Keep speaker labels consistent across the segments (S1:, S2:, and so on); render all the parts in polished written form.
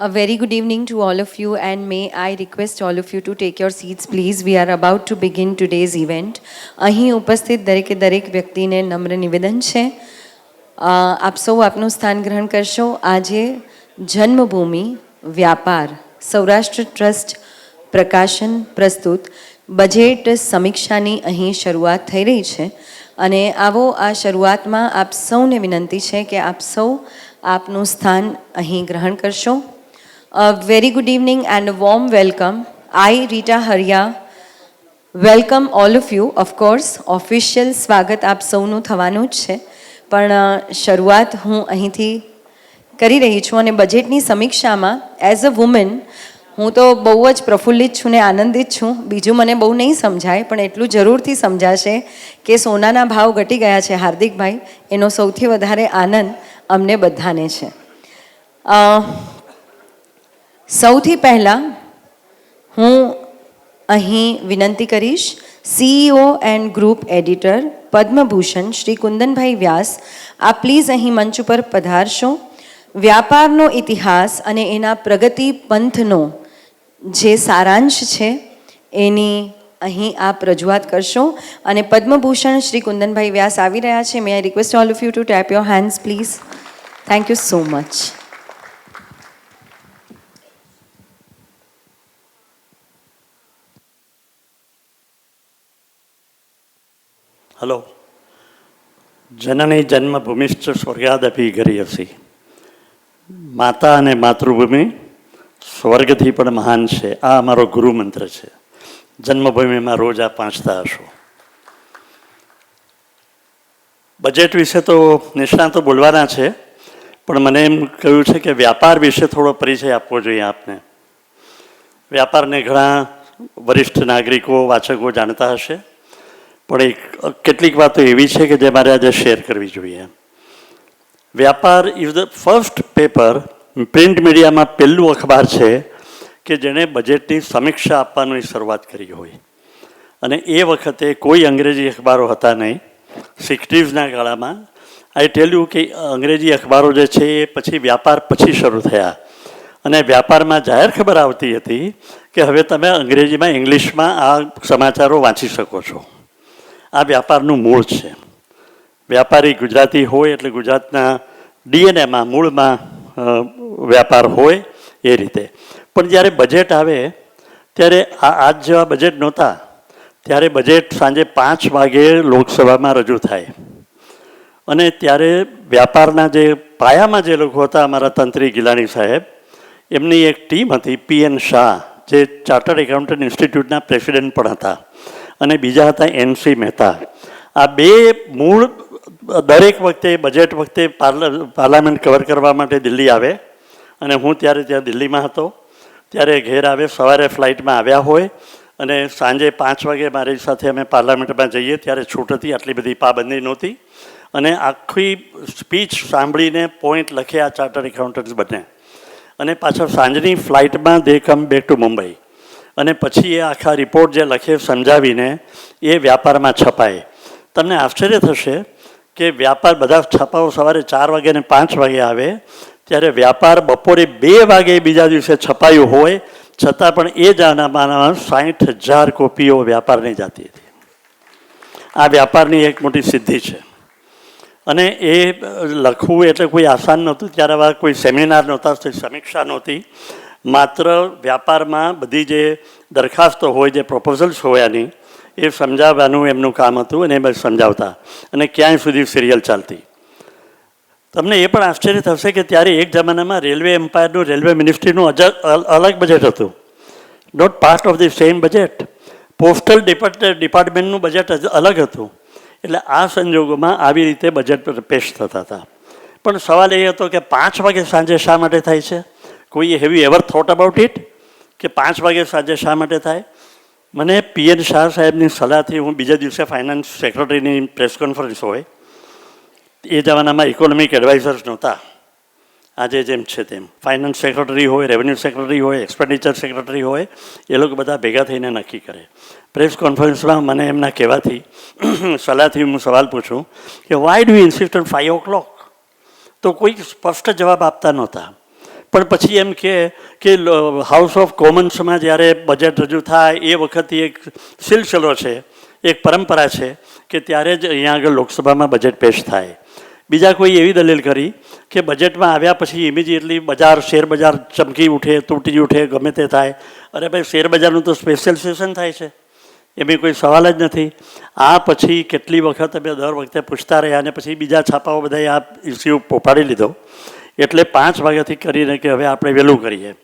S1: A very good evening to all of you, and may I request all of you to take your seats, please. We are about to begin today's event. અહીં ઉપસ્થિત દરેકે દરેક વ્યક્તિને નમ્ર નિવેદન છે, આપ સૌ આપનું સ્થાન ગ્રહણ કરશો. આજે જન્મભૂમિ વ્યાપાર સૌરાષ્ટ્ર ટ્રસ્ટ પ્રકાશન પ્રસ્તુત બજેટ સમીક્ષાની અહીં શરૂઆત થઈ રહી છે. અને આવો આ શરૂઆતમાં આપ સૌને વિનંતી છે કે આપ સૌ આપનું સ્થાન અહીં ગ્રહણ કરશો. A very good evening and a warm welcome. I, Rita Haria, welcome all of you. Of course, official સ્વાગત આપ સૌનું થવાનું જ છે, પણ શરૂઆત હું અહીંથી કરી રહી છું. અને બજેટની સમીક્ષામાં એઝ અ વુમન હું તો બહુ જ પ્રફુલ્લિત છું ને આનંદિત છું. બીજું મને બહુ નહીં સમજાય, પણ એટલું જરૂરથી સમજાશે કે સોનાના ભાવ ઘટી ગયા છે હાર્દિકભાઈ, એનો સૌથી વધારે આનંદ અમને બધાને છે. સૌથી પહેલાં હું અહીં વિનંતી કરીશ CEO and group editor Padma Bhushan Shri Kundanbhai Vyas, આ પ્લીઝ અહીં મંચ ઉપર પધારશો. વ્યાપારનો ઇતિહાસ અને એના પ્રગતિ પંથનો જે સારાંશ છે એની અહીં આપ રજૂઆત કરશો. અને પદ્મભૂષણ શ્રી કુંદનભાઈ વ્યાસ આવી રહ્યા છે. May I request all of you to tap your hands please. Thank you so much.
S2: Hello. જનની જન્મભૂમિશ્ચ સ્વર્ગાદપી ગરીયસી. માતા અને માતૃભૂમિ સ્વર્ગથી પણ મહાન છે, આ અમારો ગુરુ મંત્ર છે. જન્મભૂમિમાં રોજ આ પાંચતા હશો. બજેટ વિશે તો નિષ્ણાતો બોલવાના છે, પણ મને એમ કહ્યું છે કે વ્યાપાર વિશે થોડો પરિચય આપવો જોઈએ આપને. વ્યાપારને ઘણા વરિષ્ઠ નાગરિકો વાચકો જાણતા હશે, પણ કેટલીક વાતો એવી છે કે જે મારે આજે શેર કરવી જોઈએ. વ્યાપાર is the first paper, print મીડિયામાં પહેલું અખબાર છે કે જેણે બજેટની સમીક્ષા આપવાની શરૂઆત કરી હોય. અને એ વખતે કોઈ અંગ્રેજી અખબારો હતા નહીં. 60sના ગાળામાં આઈ ટેલ યુ કે અંગ્રેજી અખબારો જે છે એ પછી વ્યાપાર પછી શરૂ થયા. અને વ્યાપારમાં જાહેર ખબર આવતી હતી કે હવે તમે અંગ્રેજીમાં ઇંગ્લિશમાં આ સમાચારો વાંચી શકો છો. આ વ્યાપારનું મૂળ છે. વ્યાપારી ગુજરાતી હોય એટલે ગુજરાતના ડીએનએમાં મૂળમાં વ્યાપાર હોય એ રીતે. પણ જ્યારે બજેટ આવે ત્યારે આજ જેવા બજેટ નહોતા. ત્યારે બજેટ સાંજે 5 વાગે લોકસભામાં રજૂ થાય. અને ત્યારે વ્યાપારના જે પાયામાં જે લોકો હતા, અમારા તંત્રી ગિલાણી સાહેબ, એમની એક ટીમ હતી, PN શાહ, જે ચાર્ટર્ડ એકાઉન્ટન્ટ ઇન્સ્ટિટ્યૂટના પ્રેસિડેન્ટ પણ હતા, અને બીજા હતા NC મહેતા. આ બે મૂળ દરેક વખતે બજેટ વખતે પાર્લામેન્ટ કવર કરવા માટે દિલ્હી આવે. અને હું ત્યારે ત્યાં દિલ્હીમાં હતો. ત્યારે ઘેર આવે, સવારે ફ્લાઇટમાં આવ્યા હોય અને સાંજે 5 વાગે મારી સાથે અમે પાર્લામેન્ટમાં જઈએ. ત્યારે છૂટ હતી, આટલી બધી પાબંદી નહોતી. અને આખી સ્પીચ સાંભળીને પોઈન્ટ લખે આ ચાર્ટર્ડ એકાઉન્ટન્ટ્સ બને. અને પાછળ સાંજની ફ્લાઇટમાં દે કમ બેક ટુ મુંબઈ. અને પછી એ આખા રિપોર્ટ જે લખે સમજાવીને એ વ્યાપારમાં છપાય. તમને આશ્ચર્ય થશે કે વ્યાપાર બધા છપાઓ સવારે 4 વાગે અને 5 વાગે આવે, ત્યારે વ્યાપાર બપોરે 2 વાગે બીજા દિવસે છપાયું હોય છતાં પણ એ જમાનામાં 60,000 કોપીઓ વ્યાપારની જતી હતી. આ વ્યાપારની એક મોટી સિદ્ધિ છે. અને એ લખવું એટલે કોઈ આસાન નહોતું. ત્યારે આવા કોઈ સેમિનાર નહોતા, સમીક્ષા નહોતી. માત્ર વ્યાપારમાં બધી જે દરખાસ્તો હોય, જે પ્રપોઝલ્સ હોય આની, એ સમજાવવાનું એમનું કામ હતું. અને એ બસ સમજાવતા અને ક્યાંય સુધી સિરિયલ ચાલતી. તમને એ પણ આશ્ચર્ય થશે કે ત્યારે એક જમાનામાં રેલવે એમ્પાયરનું, રેલવે મિનિસ્ટ્રીનું અલગ બજેટ હતું. Not part of the same budget. Postal ડિપાર્ટમેન્ટનું બજેટ અલગ હતું. એટલે આ સંજોગોમાં આવી રીતે બજેટ પેશ થતા હતા. પણ સવાલ એ હતો કે 5 વાગે સાંજે શા માટે થાય છે? કોઈ have you ever thought about it કે 5 વાગે સાંજે શા માટે થાય? મને પીએન શાહ સાહેબની સલાહથી હું બીજા દિવસે ફાઇનાન્સ સેક્રેટરીની પ્રેસ કોન્ફરન્સ હોય, એ જમાનામાં ઇકોનોમિક એડવાઇઝર્સ નહોતા આજે જેમ છે તેમ. ફાઇનાન્સ સેક્રેટરી હોય, રેવન્યુ સેક્રેટરી હોય, એક્સપેન્ડિચર સેક્રેટરી હોય, એ લોકો બધા ભેગા થઈને નક્કી કરે. પ્રેસ કોન્ફરન્સમાં મને એમના કહેવાથી સલાહથી હું સવાલ પૂછું કે why do insist on 5 o'clock? તો કોઈ સ્પષ્ટ જવાબ આપતા નહોતા. પણ પછી એમ કે હાઉસ ઓફ કોમન્સમાં જ્યારે બજેટ રજૂ થાય એ વખતે એક સિલસિલો છે, એક પરંપરા છે કે ત્યારે જ અહીંયા આગળ લોકસભામાં બજેટ પેશ થાય. બીજા કોઈ એવી દલીલ કરી કે બજેટમાં આવ્યા પછી ઇમિડિયેટલી શેર બજાર ચમકી ઉઠે, તૂટી ઉઠે, ગમે તે થાય. અરે ભાઈ, શેર બજારનું તો સ્પેશિયલ સેશન થાય છે, એમાં કોઈ સવાલ જ નથી. આ પછી કેટલી વખત અમે દર વખતે પૂછતા રહ્યા અને પછી બીજા છાપાઓ બધાએ આ ઇસ્યુ પોપાડી લીધો. એટલે 5 વાગ્યાથી કરીને કે હવે આપણે વહેલું કરીએ,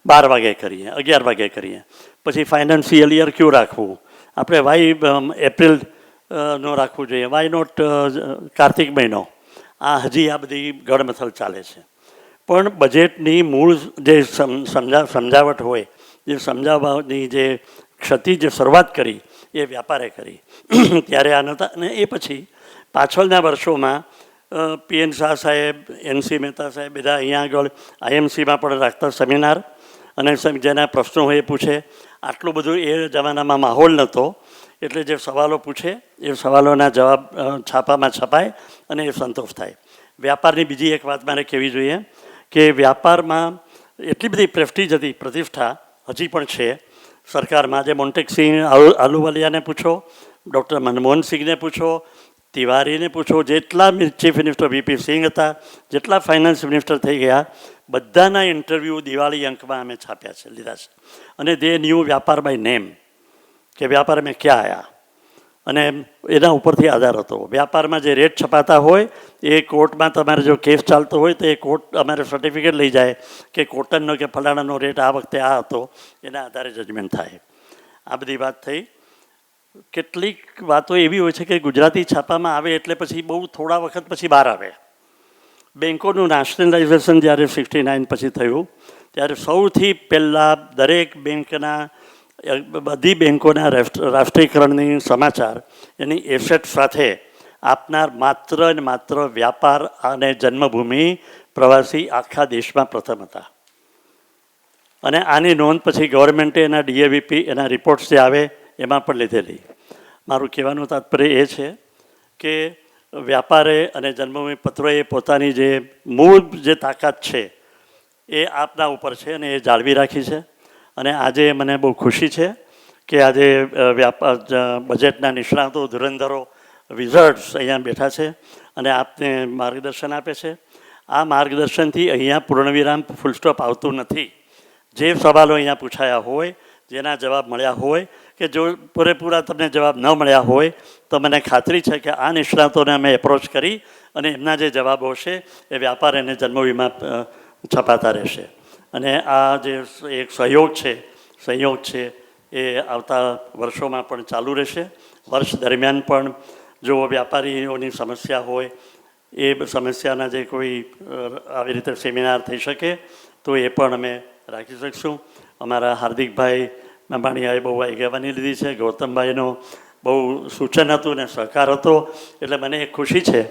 S2: 12 વાગે કરીએ, 11 વાગે કરીએ. પછી ફાઇનાન્શિયલ યર ક્યુ રાખવું? આપણે વાય એપ્રિલ નો રાખવું જોઈએ, વાય નોટ કાર્તિક મહિનો? આ હજી આ બધી ગળમથલ ચાલે છે. પણ બજેટની મૂળ જે સમજાવટ હોય, જે સમજાવવાની જે ક્ષતિ જે શરૂઆત કરી એ વ્યાપારે કરી ત્યારે આ નહોતા. અને એ પછી પાછળના વર્ષોમાં પીએન શાહ સાહેબ, એનસી મહેતા સાહેબ બધા અહીંયા આગળ આઈએમસીમાં પણ રાખતા સેમિનાર, અને જેના પ્રશ્નો હોય એ પૂછે. આટલું બધું એ જમાનામાં માહોલ નહોતો, એટલે જે સવાલો પૂછે એ સવાલોના જવાબ છાપામાં છપાય અને એ સંતોષ થાય. વ્યાપારની બીજી એક વાત મારે કહેવી જોઈએ કે વ્યાપારમાં એટલી બધી પ્રેસ્ટીજ હતી, પ્રતિષ્ઠા હજી પણ છે સરકારમાં. જે મોન્ટેકસિંહ આલુવાલિયાને પૂછો, ડૉક્ટર મનમોહન સિંહને પૂછો, તિવારીને પૂછો, જેટલા ચીફ મિનિસ્ટર વીપી સિંહ હતા, જેટલા ફાઇનાન્સ મિનિસ્ટર થઈ ગયા, બધાના ઇન્ટરવ્યૂ દિવાળી અંકમાં અમે છાપ્યા છે, લીધા છે. અને દે ન્યૂ વ્યાપાર બાય નેમ, કે વ્યાપાર મેં ક્યાં આવ્યા, અને એના ઉપરથી આધાર હતો. વ્યાપારમાં જે રેટ છપાતા હોય એ કોર્ટમાં તમારે જો કેસ ચાલતો હોય તો એ કોર્ટ અમારે સર્ટિફિકેટ લઈ જાય કે કોટનનો કે ફલાણાનો રેટ આ વખતે આ હતો, એના આધારે જજમેન્ટ થાય. આ બધી વાત થઈ. કેટલીક વાતો એવી હોય છે કે ગુજરાતી છાપામાં આવે એટલે પછી બહુ થોડા વખત પછી બહાર આવે. બેન્કોનું નેશનલાઇઝેશન જ્યારે 69 પછી થયું ત્યારે સૌથી પહેલાં દરેક બેંકના, બધી બેન્કોના રાષ્ટ્રીયકરણની સમાચાર એની એસેટ સાથે આપનાર માત્ર ને માત્ર વ્યાપાર અને જન્મભૂમિ પ્રવાસી આખા દેશમાં પ્રથમ હતા. અને આની નોંધ પછી ગવર્મેન્ટે એના ડીએવીપી, એના રિપોર્ટ્સ જે આવે એમાં પણ લીધેલી. મારું કહેવાનું તાત્પર્ય એ છે કે વ્યાપારે અને જન્મભૂમિ પત્રોએ પોતાની જે મૂળ જે તાકાત છે એ આપના ઉપર છે અને એ જાળવી રાખી છે. અને આજે મને બહુ ખુશી છે કે આજે બજેટના નિષ્ણાતો, ધુરંધરો, વિઝર્ડ્સ અહીંયા બેઠા છે અને આપને માર્ગદર્શન આપે છે. આ માર્ગદર્શનથી અહીંયા પૂર્ણવિરામ ફૂલ સ્ટોપ આવતું નથી. જે સવાલો અહીંયા પૂછાયા હોય, જેના જવાબ મળ્યા હોય, કે જો પૂરેપૂરા તમને જવાબ ન મળ્યા હોય તો મને ખાતરી છે કે આ નિષ્ણાતોને અમે એપ્રોચ કરી અને એમના જે જવાબો છે એ વ્યાપાર અને જન્મવીમાં છપાતા રહેશે. અને આ જે એક સંયોગ છે એ આવતા વર્ષોમાં પણ ચાલુ રહેશે. વર્ષ દરમિયાન પણ જો વ્યાપારીઓની સમસ્યા હોય, એ સમસ્યાના જે કોઈ આવી રીતે સેમિનાર થઈ શકે તો એ પણ અમે રાખી શકશું. અમારા હાર્દિકભાઈ મેંબાણીયાએ બહુ આગેવાની લીધી છે, ગૌતમભાઈનો બહુ સૂચન હતું ને સહકાર હતો. એટલે મને એક ખુશી છે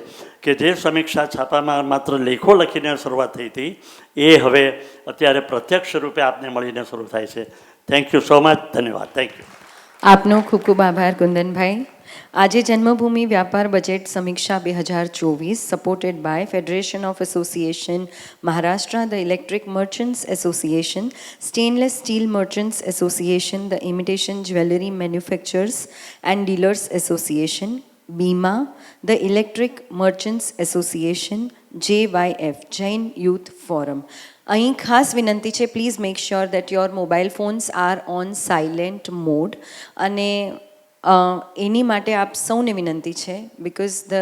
S2: કે જે સમીક્ષા છાપામાં માત્ર લેખો લખીને શરૂઆત થઈ હતી એ હવે અત્યારે પ્રત્યક્ષ રૂપે આપને મળીને શરૂ થાય છે. Thank you so much. ધન્યવાદ. Thank you.
S1: આપનો ખૂબ ખૂબ આભાર કુંદનભાઈ. આજે જન્મભૂમિ વ્યાપાર બજેટ સમીક્ષા 2024 supported by federation of association Maharashtra, the electric merchants association, stainless steel merchants association, the imitation jewellery manufacturers and dealers association, Bima, the electric merchants association, JYF Jain youth forum. અહીં ખાસ વિનંતી છે, please make sure that your mobile phones are on silent mode. અને એની માટે આપ સૌને વિનંતી છે because the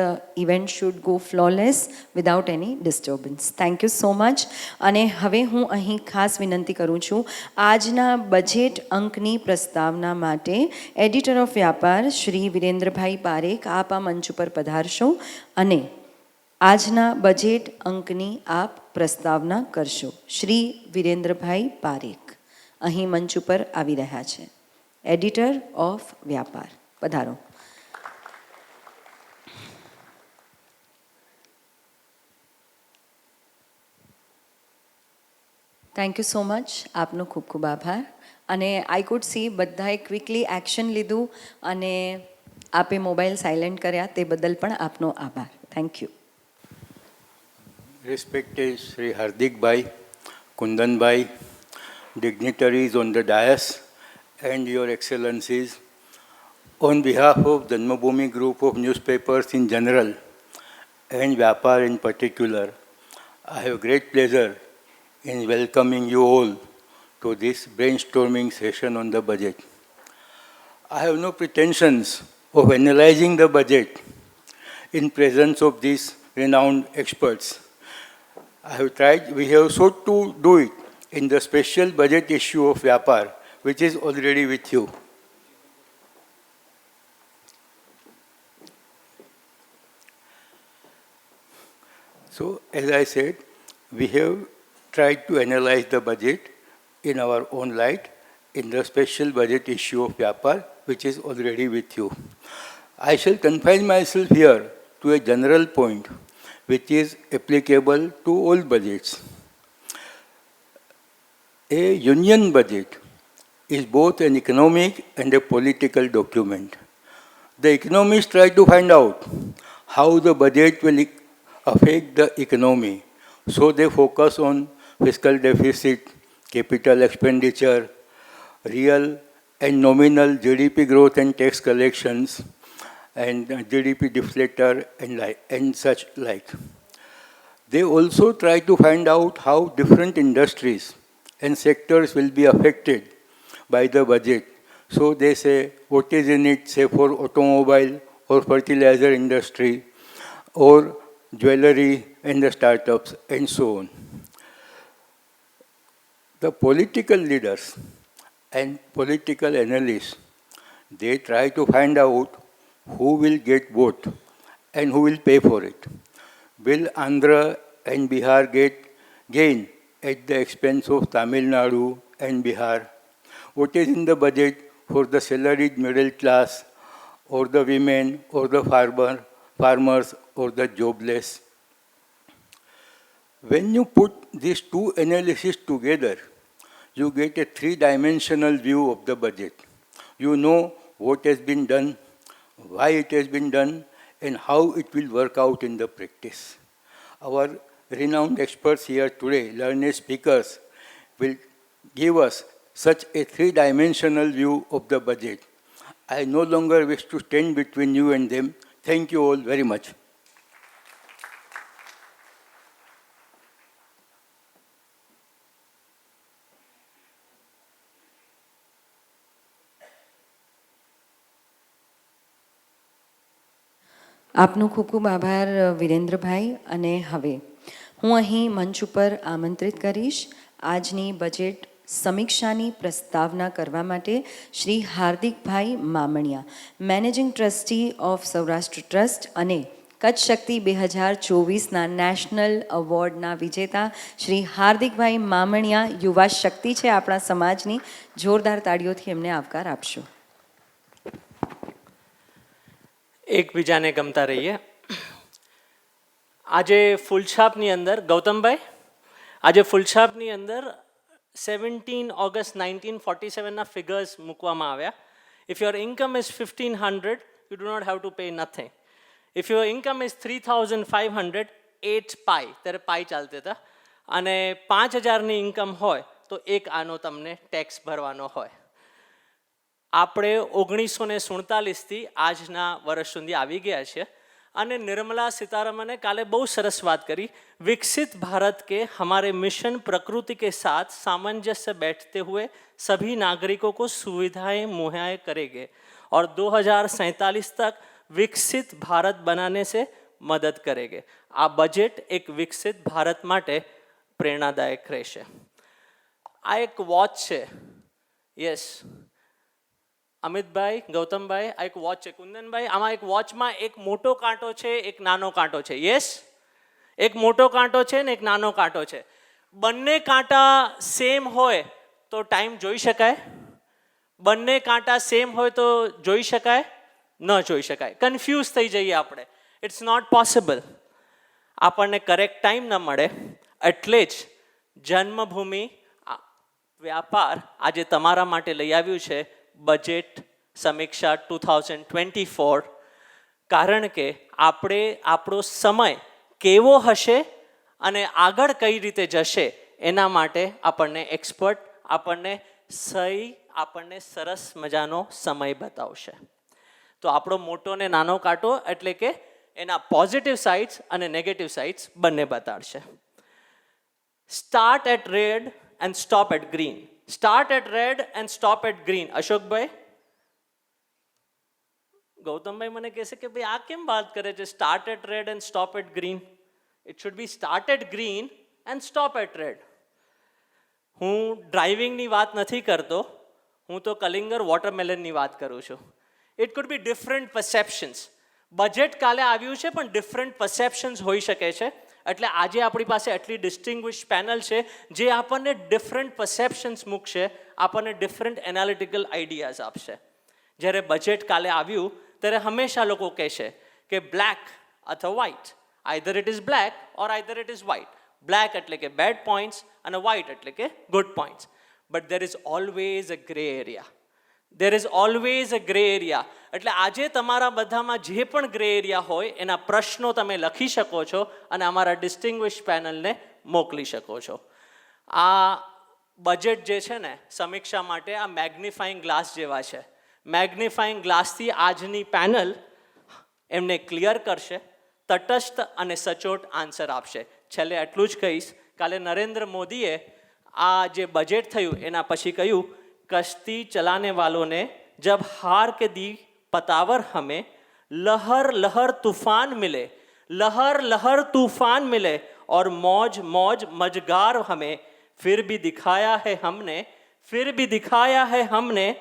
S1: event should go flawless without any disturbance. Thank you so much. અને હવે હું અહીં ખાસ વિનંતી કરું છું આજના બજેટ અંકની પ્રસ્તાવના માટે એડિટર ઓફ વ્યાપાર શ્રી વિરેન્દ્રભાઈ પારેખ આપ આ મંચ ઉપર પધારશો અને આજના બજેટ અંકની આપ પ્રસ્તાવના કરશો. શ્રી વિરેન્દ્રભાઈ પારેખ અહીં મંચ ઉપર આવી રહ્યા છે. એડિટર ઓફ વ્યાપાર, પધારો. Thank you so much. આપનો ખૂબ ખૂબ આભાર. અને આઈ કુડ સી બધાએ ક્વિકલી એક્શન લીધું અને આપે મોબાઈલ સાયલેન્ટ કર્યા તે બદલ પણ આપનો આભાર. Thank you.
S3: Respected Sri Hardikbhai, Kundanbhai, dignitaries on the dais, and your excellencies, on behalf of Janmabhoomi Group of newspapers in general and Vyapar in particular, I have great pleasure in welcoming you all to this brainstorming session on the budget. I have no pretensions of analyzing the budget in presence of these renowned experts. We have sought to do it in the special budget issue of Vyapar, which is already with you. So, as I said, we have tried to analyze the budget in our own light in the special budget issue of Vyapar, which is already with you. I shall confine myself here to a general point which is applicable to all budgets. A union budget is both an economic and a political document. The economists try to find out how the budget will affect the economy. So they focus on fiscal deficit, capital expenditure, real and nominal GDP growth and tax collections, and GDP deflator and such like. They also try to find out how different industries and sectors will be affected by the budget. So they say what is in it, say for automobile or fertilizer industry or jewelry and the startups and so on. The political leaders and political analysts, they try to find out who will get what and who will pay for it. Will Andhra and Bihar gain at the expense of Tamil Nadu and Bihar? What is in the budget for the salaried middle class or the women or the farmers or the jobless? When you put these two analyses together, you get a three-dimensional view of the budget. You know what has been done, why it has been done, and how it will work out in the practice. Our renowned experts here today, learned speakers, will give us such a three-dimensional view of the budget. I no longer wish to stand between you and them. Thank you all very much.
S1: આપનો ખૂબ ખૂબ આભાર વિરેન્દ્રભાઈ. અને હવે હું અહીં મંચ ઉપર આમંત્રિત કરીશ આજની બજેટ સમીક્ષાની પ્રસ્તાવના કરવા માટે Shri Hardikbhai Mamaniya, managing trustee of Saurashtra trust અને કચ્છ શક્તિ 2024ના નેશનલ એવોર્ડના વિજેતા શ્રી હાર્દિકભાઈ મામણિયા યુવા શક્તિ છે આપણા સમાજની. જોરદાર તાળીઓથી એમને આવકાર આપશો.
S4: એકબીજાને ગમતા રહીએ. આજે ફૂલછાપની અંદર ગૌતમભાઈ, આજે ફૂલછાપની અંદર 17 ઓગસ્ટ 1947ના ફિગર્સ મૂકવામાં આવ્યા. If your income is 1500, you do not have to pay nothing. If your income is 3500, 8 pai, ત્યારે પાઈ ચાલતા હતા, અને 5000ની ઇન્કમ હોય તો એક આનો તમને ટેક્સ ભરવાનો હોય. આપણે 1947થી આજના વર્ષ સુધી આવી ગયા છે. અને निर्मला सीतारमने काले बहुत सरस बात करी, विकसित भारत के हमारे मिशन प्रकृति के साथ सामंजस्य बैठते हुए सभी नागरिकों को सुविधाएं मुहैया करेंगे और 2047 तक विकसित भारत बनाने से मदद करेंगे. આ બજેટ એક વિકસિત ભારત માટે પ્રેરણાદાયક રહેશે. આ એક વોચ છે. યસ અમિતભાઈ, ગૌતમભાઈ, આ એક વોચ છે. કુંદનભાઈ, આમાં એક વોચમાં એક મોટો કાંટો છે, એક નાનો કાંટો છે. યસ, એક મોટો કાંટો છે ને એક નાનો કાંટો છે. બંને કાંટા સેમ હોય તો ટાઈમ જોઈ શકાય? બંને કાંટા સેમ હોય તો જોઈ શકાય? ન જોઈ શકાય. કન્ફ્યુઝ થઈ જઈએ આપણે. It's not possible. આપણને કરેક્ટ ટાઈમ ન મળે. એટલે જ જન્મભૂમિ વ્યાપાર આજે તમારા માટે લઈ આવ્યું છે બજેટ સમીક્ષા 2024. કારણ કે આપણે આપણો સમય કેવો હશે અને આગળ કઈ રીતે જશે એના માટે આપણને એક્સપર્ટ આપણને સરસ મજાનો સમય બતાવશે. તો આપણો મોટો ને નાનો કાંટો એટલે કે એના પોઝિટિવ સાઇડ્સ અને નેગેટિવ સાઇડ્સ બંને બતાડશે. Start at red and stop at green. Start at red and stop at green. Ashokbhai, Gautambhai મને કહેશે કે ભાઈ આ કેમ વાત કરે છે start at red and stop at green? It should be start at green and stop at red. હું ડ્રાઇવિંગની વાત નથી કરતો, હું તો કલિંગર વોટરમેલનની વાત કરું છું. It could be different perceptions. Budget કાલે આવ્યું છે પણ ડિફરન્ટ પરસેપ્શન્સ હોઈ શકે છે. એટલે આજે આપણી પાસે આટલી ડિસ્ટિંગ્વિશ પેનલ છે જે આપણને ડિફરન્ટ પરસેપ્શન્સ મૂકશે, આપણને ડિફરન્ટ એનાલિટિકલ આઈડિયાઝ આપશે. જ્યારે બજેટ કાલે આવ્યું ત્યારે હંમેશા લોકો કહેશે કે બ્લેક અથવા white. Either it is black or either it is white. Black એટલે કે બેડ પોઈન્ટ્સ અને વ્હાઇટ એટલે કે good points. But there is always a grey area. There is always a grey area. એટલે આજે તમારા બધામાં જે પણ ગ્રે એરિયા હોય એના પ્રશ્નો તમે લખી શકો છો અને અમારા ડિસ્ટિંગ્વિશ પેનલને મોકલી શકો છો. આ બજેટ જે છે ને સમીક્ષા માટે આ મેગ્નિફાઈંગ ગ્લાસ જેવા છે. મેગ્નિફાઈંગ ગ્લાસથી આજની પેનલ એમને ક્લિયર કરશે, તટસ્થ અને સચોટ આન્સર આપશે. છેલ્લે એટલું જ કહીશ, કાલે નરેન્દ્ર મોદીએ આ જે બજેટ થયું એના પછી કહ્યું, કશ્તી ચલાને વાલોને જબ હાર કે દી पतावर हमें लहर लहर तूफान मिले, लहर लहर तूफान मिले और मौज मौज मजगार हमें फिर भी दिखाया है हमने, फिर भी दिखाया है हमने,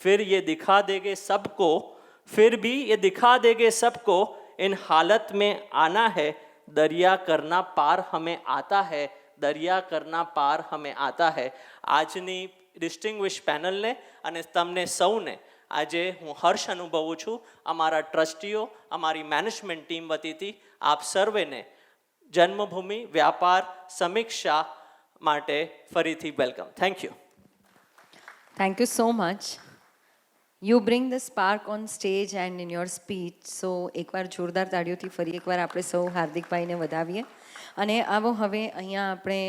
S4: फिर ये दिखा देंगे सबको, फिर भी ये दिखा देंगे सबको, इन हालत में आना है, दरिया करना पार हमें आता है, दरिया करना पार हमें आता है. આજની ડિસ્ટિંગ્વિશ પેનલને અને તમને સૌને આજે હું હર્ષ અનુભવું છું. અમારા ટ્રસ્ટીઓ, અમારી મેનેજમેન્ટ ટીમ વતીથી આપ સર્વેને જન્મભૂમિ વ્યાપાર સમીક્ષા માટે ફરીથી welcome. Thank you.
S1: Thank you so much. You bring the spark on stage and in your speech. So એકવાર જોરદાર તાળીઓથી ફરી એકવાર આપણે સૌ હાર્દિકભાઈને વધાવીએ. અને આવો હવે અહીંયા આપણે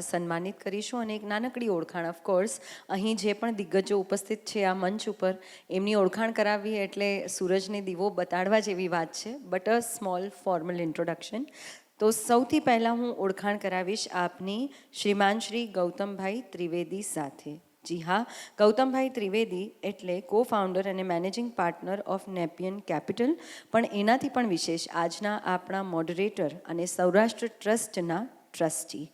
S1: સન્માનિત કરીશું અને એક નાનકડી ઓળખાણ. ઓફકોર્સ અહીં જે પણ દિગ્ગજો ઉપસ્થિત છે આ મંચ ઉપર એમની ઓળખાણ કરાવવી એટલે સૂરજને દીવો બતાડવા જેવી વાત છે. But a small formal introduction. તો સૌથી પહેલાં હું ઓળખાણ કરાવીશ આપની શ્રીમાન શ્રી ગૌતમભાઈ ત્રિવેદી સાથે. જી હા, ગૌતમભાઈ ત્રિવેદી એટલે કો ફાઉન્ડર અને managing partner of Nepean capital. પણ એનાથી પણ વિશેષ આજના આપણા મોડરેટર અને સૌરાષ્ટ્ર ટ્રસ્ટના ટ્રસ્ટી.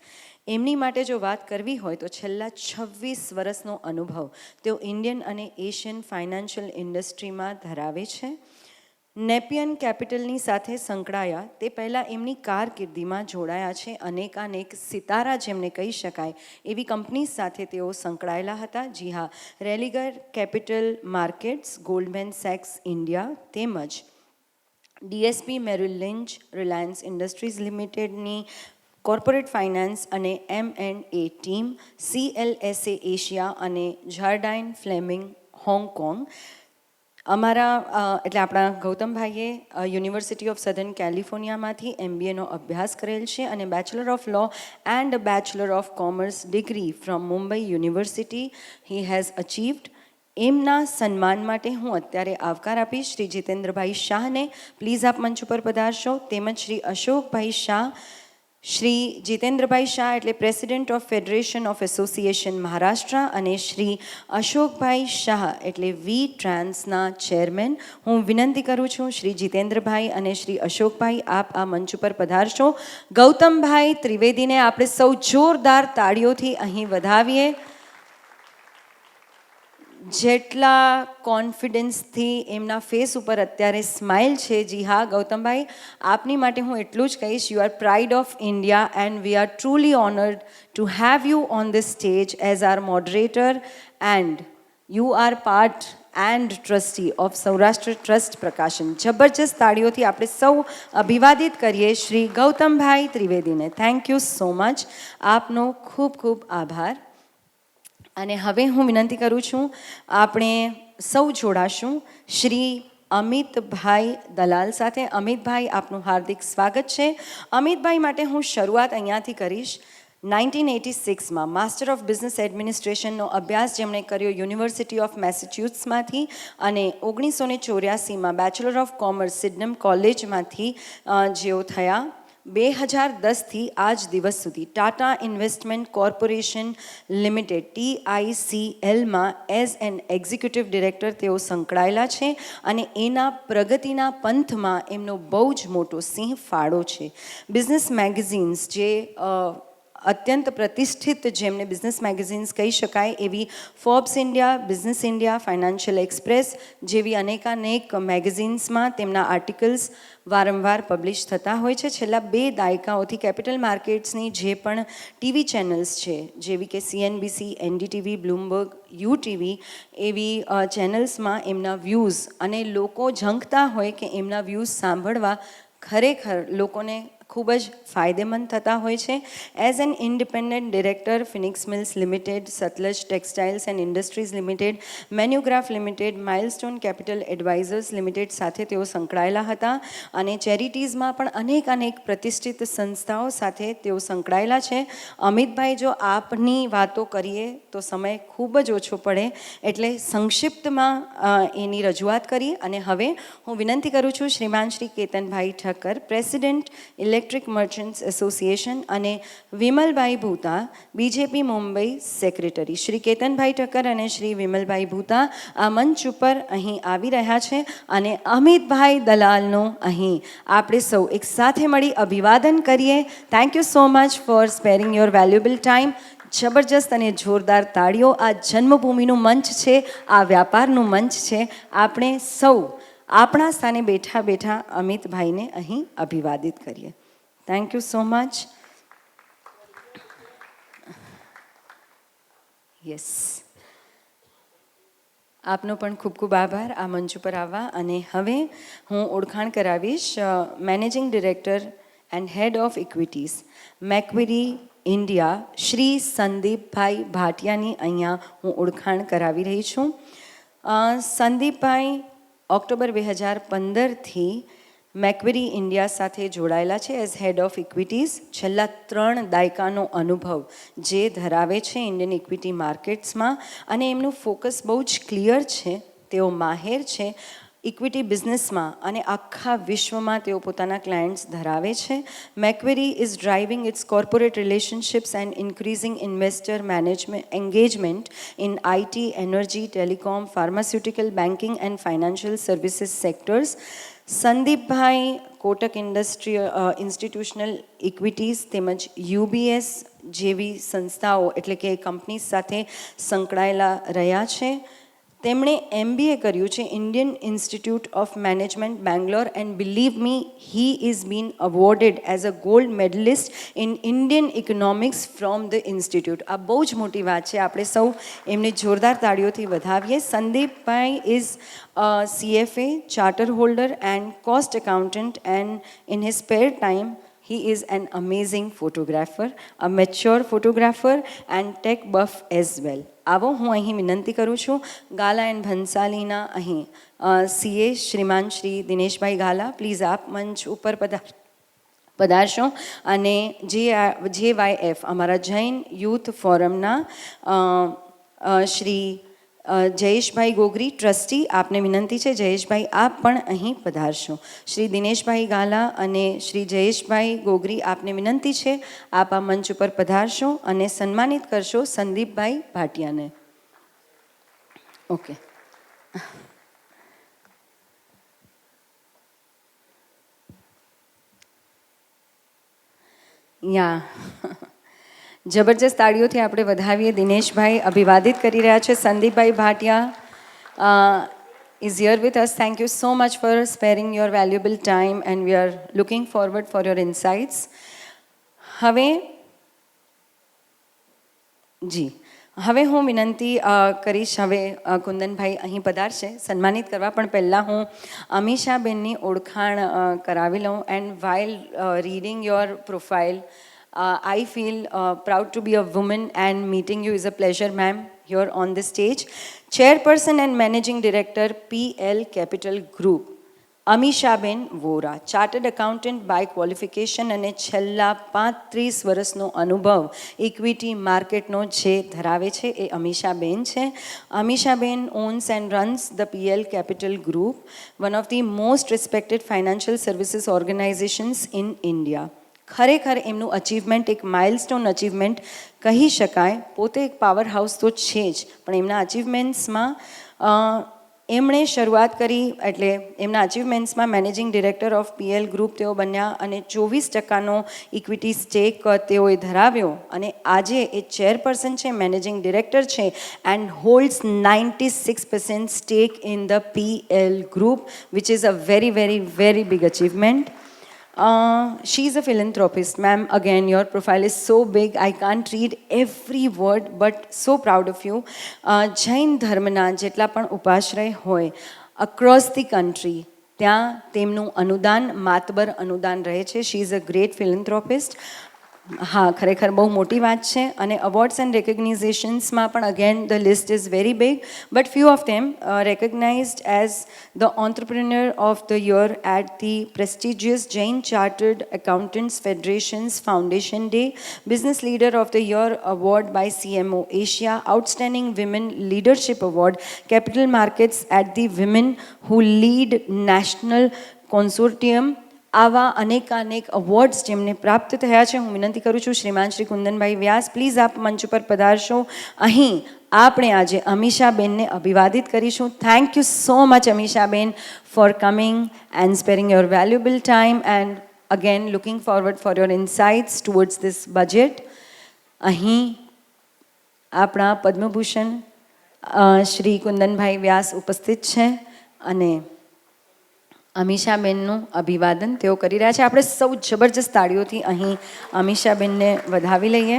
S1: એમની માટે જો વાત કરવી હોય તો છેલ્લા 26 વર્ષનો અનુભવ તેઓ ઇન્ડિયન અને એશિયન ફાઇનાન્શિયલ ઇન્ડસ્ટ્રીમાં ધરાવે છે. નેપિયન કેપિટલની સાથે સંકળાયા તે પહેલાં એમની કારકિર્દીમાં જોડાયા છે અનેકાનેક સિતારા જેમને કહી શકાય એવી કંપની સાથે તેઓ સંકળાયેલા હતા. જી હા, રેલિગર કેપિટલ માર્કેટ્સ, ગોલ્ડમેન સેક્સ ઇન્ડિયા તેમજ DSP Merrill Lynch, Reliance Industries લિમિટેડની કોર્પોરેટ ફાઇનાન્સ અને M&A ટીમ, CLSA એશિયા અને જાર્ડાઇન ફ્લેમિંગ હોંગકોંગ. અમારા એટલે આપણા ગૌતમભાઈએ યુનિવર્સિટી ઓફ સધર્ન કેલિફોર્નિયામાંથી MBAનો અભ્યાસ કરેલ છે અને bachelor of law and bachelor of commerce degree from Mumbai university he has achieved. એમના સન્માન માટે હું અત્યારે આવકાર આપીશ શ્રી જીતેન્દ્રભાઈ શાહને. પ્લીઝ આપ મંચ ઉપર પધારશો. તેમજ શ્રી અશોકભાઈ શાહ, શ્રી જીતેન્દ્રભાઈ શાહ એટલે president of federation of association Maharashtra અને શ્રી અશોકભાઈ શાહ એટલે વી ટ્રાન્સના ચેરમેન. હું વિનંતી કરું છું શ્રી જીતેન્દ્રભાઈ અને શ્રી અશોકભાઈ આપ આ મંચ ઉપર પધારશો. ગૌતમભાઈ ત્રિવેદીને આપણે સૌ જોરદાર તાળીઓથી અહીં વધાવીએ. જેટલા કોન્ફિડન્સથી એમના ફેસ ઉપર અત્યારે સ્માઇલ છે. જી હા ગૌતમભાઈ, આપની માટે હું એટલું જ કહીશ, you are pride of India and we are truly honoured to have you on this stage as our moderator and you are part and trustee of Saurashtra trust પ્રકાશન. જબરજસ્ત તાળીઓથી આપણે સૌ અભિવાદિત કરીએ શ્રી ગૌતમભાઈ ત્રિવેદીને. Thank you so much. આપનો ખૂબ ખૂબ આભાર. અને હવે હું વિનંતી કરું છું આપણે સૌ જોડાશું શ્રી અમિતભાઈ દલાલ સાથે. અમિતભાઈ, આપનું હાર્દિક સ્વાગત છે. અમિતભાઈ માટે હું શરૂઆત અહીંયાથી કરીશ. 1986માં માસ્ટર ઓફ બિઝનેસ એડમિનિસ્ટ્રેશનનો અભ્યાસ જેમણે કર્યો યુનિવર્સિટી ઓફ મેસેચ્યુટ્સમાંથી અને 1984માં બેચલર ઓફ કોમર્સ સિડનમ કોલેજમાંથી જેઓ થયા. 2010થી આજ દિવસ સુધી ટાટા ઇન્વેસ્ટમેન્ટ કોર્પોરેશન લિમિટેડ TICLમાં એઝ એન એક્ઝિક્યુટિવ ડિરેક્ટર તેઓ સંકળાયેલા છે અને એના પ્રગતિના પંથમાં એમનો બહુ જ મોટો સિંહ ફાળો છે. બિઝનેસ મેગેઝિન્સ જે અત્યંત પ્રતિષ્ઠિત જેમને બિઝનેસ મેગેઝિન્સ કહી શકાય એવી Forbes India, business India, financial express જેવી અનેકાનેક મેગેઝિન્સમાં તેમના આર્ટિકલ્સ વારંવાર પબ્લિશ થતા હોય છે. છેલ્લા 2 દાયકાઓથી કેપિટલ માર્કેટ્સની જે પણ ટીવી ચેનલ્સ છે જેવી કે CNBC, NDTV, બ્લૂમબર્ગ, UTV એવી ચેનલ્સમાં એમના વ્યૂઝ અને લોકો ઝંખતા હોય કે એમના વ્યૂઝ સાંભળવા ખરેખર લોકોને ખૂબ જ ફાયદેમંદ થતા હોય છે. As an independent director Phoenix mills limited, Sutlej textiles and industries limited, Manugraph limited, milestone capital advisors limited સાથે તેઓ સંકળાયેલા હતા અને ચેરિટીઝમાં પણ અનેક પ્રતિષ્ઠિત સંસ્થાઓ સાથે તેઓ સંકળાયેલા છે. અમિતભાઈ, જો આપની વાતો કરીએ તો સમય ખૂબ જ ઓછો પડે એટલે સંક્ષિપ્તમાં એની રજૂઆત કરી. અને હવે હું વિનંતી કરું છું શ્રીમાન Shri Ketanbhai Thakkar, president electric merchants association અને વિમલભાઈ ભૂતા, BJP મુંબઈ સેક્રેટરી. શ્રી કેતનભાઈ ઠક્કર અને શ્રી વિમલભાઈ ભૂતા આ મંચ ઉપર અહીં આવી રહ્યા છે અને અમિતભાઈ દલાલનું અહીં આપણે સૌ એક સાથે મળી અભિવાદન કરીએ. Thank you so much for sparing your valuable time. જબરજસ્ત અને જોરદાર તાળીઓ. આ જન્મભૂમિનું મંચ છે, આ વ્યાપારનું મંચ છે. આપણે સૌ આપણા સ્થાને બેઠા બેઠા અમિતભાઈને અહીં અભિવાદિત કરીએ. Thank you so much. Yes, આપનો પણ ખૂબ ખૂબ આભાર આ મંચ ઉપર આવવા. અને હવે હું ઓળખાણ કરાવીશ managing director and head of equities Macquarie India Shri Sandeepbhai ભાટિયાની અહીંયા હું ઓળખાણ કરાવી રહી છું. સંદીપભાઈ ઓક્ટોબર 2015થી મેક્વેરી ઇન્ડિયા સાથે જોડાયેલા છે એઝ હેડ ઓફ ઇક્વિટીઝ. છેલ્લા 3 દાયકાનો અનુભવ જે ધરાવે છે ઇન્ડિયન ઇક્વિટી માર્કેટ્સમાં અને એમનું ફોકસ બહુ જ ક્લિયર છે. તેઓ માહેર છે ઇક્વિટી બિઝનેસમાં અને આખા વિશ્વમાં તેઓ પોતાના ક્લાયન્ટ્સ ધરાવે છે. Macquarie is driving its corporate relationships and increasing investor management engagement in IT, energy, telecom, pharmaceutical, banking and financial services sectors. Sandeepbhai Kotak institutional ઇક્વિટીઝ તેમજ UBS જેવી સંસ્થાઓ એટલે કે કંપની સાથે સંકળાયેલા રહ્યા છે. તેમણે MBA કર્યું છે Indian institute of management Bangalore and believe me he is bin અવોર્ડેડ as a gold medallist in Indian economics from the institute. આ બહુ જ મોટી વાત છે. આપણે સૌ એમને જોરદાર તાળીઓથી વધાવીએ. Sandeepbhai is CFA, charter holder and cost accountant and in his spare time he is an amazing photographer, a mature photographer and tech buff as well. આવો હું અહીં વિનંતી કરું છું ગાલા એન્ડ ભંસાલીના અહીં CA Shriman Shri Dineshbhai Gala, please આપ મંચ ઉપર પધારશો. અને JYF અમારા જૈન યુથ ફોરમના શ્રી જયેશભાઈ ગોગરી ટ્રસ્ટી, આપને વિનંતી છે જયેશભાઈ આપ પણ અહીં પધારશો. શ્રી દિનેશભાઈ ગાલા અને શ્રી જયેશભાઈ ગોગરી, આપને વિનંતી છે આપ આ મંચ ઉપર પધારશો અને સન્માનિત કરશો સંદીપભાઈ ભાટિયાને. ઓકે. યા જબરજસ્ત તાળીઓથી આપણે વધાવીએ. દિનેશભાઈ અભિવાદિત કરી રહ્યા છે. સંદીપભાઈ Bhatia is here with us. Thank you so much for sparing your valuable time and we are looking forward for your insights. હવે હું વિનંતી કરીશ, હવે કુંદનભાઈ અહીં પધારશે સન્માનિત કરવા, પણ પહેલાં હું અમીષાબેનની ઓળખાણ કરાવી લઉં. And while reading your profile, I feel proud to be a woman and meeting you is a pleasure, ma'am, here on the stage. Chairperson and Managing Director, PL Capital Group, Amishaben Vora, chartered accountant by qualification અને છેલ્લા 35 વર્ષનો અનુભવ equity માર્કેટનો જે ધરાવે છે એ અમીષાબેન છે. અમીષાબેન owns and runs the PL Capital Group, one of the most respected financial services organizations in India. ખરેખર એમનું અચીવમેન્ટ એક માઇલસ્ટોન અચીવમેન્ટ કહી શકાય. પોતે એક પાવર હાઉસ તો છે જ, પણ એમના અચીવમેન્ટ્સમાં એમણે શરૂઆત કરી, એટલે એમના અચીવમેન્ટ્સમાં managing director of PL group તેઓ બન્યા અને 24% ઇક્વિટી સ્ટેક તેઓએ ધરાવ્યો અને આજે એ ચેરપર્સન છે, મેનેજિંગ ડિરેક્ટર છે and holds 96% stack in the PL group, which is a very very very big achievement. She is a philanthropist, ma'am. Again, your profile is so big, I can't read every word, but so proud of you. Jain ધર્મના જેટલા પણ ઉપાશ્રય હોય across the country, ત્યાં તેમનું અનુદાન માતબર અનુદાન રહે છે. She is a great philanthropist. હા, ખરેખર બહુ મોટી વાત છે. અને અવોર્ડ્સ એન્ડ રેકગ્નિઝેશન્સમાં પણ again the list is very big, but few of them recognised as the entrepreneur of the year at the prestigious Jain chartered accountants federations foundation day, business leader of the year award by CMO Asia, outstanding women leadership award capital markets at the women who lead national consortium. આવા અનેકાનેક awards જેમને પ્રાપ્ત થયા છે. હું વિનંતી કરું છું શ્રીમાન શ્રી કુંદનભાઈ વ્યાસ, પ્લીઝ આપ મંચ ઉપર પધારશો. અહીં આપણે આજે અમીષાબેનને અભિવાદિત કરીશું. Thank you so much Amishaben for coming and sparing your valuable time and again looking forward for your insights towards this budget. અહીં આપણા પદ્મભૂષણ શ્રી કુંદનભાઈ વ્યાસ ઉપસ્થિત છે અને અમીષાબેનનું અભિવાદન તેઓ કરી રહ્યા છે. આપણે સૌ જબરજસ્ત તાળીઓથી અહીં અમીષાબેનને વધાવી લઈએ.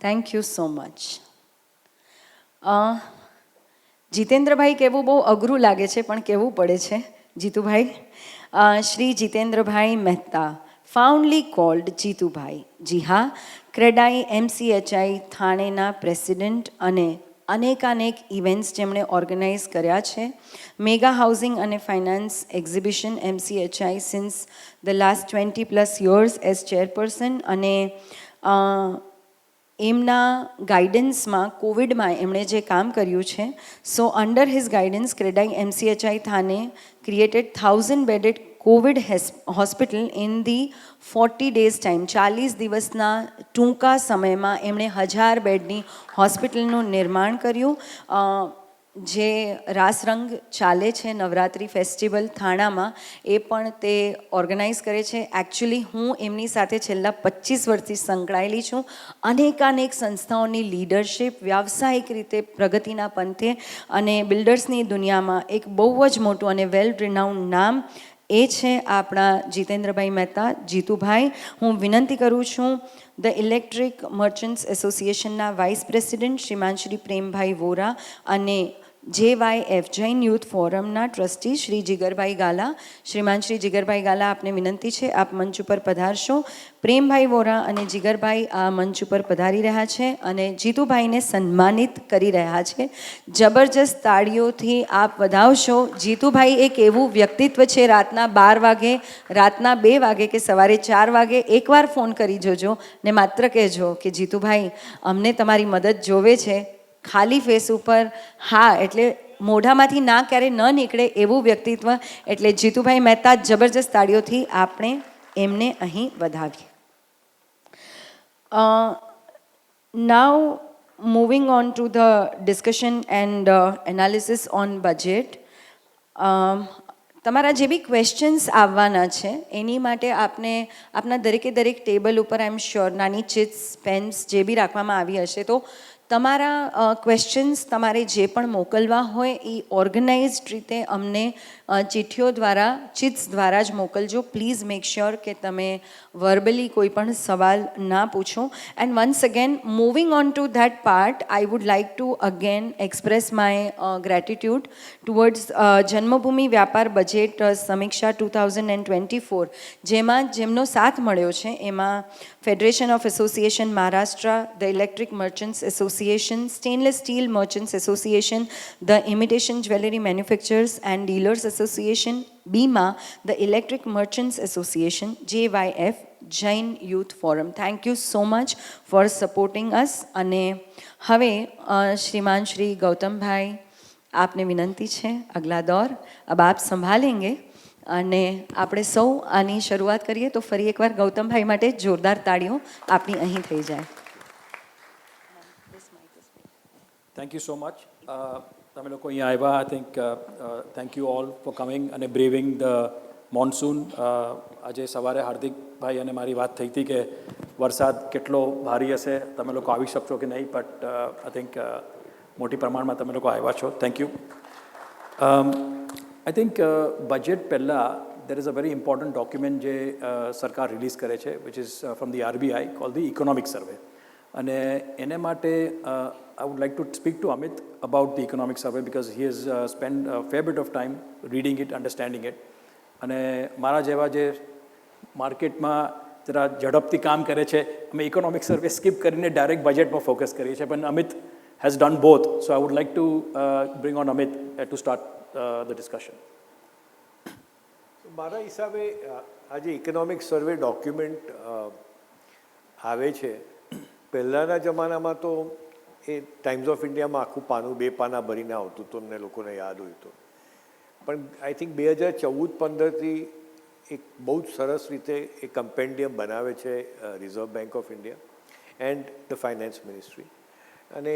S1: Thank you so much. Jitendrabhai કહેવું બહુ અઘરું લાગે છે, પણ કહેવું પડે છે. Jitubhai, Shri Jitendrabhai Mehta, fondly called Jitubhai. જી હા, ક્રેડાઈ MCHI થાણેના પ્રેસિડેન્ટ અને અનેકાનેક ઇવેન્ટ્સ જેમણે ઓર્ગેનાઇઝ કર્યા છે. મેગા હાઉસિંગ અને finance exhibition MCHI since the last 20+ years as chairperson. અને એમના ગાઈડન્સમાં કોવિડમાં એમણે જે કામ કર્યું છે, so under his guidance CREDAI MCHI Thane created 1000-bedded covid hospital in the 40 days time. 40 દિવસના ટૂંકા સમયમાં એમણે 1000 બેડની હોસ્પિટલનું નિર્માણ કર્યું. જે રાસરંગ ચાલે છે, નવરાત્રિ ફેસ્ટિવલ થાણામાં, એ પણ તે ઓર્ગેનાઇઝ કરે છે. એકચ્યુઅલી હું એમની સાથે છેલ્લા 25 વર્ષથી સંકળાયેલી છું. અનેકાનેક સંસ્થાઓની લીડરશિપ, વ્યાવસાયિક રીતે પ્રગતિના પંથે અને બિલ્ડર્સની દુનિયામાં એક બહુ જ મોટું અને વેલ રિનાઉન્ડ નામ એ છે આપણા જીતેન્દ્રભાઈ મહેતા, જીતુભાઈ. હું વિનંતી કરું છું ધ ઇલેક્ટ્રિક મર્ચન્ટ્સ એસોસિએશનના વાઇસ પ્રેસિડેન્ટ શ્રીમાન શ્રી પ્રેમભાઈ વોરા અને JYF જૈન યુથ ફોરમના ટ્રસ્ટી શ્રી જીગરભાઈ ગાલા. શ્રીમાન શ્રી જીગરભાઈ ગાલા, આપને વિનંતી છે આપ મંચ ઉપર પધારશો. પ્રેમભાઈ વોરા અને જીગરભાઈ આ મંચ ઉપર પધારી રહ્યા છે અને જીતુભાઈને સન્માનિત કરી રહ્યા છે. જબરજસ્ત તાળીઓથી આપ વધાવશો. જીતુભાઈ એક એવું વ્યક્તિત્વ છે, રાતના 12 વાગે, રાતના 2 વાગે કે સવારે 4 વાગે એકવાર ફોન કરી જોજો ને માત્ર કહેજો કે જીતુભાઈ અમને તમારી મદદ જોવે છે. ખાલી ફેસ ઉપર હા એટલે મોઢામાંથી ના ક્યારે ન નીકળે એવું વ્યક્તિત્વ એટલે જીતુભાઈ મહેતા. જબરજસ્ત તાળીઓથી આપણે એમને અહીં વધાવીએ. Now moving on to the discussion and analysis on budget. તમારા જે બી ક્વેશ્ચન્સ આવવાના છે એની માટે આપને આપના દરેકે દરેક ટેબલ ઉપર આઈ એમ શ્યોર નાની ચિટ્સ પેન્સ જે બી રાખવામાં આવી હશે. તો તમારા ક્વેશ્ચન્સ તમારે જે પણ મોકલવા હોય એ ઓર્ગેનાઇઝડ રીતે અમને ચિઠ્ઠીઓ દ્વારા ચિટ્સ દ્વારા જ મોકલજો. પ્લીઝ મેક શ્યોર કે તમે વર્બલી કોઈ પણ સવાલ ના પૂછો. And once again moving on to that part, I would like to again express my gratitude towards Janmabhoomi Vyapar budget સમીક્ષા 2024, જેમાં જેમનો સાથ મળ્યો છે એમાં federation of association Maharashtra, the electric merchants association, stainless steel merchants association, the imitation jewellery manufacturers and dealers association, Bima, the electric merchants association, JYF Jain youth forum. Thank you so much for supporting us. અને હવે શ્રીમાન શ્રી ગૌતમભાઈ, આપને વિનંતી છે અગલા દौर अब आप संभालेंगे અને આપણે સૌ આની શરૂઆત કરીએ. તો ફરી એકવાર ગૌતમભાઈ માટે જોરદાર તાળીઓ આપણી અહીં થઈ જાય.
S5: Thank you so much. તમે લોકો અહીંયા આવ્યા. I think thank you all four coming અને બ્રેવિંગ ધ મોન્સૂન. આજે સવારે હાર્દિકભાઈ અને મારી વાત થઈ હતી કે વરસાદ કેટલો ભારી હશે, તમે લોકો આવી શકશો કે નહીં, બટ આઈ થિંક મોટી પ્રમાણમાં તમે લોકો આવ્યા છો. Thank you. I think budget પહેલાં there is a very important document જે સરકાર રિલીઝ કરે છે, which is from the RBI call the economic survey. અને એને માટે I would like to speak to Amit about the economic survey because he has spent a fair bit of time reading it, understanding it. અને મારા જેવા જે માર્કેટમાં જરા ઝડપથી કામ કરે છે, અમે ઇકોનોમિક સર્વે સ્કીપ કરીને ડાયરેક્ટ બજેટમાં ફોકસ કરીએ છીએ, પણ Amit has done both. So I would like to bring on Amit to start the discussion.
S6: મારા હિસાબે આજે ઇકોનોમિક સર્વે ડોક્યુમેન્ટ આવે છે. પહેલાંના જમાનામાં તો એ ટાઈમ્સ ઓફ ઇન્ડિયામાં આખું પાનું 2 પાના ભરીને આવતું હતું, અમને લોકોને યાદ હોય તો. પણ આઈ થિંક 2014-15થી એક બહુ જ સરસ રીતે એ કમ્પેન્ડિયમ બનાવે છે reserve bank of India and the finance ministry. અને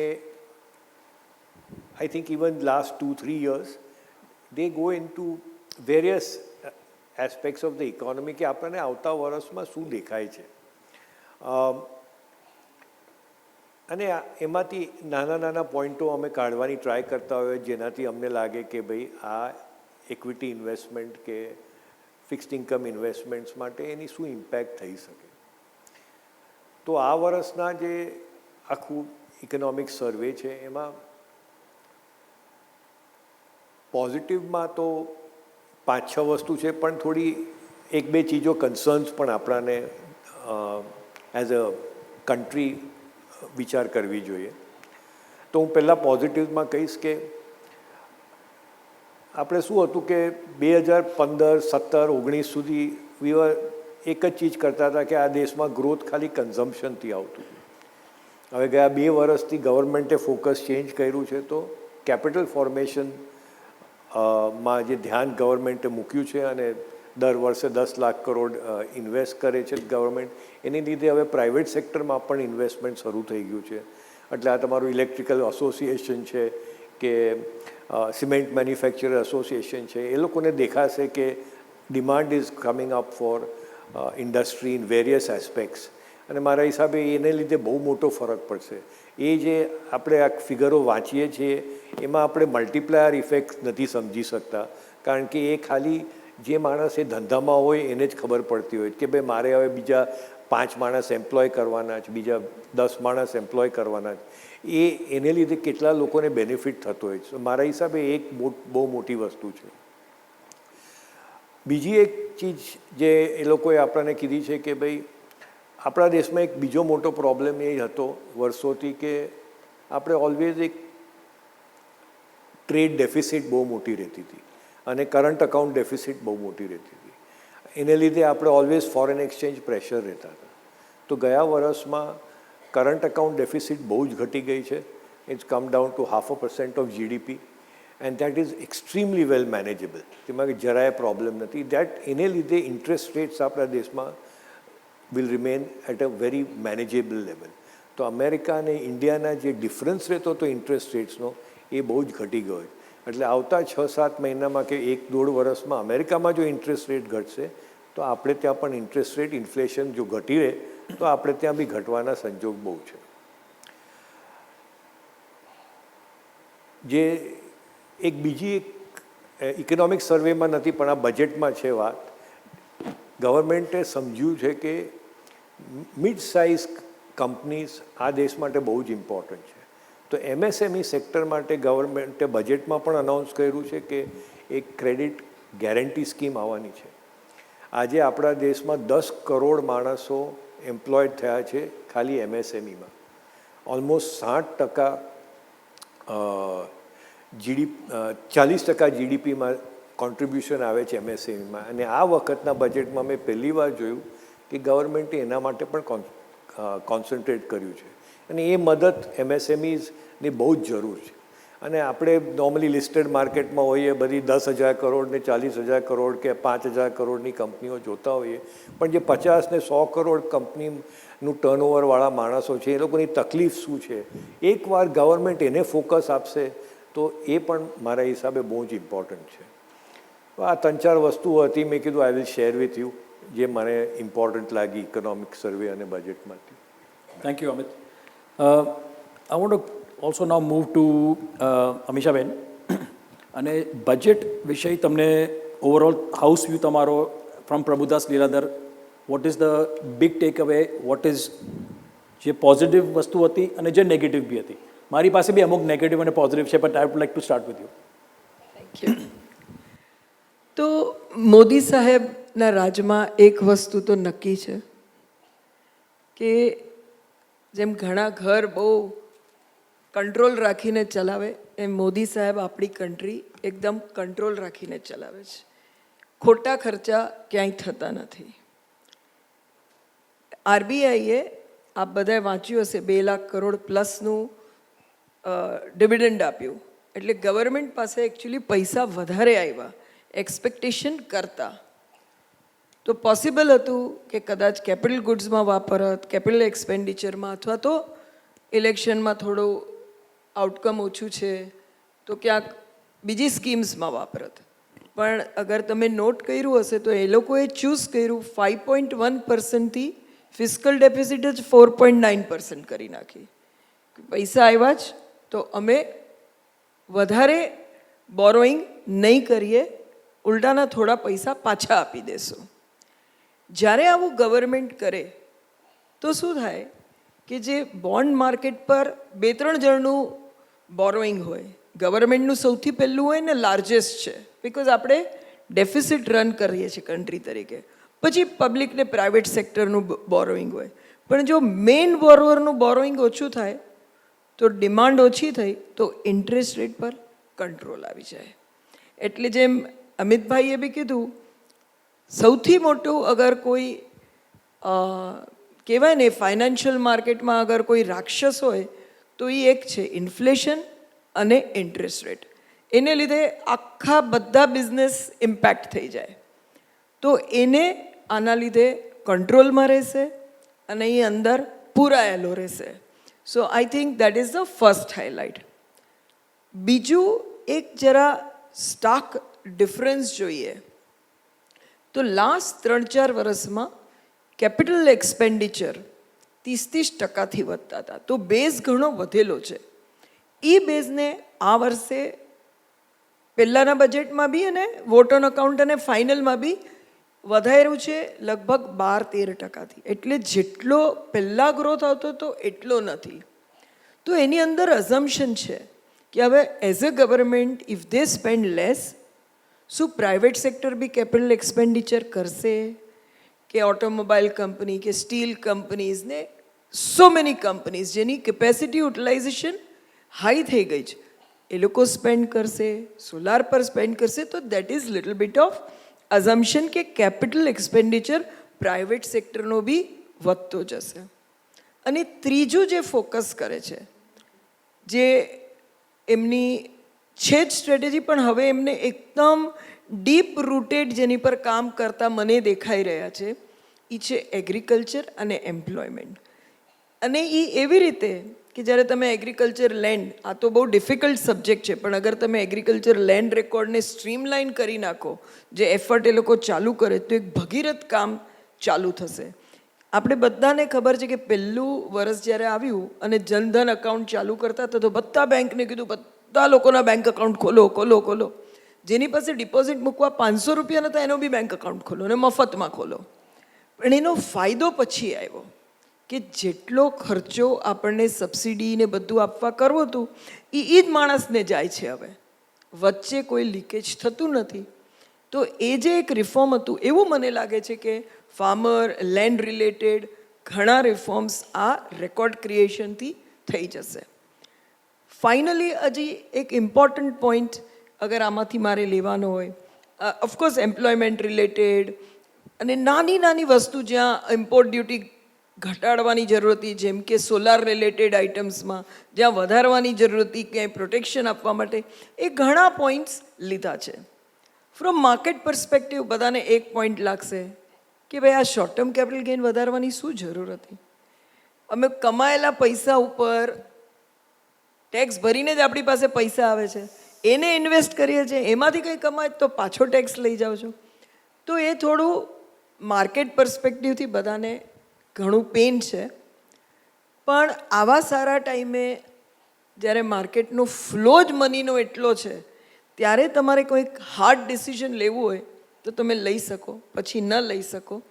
S6: I think even last 2-3 years, they go into various aspects of the economy કે આપણને આવતા વર્ષમાં શું દેખાય છે. અને એમાંથી નાના નાના પોઈન્ટો અમે કાઢવાની ટ્રાય કરતા હોઈએ જેનાથી અમને લાગે કે ભાઈ આ ઇક્વિટી ઇન્વેસ્ટમેન્ટ કે ફિક્સ્ડ ઇન્કમ ઇન્વેસ્ટમેન્ટ્સ માટે એની શું ઇમ્પેક્ટ થઈ શકે. તો આ વર્ષના જે આખું ઇકોનોમિક સર્વે છે એમાં પોઝિટિવમાં તો 5-6 વસ્તુ છે, પણ થોડી 1-2 ચીજો કન્સર્ન્સ પણ આપણાને એઝ અ કન્ટ્રી વિચાર કરવી જોઈએ. તો હું પહેલાં પોઝિટિવમાં કહીશ કે આપણે શું હતું કે 2015, 17, 19 સુધી એક જ ચીજ કરતા હતા કે આ દેશમાં ગ્રોથ ખાલી કન્ઝમ્પશનથી આવતું. હવે ગયા 2 વર્ષથી ગવર્મેન્ટે ફોકસ ચેન્જ કર્યું છે, તો કેપિટલ ફોર્મેશન માં જે ધ્યાન ગવર્મેન્ટે મૂક્યું છે અને દર વર્ષે 10 લાખ કરોડ ઇન્વેસ્ટ કરે છે ગવર્મેન્ટ, એની લીધે હવે પ્રાઇવેટ સેક્ટરમાં પણ ઇન્વેસ્ટમેન્ટ શરૂ થઈ ગયું છે. એટલે આ તમારું ઇલેક્ટ્રિકલ એસોસિએશન છે કે સિમેન્ટ મેન્યુફેક્ચરર એસોસિએશન છે, એ લોકોને દેખાશે કે demand is coming up four industry in various aspects. અને મારા હિસાબે એને લીધે બહુ મોટો ફરક પડશે. એ જે આપણે આ ફિગરો વાંચીએ છીએ એમાં આપણે મલ્ટીપ્લાયર ઇફેક્ટ નથી સમજી શકતા, કારણ કે એ ખાલી જે માણસ એ ધંધામાં હોય એને જ ખબર પડતી હોય કે ભાઈ મારે હવે બીજા 5 માણસ એમ્પ્લોય કરવાના છે, બીજા 10 માણસ એમ્પ્લોય કરવાના છે, એને લીધે કેટલા લોકોને બેનિફિટ થતો હોય છે. મારા હિસાબે એક બહુ મોટી વસ્તુ છે. બીજી એક ચીજ જે એ લોકોએ આપણને કીધી છે કે ભાઈ આપણા દેશમાં એક બીજો મોટો પ્રોબ્લેમ એ હતો વર્ષોથી કે આપણે ઓલવેઝ એક ટ્રેડ ડેફિસિટ બહુ મોટી રહેતી હતી અને કરંટ અકાઉન્ટ ડેફિસિટ બહુ મોટી રહેતી હતી. એને લીધે આપણે ઓલવેઝ ફોરેન એક્સચેન્જ પ્રેશર રહેતા હતા. તો ગયા વર્ષમાં કરંટ અકાઉન્ટ ડેફિસિટ બહુ જ ઘટી ગઈ છે. It's come down to 0.5% of GDP and that is extremely well manageable. તેમાં જરાય પ્રોબ્લેમ નથી. એને લીધે ઇન્ટરેસ્ટ રેટ્સ આપણા દેશમાં will remain at a very manageable level. તો અમેરિકા અને ઇન્ડિયાના જે ડિફરન્સ રહેતો હતો ઇન્ટરેસ્ટ રેટ્સનો એ બહુ જ ઘટી ગયો. એટલે આવતા 6-7 મહિનામાં કે 1-1.5 વર્ષમાં અમેરિકામાં જો ઇન્ટરેસ્ટ રેટ ઘટશે તો આપણે ત્યાં પણ ઇન્ટરેસ્ટ રેટ ઇન્ફ્લેશન જો ઘટી રહે તો આપણે ત્યાં બી ઘટવાના સંજોગ બહુ છે. જે એક બીજી એક ઇકોનોમિક સર્વેમાં નથી પણ આ બજેટમાં છે વાત. ગવર્મેન્ટે સમજ્યું છે કે મિડ સાઇઝ કંપનીઝ આ દેશ માટે બહુ જ ઇમ્પોર્ટન્ટ છે. તો MSME સેક્ટર માટે ગવર્મેન્ટે બજેટમાં પણ અનાઉન્સ કર્યું છે કે એક ક્રેડિટ ગેરંટી સ્કીમ આવવાની છે. આજે આપણા દેશમાં 10 કરોડ માણસો એમ્પ્લોયડ થયા છે ખાલી MSMEમાં. ઓલમોસ્ટ 60% GDPમાં કોન્ટ્રીબ્યુશન આવે છે MSMEમાં. અને આ વખતના બજેટમાં મેં પહેલી વાર જોયું કે ગવર્મેન્ટે એના માટે પણ કોન્સન્ટ્રેટ કર્યું છે. અને એ મદદ MSMEsની બહુ જ જરૂર છે. અને આપણે નોર્મલી લિસ્ટેડ માર્કેટમાં હોઈએ બધી 10,000 કરોડ ને 40,000 કરોડ કે 5,000 કરોડની કંપનીઓ જોતા હોઈએ, પણ જે 50 ને 100 કરોડ કંપનીનું ટર્નઓવરવાળા માણસો છે એ લોકોની તકલીફ શું છે, એકવાર ગવર્મેન્ટ એને ફોકસ આપશે તો એ પણ મારા હિસાબે બહુ જ ઇમ્પોર્ટન્ટ છે. આ 3-4 વસ્તુઓ હતી. મેં કીધું I will share with you જે મને ઇમ્પોર્ટન્ટ લાગી ઇકોનોમિક સર્વે અને બજેટમાંથી.
S5: Thank you, Amit. I want to also now move to અમીષાબેન. અને બજેટ વિષય તમને ઓવરઓલ હાઉસ વ્યૂ તમારો from Prabhudas Liladhar, what is the big tech અવે, વોટ ઇઝ જે પોઝિટિવ વસ્તુ હતી અને જે નેગેટિવ બી હતી. મારી પાસે બી અમુક નેગેટિવ અને પોઝિટિવ છે, but I would like to start with you.
S7: Thank you. તો મોદી સાહેબના રાજમાં એક વસ્તુ તો નક્કી છે કે જેમ ઘણા ઘર બહુ કંટ્રોલ રાખીને ચલાવે એમ મોદી સાહેબ આપણી કન્ટ્રી એકદમ કંટ્રોલ રાખીને ચલાવે છે. ખોટા ખર્ચા ક્યાંય થતા નથી. RBIએ આપ બધાએ વાંચ્યું હશે 2 લાખ કરોડ પ્લસનું ડિવિડન્ડ આપ્યું. એટલે ગવર્મેન્ટ પાસે એકચ્યુઅલી પૈસા વધારે આવ્યા એક્સપેક્ટેશન કરતાં. તો પોસિબલ હતું કે કદાચ કેપિટલ ગુડ્સમાં વાપરત, કેપિટલ એક્સપેન્ડિચરમાં, અથવા તો ઇલેક્શનમાં થોડું આઉટકમ ઓછું છે તો ક્યાંક બીજી સ્કીમ્સમાં વાપરત. પણ અગર તમે નોટ કર્યું હશે તો એ લોકોએ ચૂઝ કર્યું 5.1%થી ફિસ્કલ ડેફિસિટ જ 4.9% કરી નાખી. પૈસા આવ્યા જ તો અમે વધારે બોરોઈંગ નહીં કરીએ, ઉલટાના થોડા પૈસા પાછા આપી દેશું. જ્યારે આવું ગવર્મેન્ટ કરે તો શું થાય કે જે બોન્ડ માર્કેટ પર 2-3 જણનું બોરોઈંગ હોય, ગવર્મેન્ટનું સૌથી પહેલું હોય ને લાર્જેસ્ટ છે, બિકોઝ આપણે ડેફિસિટ રન કરીએ છીએ કન્ટ્રી તરીકે. પછી પબ્લિક ને પ્રાઇવેટ સેક્ટરનું બોરોઈંગ હોય. પણ જો મેઇન બોરોવરનું બોરોઈંગ ઓછું થાય તો ડિમાન્ડ ઓછી થઈ તો ઇન્ટરેસ્ટ રેટ પર કંટ્રોલ આવી જાય. એટલે જેમ અમિતભાઈએ બી કીધું, સૌથી મોટું અગર કોઈ કહેવાય ને ફાઇનાન્શિયલ માર્કેટમાં અગર કોઈ રાક્ષસ હોય તો એ એક છે ઇન્ફ્લેશન અને ઇન્ટરેસ્ટ રેટ. એને લીધે આખા બધા બિઝનેસ ઇમ્પેક્ટ થઈ જાય. તો એને આના લીધે કંટ્રોલમાં રહેશે અને એ અંદર પૂરાયેલો રહેશે. So I think that is the first highlight. બીજું એક જરા સ્ટાક ડિફરન્સ જોઈએ તો લાસ્ટ 3-4 વર્ષમાં કેપિટલ એક્સપેન્ડિચર 30% વધતા હતા. તો બેઝ ઘણો વધેલો છે. એ બેઝને આ વર્ષે પહેલાંના બજેટમાં બી અને વોટ ઓન અકાઉન્ટ અને ફાઇનલમાં બી વધાર્યું છે લગભગ 12-13%. એટલે જેટલો પહેલાં ગ્રોથ આવતો હતો એટલો નથી. તો એની અંદર અઝમ્પશન છે કે હવે as a government if they spend less, શું પ્રાઇવેટ સેક્ટર બી કેપિટલ એક્સપેન્ડિચર કરશે? કે ઓટોમોબાઈલ કંપની કે સ્ટીલ કંપનીઝને સો મેની કંપનીઝ જેની કેપેસિટી યુટિલાઇઝેશન હાઈ થઈ ગઈ છે, એ લોકો સ્પેન્ડ કરશે, સોલાર પર સ્પેન્ડ કરશે. તો that is little bit of assumption કે કેપિટલ એક્સપેન્ડિચર પ્રાઇવેટ સેક્ટરનો બી વધતો જશે. અને ત્રીજું જે ફોકસ કરે છે, જે એમની છે જ સ્ટ્રેટેજી, પણ હવે એમને એકદમ ડીપ રૂટેડ જેની પર કામ કરતા મને દેખાઈ રહ્યા છે, એ છે એગ્રીકલ્ચર અને એમ્પ્લોયમેન્ટ. અને એ એવી રીતે કે જ્યારે તમે એગ્રીકલ્ચર લેન્ડ, આ તો બહુ ડિફિકલ્ટ સબ્જેક્ટ છે, પણ અગર તમે એગ્રીકલ્ચર લેન્ડ રેકોર્ડને સ્ટ્રીમલાઇન કરી નાખો, જે એફર્ટ એ લોકો ચાલુ કરે, તો એક ભગીરથ કામ ચાલુ થશે. આપણે બધાને ખબર છે કે પહેલું વર્ષ જ્યારે આવ્યું અને જનધન અકાઉન્ટ ચાલુ કરતા હતા, તો બધા બેંકને કીધું બધા લોકોના બેંક અકાઉન્ટ ખોલો ખોલો ખોલો. જેની પાસે ડિપોઝિટ મૂકવા 500 રૂપિયા નહોતા એનો બી બેંક અકાઉન્ટ ખોલો અને મફતમાં ખોલો. પણ એનો ફાયદો પછી આવ્યો કે જેટલો ખર્ચો આપણને સબસિડી ને બધું આપવા કરવું હતું એ જ માણસને જાય છે. હવે વચ્ચે કોઈ લીકેજ થતું નથી. તો એ જે એક રિફોર્મ હતું, એવું મને લાગે છે કે ફાર્મર લેન્ડ રિલેટેડ ઘણા રિફોર્મ્સ આ રેકોર્ડ ક્રિએશનથી થઈ જશે. ફાઇનલી હજી એક ઇમ્પોર્ટન્ટ પોઈન્ટ અગર આમાંથી મારે લેવાનો હોય, ઓફકોર્સ એમ્પ્લોયમેન્ટ રિલેટેડ અને નાની નાની વસ્તુ જ્યાં ઇમ્પોર્ટ ડ્યુટી ઘટાડવાની જરૂર હતી, જેમ કે સોલાર રિલેટેડ આઇટમ્સમાં જ્યાં વધારવાની જરૂર હતી, ક્યાંય પ્રોટેક્શન આપવા માટે, એ ઘણા પોઈન્ટ્સ લીધા છે. ફ્રોમ માર્કેટ પર્સપેક્ટિવ બધાને એક પોઈન્ટ લાગશે કે ભાઈ આ શોર્ટ ટર્મ કેપિટલ ગેઇન વધારવાની શું જરૂર હતી? અમે કમાયેલા પૈસા ઉપર ટેક્સ ભરીને જ આપણી પાસે પૈસા આવે છે, એને ઇન્વેસ્ટ કરીએ છીએ, એમાંથી કંઈ કમાય તો પાછો ટેક્સ લઈ જાઓ છો. તો એ થોડું માર્કેટ પર્સપેક્ટિવથી બધાને ઘણું પેન છે. પણ આવા સારા ટાઈમે જ્યારે માર્કેટનો ફ્લો જ મનીનો એટલો છે, ત્યારે તમારે કોઈક હાર્ડ ડિસિઝન લેવું હોય તો તમે લઈ શકો, પછી ન લઈ શકો.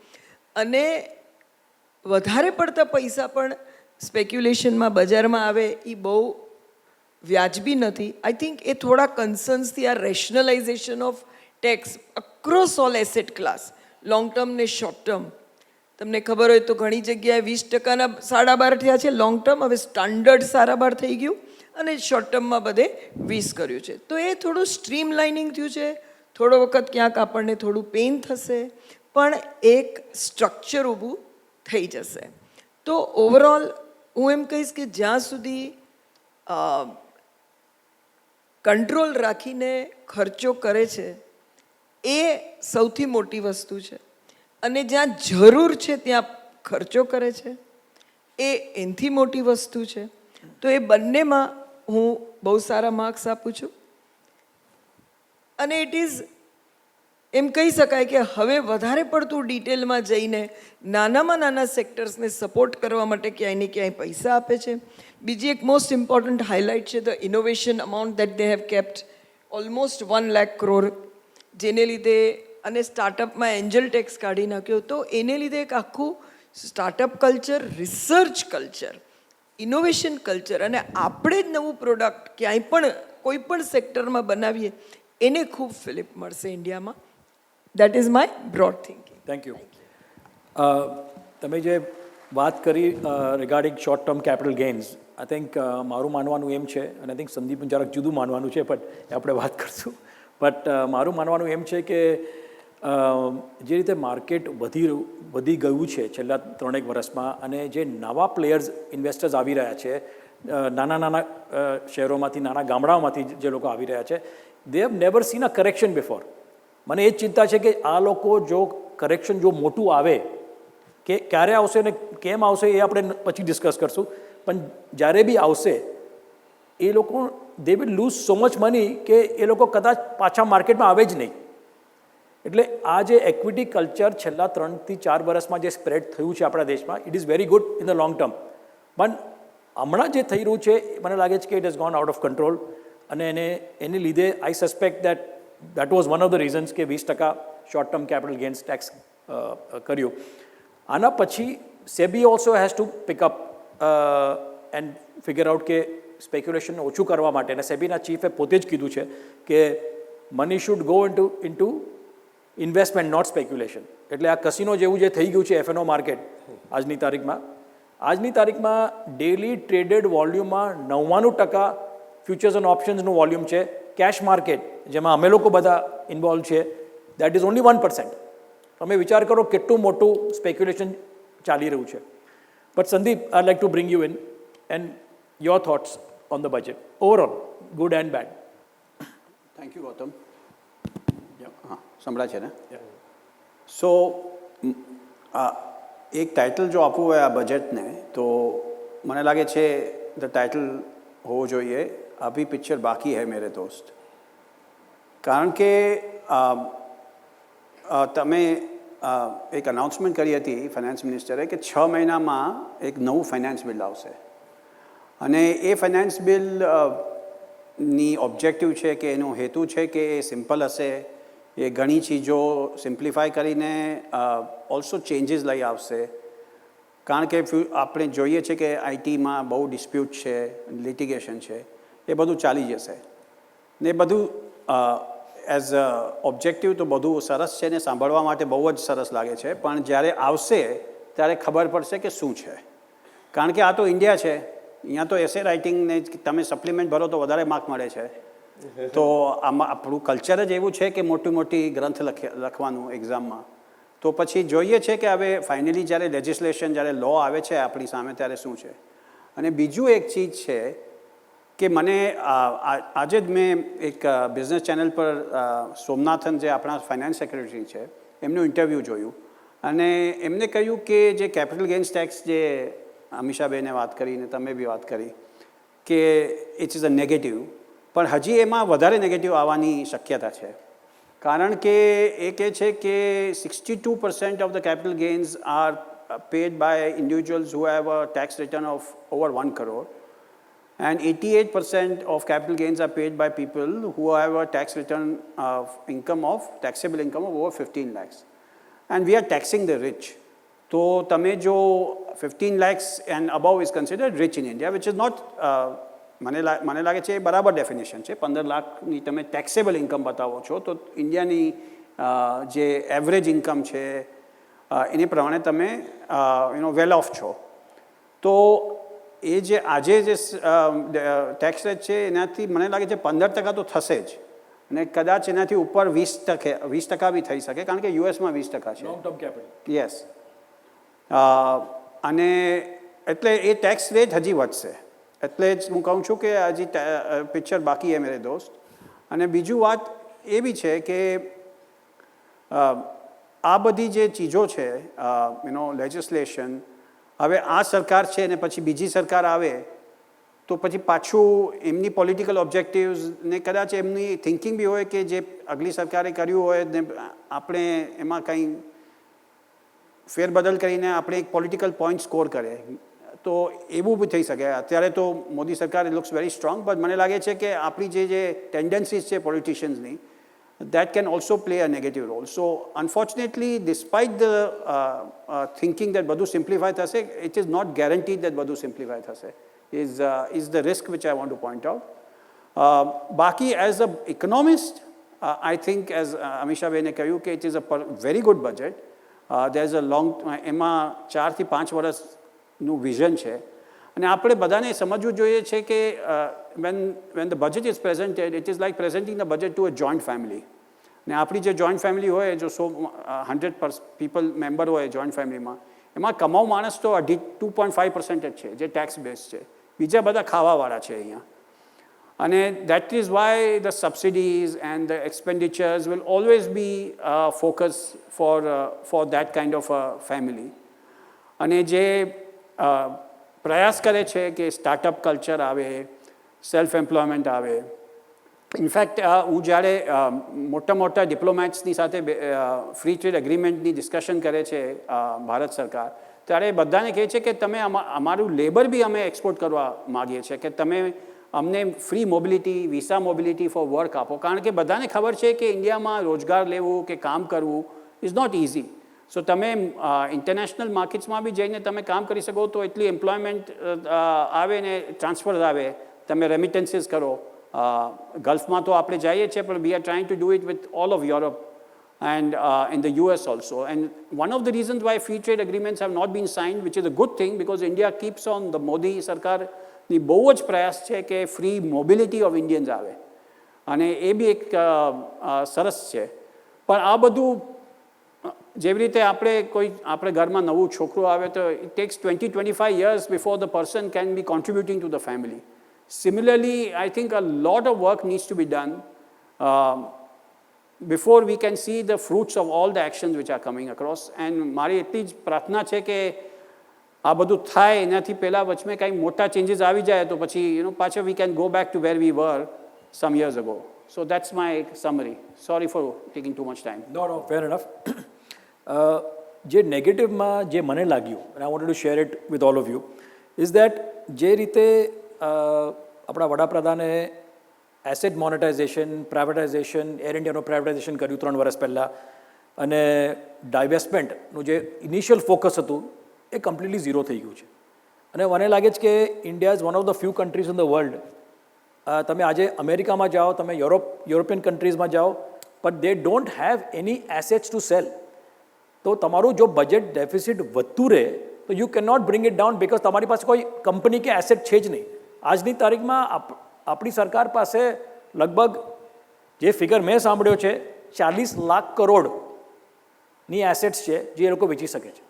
S7: અને વધારે પડતા પૈસા પણ સ્પેક્યુલેશનમાં બજારમાં આવે એ બહુ વ્યાજબી નથી. આઈ થિંક એ થોડા કન્સર્ન્સથી આ rationalisation of tax across all asset class, long term ને શોર્ટ ટર્મ, તમને ખબર હોય તો ઘણી જગ્યાએ 20%ના 12.5% થયા છે લોંગ ટર્મ, હવે સ્ટાન્ડર્ડ 12.5% થઈ ગયું અને શોર્ટ ટર્મમાં બધે 20% કર્યું છે. તો એ થોડું સ્ટ્રીમ લાઇનિંગ થયું છે. થોડો વખત ક્યાંક આપણને થોડું પેઇન થશે, પણ એક સ્ટ્રક્ચર ઊભું થઈ જશે. તો ઓવરઓલ હું એમ કહીશ કે જ્યાં સુધી કંટ્રોલ રાખીને ખર્ચો કરે છે એ સૌથી મોટી વસ્તુ છે. અને જ્યાં જરૂર છે ત્યાં ખર્ચો કરે છે એ એનાથી મોટી વસ્તુ છે. તો એ બંનેમાં હું બહુ સારા માર્ક્સ આપું છું. અને ઇટ ઇઝ એમ કહી શકાય કે હવે વધારે પડતું ડિટેલમાં જઈને નાનામાં નાના સેક્ટર્સને સપોર્ટ કરવા માટે ક્યાંય ને ક્યાંય પૈસા આપે છે. બીજી એક મોસ્ટ ઇમ્પોર્ટન્ટ હાઇલાઇટ છે the innovation amount that they have kept almost 1 lakh crore, જેને લીધે અને સ્ટાર્ટઅપમાં એન્જલ ટેક્સ કાઢી નાખ્યો. તો એને લીધે એક આખું startup culture, research culture, innovation culture, અને આપણે જ નવું પ્રોડક્ટ ક્યાંય પણ કોઈ પણ સેક્ટરમાં બનાવીએ એને ખૂબ ફિલિપ મળશે ઇન્ડિયામાં. That is my broad thinking.
S5: Thank you. તમે જે વાત કરી regarding short term capital gains, I think મારું માનવાનું એમ છે, અને આઈ થિંક સંદીપનું જરાક જુદું માનવાનું છે, બટ એ આપણે વાત કરીશું. બટ મારું માનવાનું એમ છે કે જે રીતે માર્કેટ વધી ગયું છે છેલ્લા 3 વર્ષમાં, અને જે નવા પ્લેયર્સ ઇન્વેસ્ટર્સ આવી રહ્યા છે નાના નાના શહેરોમાંથી, નાના ગામડાઓમાંથી જે લોકો આવી રહ્યા છે, they have never scene a correction before. મને એ જ ચિંતા છે કે આ લોકો જો કરેક્શન જો મોટું આવે, કે ક્યારે આવશે ને કેમ આવશે એ આપણે પછી ડિસ્કસ કરશું, પણ જ્યારે બી આવશે એ લોકો they will lose so much money કે એ લોકો કદાચ પાછા માર્કેટમાં આવે જ નહીં. એટલે આ જે એક્વિટી કલ્ચર છેલ્લા 3 થી 4 વર્ષમાં જે સ્પ્રેડ થયું છે આપણા દેશમાં, it is very good in the long term. પણ હમણાં જે થઈ રહ્યું છે મને લાગે છે કે it has gone out of control, અને એને લીધે I suspect that was one of the reasons કે 20% short term capital gains tax કર્યું. આના પછી SEBI also has to pick up and figure out કે સ્પેક્યુલેશન ઓછું કરવા માટે, અને સેબીના ચીફે પોતે જ કીધું છે કે money should go into investment, not speculation. એટલે આ કસિનો જેવું જે થઈ ગયું છે એફએનઓ માર્કેટ આજની તારીખમાં ડેલી ટ્રેડેડ વોલ્યુમમાં 99% ફ્યુચર્સ એન્ડ ઓપ્શન્સનું વોલ્યુમ છે. કેશ માર્કેટ જેમાં અમે લોકો બધા ઇન્વોલ્વ છે, દેટ ઇઝ ઓનલી 1%. તમે વિચાર કરો કેટલું મોટું સ્પેક્યુલેશન ચાલી રહ્યું છે. But Sandeep, I like to bring you in and your thoughts on the budget overall, good and bad.
S8: Thank you Gautam. હા, સંભળાય છે ને? સો એક ટાઇટલ જો આપવું હોય આ બજેટને, તો મને લાગે છે ધ ટાઇટલ હોવો જોઈએ અભી પિક્ચર બાકી હૈ મેરે દોસ્ત. કારણ કે તમે એક અનાઉન્સમેન્ટ કરી હતી ફાઇનાન્સ મિનિસ્ટરે કે 6 મહિનામાં એક નવું ફાઇનાન્સ બિલ આવશે, અને એ ફાઇનાન્સ બિલ ની ઓબ્જેક્ટિવ છે કે એનો હેતુ છે કે એ સિમ્પલ હશે, એ ઘણી ચીજો સિમ્પ્લિફાય કરીને ઓલ્સો ચેન્જીસ લઈ આવશે. કારણ કે આપણે જોઈએ છે કે આઈટીમાં બહુ ડિસ્પ્યુટ છે, લિટિગેશન છે, એ બધું ચાલી જશે ને. બધું એઝ ઓબ્જેક્ટિવ તો બધું સરસ છે ને, સાંભળવા માટે બહુ જ સરસ લાગે છે, પણ જ્યારે આવશે ત્યારે ખબર પડશે કે શું છે. કારણ કે આ તો ઇન્ડિયા છે, અહીંયા તો એસે રાઇટિંગને તમે સપ્લિમેન્ટ ભરો તો વધારે માર્ક મળે છે. તો આમાં આપણું કલ્ચર જ એવું છે કે મોટી ગ્રંથ લખવાનું એક્ઝામમાં. તો પછી જોઈએ છે કે હવે ફાઇનલી જ્યારે લેજિસ્લેશન, જ્યારે લો આવે છે આપણી સામે, ત્યારે શું છે. અને બીજું એક ચીજ છે કે મને આજે જ મેં એક બિઝનેસ ચેનલ પર સોમનાથન, જે આપણા ફાઇનાન્સ સેક્રેટરી છે, એમનું ઇન્ટરવ્યૂ જોયું, અને એમને કહ્યું કે જે કેપિટલ ગેઇન્સ ટેક્સ જે અમીષાબેને વાત કરી ને તમે બી વાત કરી કે ઇટ ઇઝ અ નેગેટિવ, પણ હજી એમાં વધારે નેગેટિવ આવવાની શક્યતા છે. કારણ કે એ કહે છે કે 62% of the capital gains are paid by individuals who have a tax return of over 1 crore, and 88% of capital gains are paid by people who have a tax return of taxable income of over 15 lakhs. And we are taxing the rich. So તમે જો 15 lakhs and above is considered rich in India, which is not, મને લાગે છે એ બરાબર definition છે. 15 લાખની તમે taxable income બતાવો છો તો ઇન્ડિયાની જે એવરેજ ઇન્કમ છે એની પ્રમાણે તમે વેલ ઓફ છો. તો એ જે આજે જે ટેક્સ રેટ છે એનાથી મને લાગે છે 15% તો થશે જ, અને કદાચ એનાથી ઉપર 20% બી થઈ શકે, કારણ કે યુએસમાં 20% છે
S5: લોંગ ટર્મ કેપિટલ.
S8: યસ. અને એટલે એ ટેક્સ રેટ હજી વધશે. એટલે જ હું કહું છું કે હજી પિક્ચર બાકી હે મેરે દોસ્ત. અને બીજું વાત એ બી છે કે આ બધી જે ચીજો છે લેજિસ્લેશન, હવે આ સરકાર છે ને પછી બીજી સરકાર આવે તો પછી પાછું એમની પોલિટિકલ ઓબ્જેક્ટિવ્સને કદાચ એમની થિંકિંગ બી હોય કે જે અગલી સરકારે કર્યું હોય ને આપણે એમાં કંઈ ફેરબદલ કરીને આપણે એક પોલિટિકલ પોઈન્ટ સ્કોર કરે, તો એવું બી થઈ શકે. અત્યારે તો મોદી સરકાર લુક્સ વેરી સ્ટ્રોંગ, બટ મને લાગે છે કે આપણી જે ટેન્ડન્સીઝ છે પોલિટિશિયન્સની, that can also play a negative role. So unfortunately, despite the thinking that બધું simplify થશે, it is not guaranteed that બધું simplify થશે, is the risk which I want to point out. બાકી as a economist, I think as અમીષાબેને કહ્યું કે it is a very good budget. There is a long, એમાં 4 થી 5 વર્ષનું vision છે, અને આપણે બધાને સમજવું જોઈએ છે કે when the budget is presented, it is like presenting the budget to a joint family. ને આપણી જે જોઈન્ટ ફેમિલી હોય, જો 100 people મેમ્બર હોય જોઈન્ટ ફેમિલીમાં, એમાં કમાઉ માણસ તો 2.5% જ છે જે ટેક્સ બેઝ છે, બીજા બધા ખાવાવાળા છે અહીંયા. અને that is why the subsidies and the expenditures will always be focus for that kind of a family. અને જે પ્રયાસ કરે છે કે સ્ટાર્ટઅપ કલ્ચર આવે, સેલ્ફ એમ્પ્લોયમેન્ટ આવે. ઇનફેક્ટ હું જ્યારે મોટા ડિપ્લોમેટ્સની સાથે ફ્રી ટ્રેડ એગ્રીમેન્ટની ડિસ્કશન કરે છે ભારત સરકાર, ત્યારે બધાને કહે છે કે તમે અમારું લેબર બી અમે એક્સપોર્ટ કરવા માગીએ છીએ, કે તમે અમને free mobility, visa mobility for work આપો. કારણ કે બધાને ખબર છે કે ઇન્ડિયામાં રોજગાર લેવું કે કામ કરવું ઇઝ નોટ ઇઝી. સો તમે ઇન્ટરનેશનલ માર્કેટ્સમાં બી જઈને તમે કામ કરી શકો તો એટલી એમ્પ્લોયમેન્ટ આવે ને ટ્રાન્સફર આવે, તમે રેમિટન્સીસ કરો. ગલ્ફમાં તો આપણે જઈએ છીએ, પણ we are trying to do it with all of Europe and in the US also. And one of the reasons why free trade agreements have not been signed, which is a good thing, because India keeps on, the Modi સરકારની બહુ જ પ્રયાસ છે કે free mobility of Indians આવે, અને એ બી એક સરસ છે. પણ આ બધું જેવી રીતે આપણે ઘરમાં નવું છોકરું આવે તો it tax 20-25 years before the person can be contributing to the family. Similarly, I think a lot of work needs to be done before we can see the fruits of all the actions which are coming across. And મારી એટલી જ પ્રાર્થના છે કે આ બધું થાય એનાથી પહેલાં વચમાં કંઈ મોટા ચેન્જીસ આવી જાય તો પછી પાછા we can go back to where we were some years ago. So that's my summary. Sorry for taking too much time.
S5: No, fair enough. જે નેગેટિવમાં જે મને લાગ્યું, and I wanted to share it with all of you, is that જે રીતે આપણા વડાપ્રધાને asset monetisation, privatisation, air ઇન્ડિયાનું privatisation કર્યું 3 વર્ષ પહેલાં, અને ડાઇવેસ્ટમેન્ટનું જે ઇનિશિયલ ફોકસ હતું એ કમ્પ્લીટલી ઝીરો થઈ ગયું છે. અને મને લાગે છે કે India is one of the few countries in the world, તમે આજે અમેરિકામાં જાઓ, તમે યુરોપિયન કન્ટ્રીઝમાં જાઓ, but they don't have any assets to sell. તો તમારું જો બજેટ ડેફિસિટ વધતું રહે તો you can not bring it down, because તમારી પાસે કોઈ કંપની કે એસેટ છે જ નહીં. આજની તારીખમાં આપણી સરકાર પાસે લગભગ જે ફિગર મેં સાંભળ્યો છે 40 લાખ કરોડની એસેટ્સ છે જે એ લોકો વેચી શકે છે.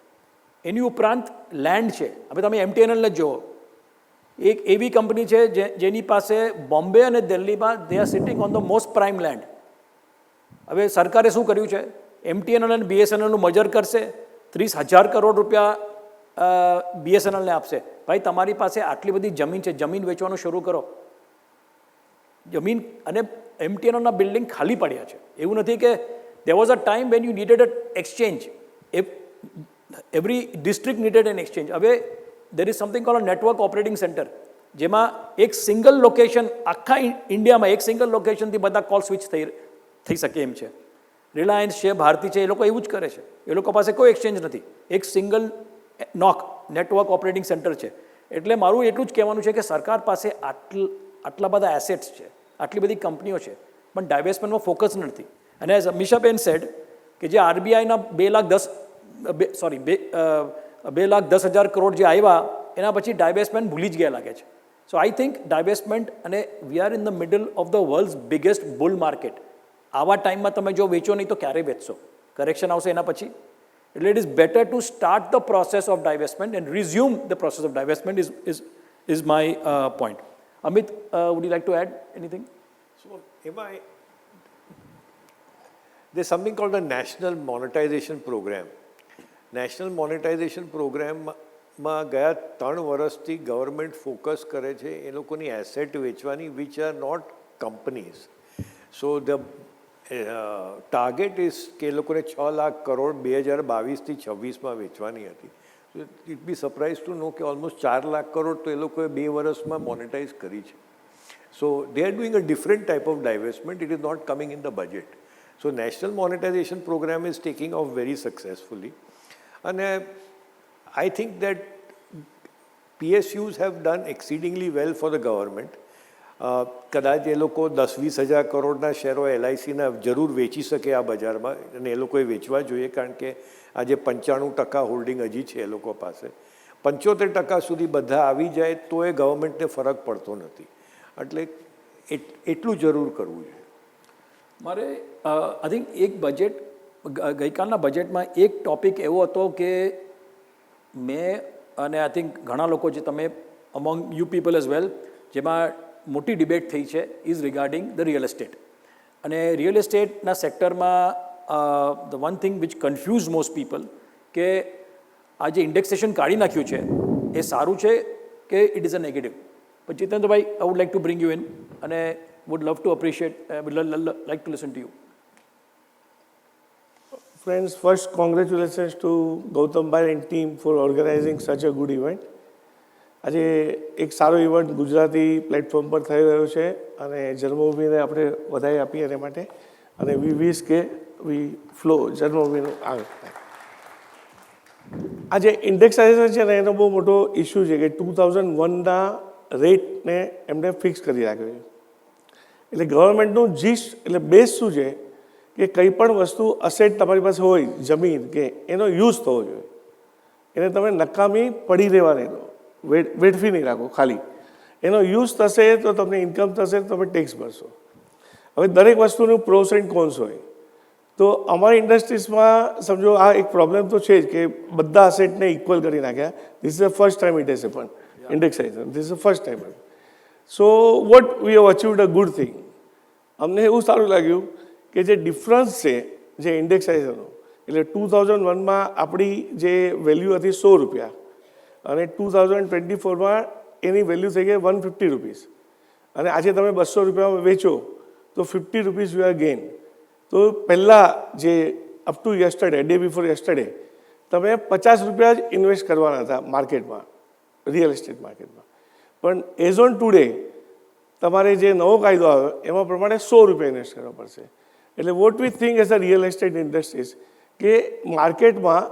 S5: એની ઉપરાંત લેન્ડ છે. હવે તમે MTNL જ જુઓ, એક એવી કંપની છે જેની પાસે બોમ્બે અને દિલ્હીમાં they are sitting on the most prime land. હવે સરકારે શું કર્યું છે, MTNL અને BSNLનું મર્જર કરશે, 30,000 કરોડ રૂપિયા BSNLને આપશે. ભાઈ તમારી પાસે આટલી બધી જમીન છે, જમીન વેચવાનું શરૂ કરો. જમીન અને MTNLના બિલ્ડિંગ ખાલી પડ્યા છે. એવું નથી કે there was a time when you needed an exchange. Every district needed an exchange. હવે there is something called a network operating center, જેમાં એક સિંગલ લોકેશન, આખા ઇન્ડિયામાં એક સિંગલ લોકેશનથી બધા કોલ સ્વિચ થઈ શકે એમ છે. રિલાયન્સ છે, ભારતી છે, એ લોકો એવું જ કરે છે. એ લોકો પાસે કોઈ એક્સચેન્જ નથી, એક સિંગલ નેટવર્ક ઓપરેટિંગ સેન્ટર છે. એટલે મારું એટલું જ કહેવાનું છે કે સરકાર પાસે આટલા બધા એસેટ્સ છે, આટલી બધી કંપનીઓ છે, પણ ડાયવેસ્ટમેન્ટમાં ફોકસ નથી. અને એઝ મિશાબેન સેડ કે જે RBIના 2,10,000 કરોડ જે આવ્યા એના પછી ડાયવેસ્ટમેન્ટ ભૂલી જ ગયા લાગે છે. સો આઈ થિંક ડાયવેસ્ટમેન્ટ, અને we are in the middle of the world's biggest bull market. આવા ટાઈમમાં તમે જો વેચો નહીં તો ક્યારે વેચશો? કરેક્શન આવશે એના પછી. એટલે it is better to start the process of divestment and resume the process of divestment is my point. Amit, would you like to add anything?
S6: So, there's something called a National Monetization Program. National Monetization Program માં ગયા 3 વર્ષથી government focus કરે છે એ લોકોની asset વેચવાની, which are not companies. So the target is કે એ લોકોને 6 લાખ કરોડ 2022થી 26માં વેચવાની હતી. ઇટ બી સરપ્રાઇઝ ટુ નો કે ઓલમોસ્ટ 4 લાખ કરોડ તો એ લોકોએ 2 વર્ષમાં મોનેટાઇઝ કરી છે. So they are doing a different type of divestment. It is not coming in the budget. So national monetisation programme is taking off very successfully. અને I think that PSUs have done exceedingly well for the government. કદાચ એ લોકો 10-20 હજાર કરોડના શેરો LICના જરૂર વેચી શકે આ બજારમાં, અને એ લોકોએ વેચવા જોઈએ, કારણ કે આજે 95% હોલ્ડિંગ હજી છે એ લોકો પાસે. 75% સુધી બધા આવી જાય તો એ ગવર્મેન્ટને ફરક પડતો નથી. એટલે એટલું જરૂર કરવું જોઈએ.
S5: મારે આઈ થિંક એક બજેટ, ગઈકાલના બજેટમાં એક ટોપિક એવો હતો કે મેં અને આઈ થિંક ઘણા લોકો, જે તમે among you people as well, જેમાં મોટી ડિબેટ થઈ છે, is regarding the real estate. અને રિયલ એસ્ટેટના સેક્ટરમાં the one thing which confuse most people, કે આ જે ઇન્ડેક્સેશન કાઢી નાખ્યું છે એ સારું છે કે ઇટ ઇઝ અ નેગેટિવ? પણ Jitendrabhai, I would like to bring you in અને would love to appreciate, would like to listen to you.
S9: Friends, first congratulations to Gautam Bhai and team for organizing such a good event. આજે એક સારો event Gujarati platform પર થઈ રહ્યો છે અને જન્મભૂમિને આપણે વધાઈ આપીએ એને માટે અને વી વિશ કે વી ફ્લો જન્મભૂમિનું આગળ થાય. આ જે ઇન્ડેક્સાઇઝેશન છે ને એનો બહુ મોટો ઇસ્યુ છે કે 2001ના રેટને એમને ફિક્સ કરી રાખ્યો છે. એટલે ગવર્મેન્ટનું જીસ્ટ એટલે બેઝ શું છે કે કંઈ પણ વસ્તુ અસેટ તમારી પાસે હોય જમીન કે એનો યુઝ થવો જોઈએ. એને તમે નકામી પડી રહેવા નહીં દો, વેડફી નહીં રાખો ખાલી. એનો યુઝ થશે તો તમને ઇન્કમ થશે તો તમે ટેક્સ ભરશો. હવે દરેક વસ્તુનું પ્રોસ એન્ડ કોન્સ હોય. તો અમારી ઇન્ડસ્ટ્રીઝમાં સમજો આ એક પ્રોબ્લેમ તો છે જ કે બધા અસેટને ઇક્વલ કરી નાખ્યા. This is the first time it is પણ indexation, this is the first time. So what we have achieved a good thing. અમને એવું સારું લાગ્યું કે જે ડિફરન્સ છે જે ઇન્ડેક્સાઇઝેશનનો, એટલે 2001માં આપણી જે વેલ્યુ હતી ₹100 અને 2024માં એની વેલ્યુ થઈ ગઈ ₹150. અને આજે તમે ₹200 વેચો તો ₹50 યુ આર ગેઇન. તો પહેલાં જે up to yesterday, day before yesterday, તમે ₹50 જ ઇન્વેસ્ટ કરવાના હતા માર્કેટમાં, રિયલ એસ્ટેટ માર્કેટમાં. પણ એઝ ઓન ટુડે તમારે જે નવો કાયદો આવ્યો એમાં પ્રમાણે ₹100 ઇન્વેસ્ટ કરવા પડશે. એટલે what we think as a real estate industries કે માર્કેટમાં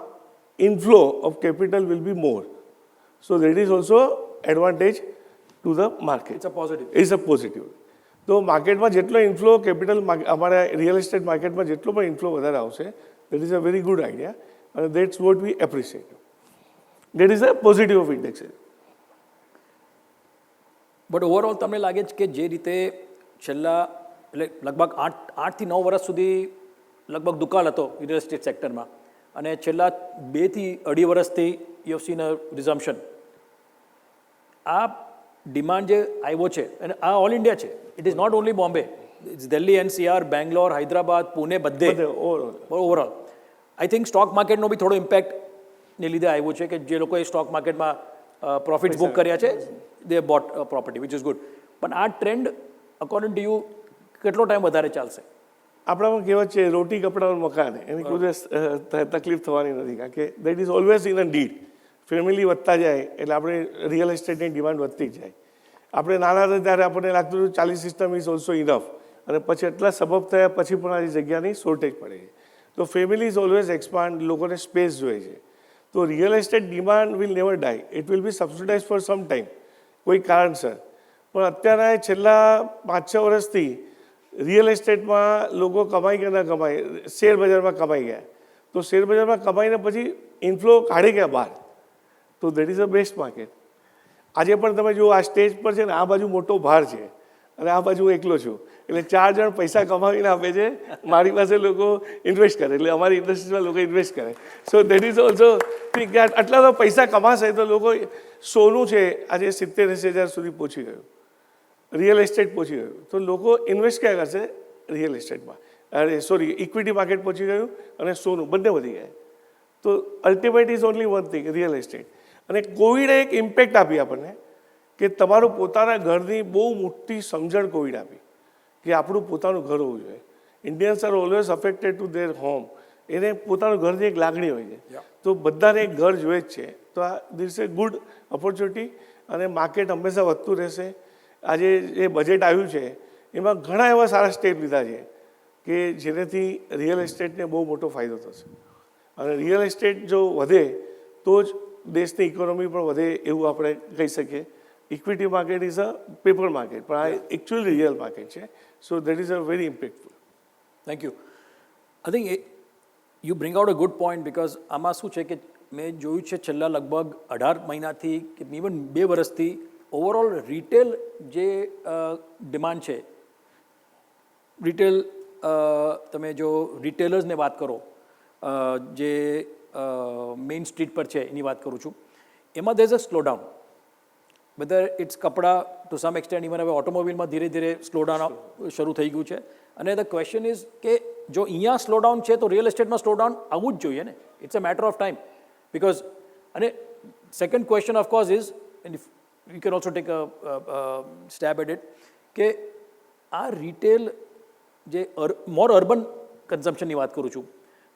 S9: inflow of capital will be more. So that is also advantage to the market. It's a positive. તો માર્કેટમાં જેટલો ઇન્ફ્લો કેપિટલ અમારા રિયલ એસ્ટેટ માર્કેટમાં જેટલો પણ ઇન્ફ્લો વધારે આવશે, that is a very good idea અને that's what we appreciate. That is a positive of index.
S5: But overall તમને લાગે છે કે જે રીતે છેલ્લા એટલે લગભગ 8 થી 9 વર્ષ સુધી લગભગ દુકાળ હતો રિયલ એસ્ટેટ સેક્ટરમાં અને છેલ્લા 2 થી 2.5 વર્ષથી you have seen a resumption. આ ડિમાન્ડ જે આવ્યો છે અને આ ઓલ ઇન્ડિયા છે, it is not only Bombay, it's Delhi, NCR, Bangalore, Hyderabad, Pune, બધે ઓવરઓલ. આઈ થિંક સ્ટોક માર્કેટનો બી થોડો ઇમ્પેક્ટને લીધે આવ્યો છે કે જે લોકોએ સ્ટોક માર્કેટમાં પ્રોફિટ્સ બુક કર્યા છે, they bought property which is good. પણ આ ટ્રેન્ડ અકોર્ડિંગ ટુ યુ કેટલો ટાઈમ વધારે ચાલશે?
S9: આપણામાં કહેવત છે રોટી કપડાનું મકાન, એની કોઈ તકલીફ થવાની નથી, કારણ કે that is always in a need. Family વધતા જાય એટલે આપણે રિયલ એસ્ટેટની ડિમાન્ડ વધતી જ જાય. આપણે નાના હતા ત્યારે આપણને લાગતું હતું 40 સિસ્ટમ ઇઝ ઓલ્સો ઇનફ, અને પછી એટલા સબબ થયા પછી પણ આ જગ્યાની શોર્ટેજ પડે છે. તો ફેમિલી ઇઝ ઓલવેઝ એક્સપાન્ડ, લોકોને સ્પેસ જોઈએ છે. તો real estate demand will never die, it will be subsidise for some time, કોઈ કારણસર. પણ અત્યારે છેલ્લા 5-6 વર્ષથી રિયલ એસ્ટેટમાં લોકો કમાઈ કે ના કમાય, શેર બજારમાં કમાઈ ગયા. તો શેર બજારમાં કમાઈને પછી ઇન્ફ્લો કાઢી ગયા બહાર. તો that is a best market. આજે પણ તમે જુઓ આ સ્ટેજ પર છે ને, આ બાજુ મોટો ભાર છે અને આ બાજુ એકલો છું, એટલે 4 જણ પૈસા કમાવીને આપે છે, મારી પાસે લોકો ઇન્વેસ્ટ કરે, એટલે અમારી ઇન્ડસ્ટ્રીમાં લોકો ઇન્વેસ્ટ કરે. સો દેટ ઇઝ ઓલ્સો થિંક કે આટલા તો પૈસા કમાશે તો લોકો, સોનું છે આજે 70-80 હજાર સુધી પહોંચી ગયું, રિયલ એસ્ટેટ પહોંચી ગયું, તો લોકો ઇન્વેસ્ટ ક્યાં કરશે? રિયલ એસ્ટેટમાં. ઇક્વિટી માર્કેટ પહોંચી ગયું અને સોનું બંને વધી ગયા. તો ultimate is only one thing, real estate. અને કોવિડે એક ઇમ્પેક્ટ આપી આપણને કે તમારું પોતાના ઘરની બહુ મોટી સમજણ કોવિડ આપી કે આપણું પોતાનું ઘર હોવું જોઈએ. Indians are always affected to their home. એને પોતાનું ઘરની એક લાગણી હોય છે, તો બધાને એક ઘર જોઈએ જ છે. તો આ ધીસ એ ગુડ ઓપોર્ચ્યુનિટી અને માર્કેટ હંમેશા વધતું રહેશે. આજે જે બજેટ આવ્યું છે એમાં ઘણા એવા સારા સ્ટેપ લીધા છે કે જેનાથી રિયલ એસ્ટેટને બહુ મોટો ફાયદો થશે. અને રિયલ એસ્ટેટ જો વધે તો જ દેશની ઇકોનોમી પણ વધે એવું આપણે કહી શકીએ. Equity market is a paper market, પણ આ એકચ્યુઅલી રિયલ માર્કેટ છે. સો that is a very impactful.
S5: Thank you. I think you bring out a good point, because આમાં શું છે કે મેં જોયું છે છેલ્લા લગભગ 18 મહિનાથી કે ઇવન 2 વર્ષથી ઓવરઓલ રિટેલ જે ડિમાન્ડ છે, રિટેલ તમે જો રિટેલર્સને વાત કરો, જે મેઇન સ્ટ્રીટ પર છે એની વાત કરું છું, એમાં there is a slow down. Whether it's કપડા, ટુ સમ એક્સટેન્ડ ઇવન હવે ઓટોમોબિલમાં ધીરે ધીરે સ્લો ડાઉન શરૂ થઈ ગયું છે. અને ધ ક્વેશ્ચન ઇઝ કે જો અહીંયા સ્લો ડાઉન છે તો રિયલ એસ્ટેટમાં સ્લો ડાઉન આવવું જ જોઈએ ને. It's a matter of time. Because અને second question of course is, and you can also take a stab at it, કે આ રિટેલ જે મોર અર્બન કન્ઝમ્પશનની વાત કરું છું,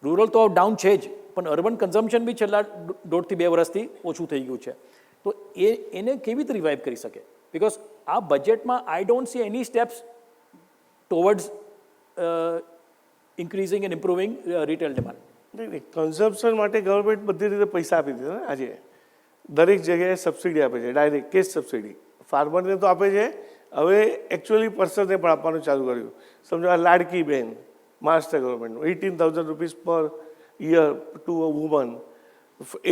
S5: રૂરલ તો ડાઉન છે જ, પણ અર્બન કન્ઝમ્પશન બી છેલ્લા 1.5 થી 2 વર્ષથી ઓછું થઈ ગયું છે. તો એને કેવી રીતે રિવાઇવ કરી શકે? બિકોઝ આ બજેટમાં આઈ don't see any steps towards increasing and improving retail demand.
S9: નહીં, કન્ઝમ્પશન માટે ગવર્મેન્ટ બધી રીતે પૈસા આપી દીધા ને. આજે દરેક જગ્યાએ સબસિડી આપે છે, ડાયરેક્ટ કેશ સબસિડી. ફાર્મરને તો આપે છે, હવે એકચ્યુઅલી પર્સનને પણ આપવાનું ચાલુ કર્યું. સમજો આ લાડકી બેન મહારાષ્ટ્ર ગવર્મેન્ટનું 18,000 rupees per year to a woman,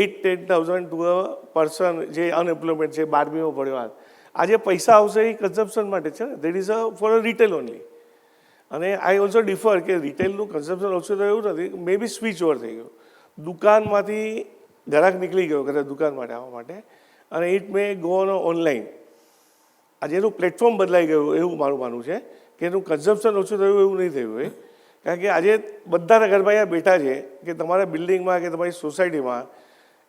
S9: 8-10,000 to a person જે અનએમ્પ્લોયમેન્ટ છે, 12મીમાં ભણ્યો. આજે પૈસા આવશે એ કન્ઝમ્પશન માટે છે ને. That is a for a retail only. અને આઈ ઓલ્સો ડિફર કે રિટેલનું કન્ઝમ્પશન ઓછું થયું એવું નથી, મે બી સ્વિચ ઓવર થઈ ગયું. દુકાનમાંથી ગ્રાહક નીકળી ગયો કદાચ દુકાન માટે આવવા માટે, અને it may go on online. આજે એનું પ્લેટફોર્મ બદલાઈ ગયું એવું મારું માનવું છે કે એનું કન્ઝમ્પશન ઓછું થયું એવું નહીં થયું હોય. કારણ કે આજે બધાના ઘરમાં અહીંયા બેઠા છે કે તમારા બિલ્ડિંગમાં કે તમારી સોસાયટીમાં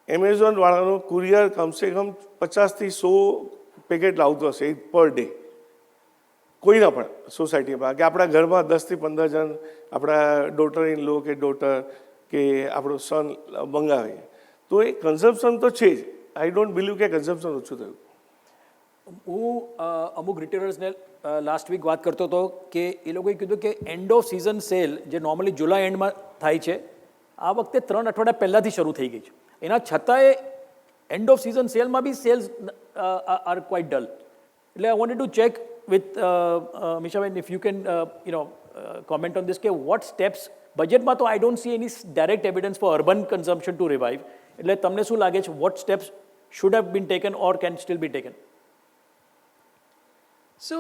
S9: એમેઝોનવાળાનો કુરિયર કમસે કમ 50થી 100 પેકેટ લાવતો હશે પર ડે. કોઈના પણ સોસાયટીમાં કે આપણા ઘરમાં 10થી 15 જણ આપણા ડોટર ઇન લો કે ડોટર કે આપણો સન મંગાવે, તો એ કન્ઝમ્પશન તો છે જ. આઈ ડોન્ટ બિલીવ કે કન્ઝમ્પશન ઓછું થયું.
S5: હું અમુક રિટેલર્સને લાસ્ટ વીક વાત કરતો હતો કે એ લોકોએ કીધું કે એન્ડ ઓફ સિઝન સેલ જે નોર્મલી જુલાઈ એન્ડમાં થાય છે, આ વખતે 3 અઠવાડિયા પહેલાંથી શરૂ થઈ ગઈ છે. એના છતાંય એન્ડ ઓફ સિઝન સેલમાં બી સેલ્સ આર ક્વાઇટ ડલ. એટલે I wanted to check with Mishaben if you can comment on this કે વોટ સ્ટેપ્સ બજેટમાં તો I don't see any direct evidence for urban consumption to revive. એટલે તમને શું લાગે છે, what steps should have been taken or can still be taken?
S7: So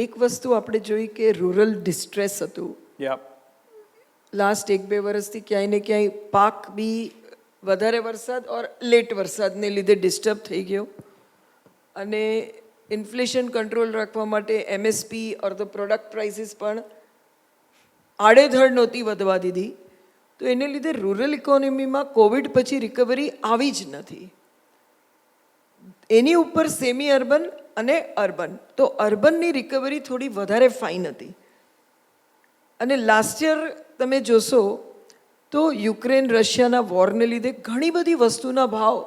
S7: એક વસ્તુ આપણે જોઈ કે રૂરલ ડિસ્ટ્રેસ હતું.
S5: યા
S7: લાસ્ટ 1-2 વર્ષથી ક્યાંય ને ક્યાંય પાક બી વધારે વરસાદ ઓર લેટ વરસાદને લીધે ડિસ્ટર્બ થઈ ગયો, અને ઇન્ફ્લેશન કંટ્રોલ રાખવા માટે MSP or the product prices પણ આડેધડ નહોતી વધવા દીધી. તો એને લીધે રૂરલ ઇકોનોમીમાં કોવિડ પછી રિકવરી આવી જ નથી. એની ઉપર સેમી અર્બન અને અર્બન, તો અર્બનની રિકવરી થોડી વધારે ફાઇન હતી. અને લાસ્ટ યર તમે જોશો તો યુક્રેન રશિયાના વોરને લીધે ઘણી બધી વસ્તુના ભાવ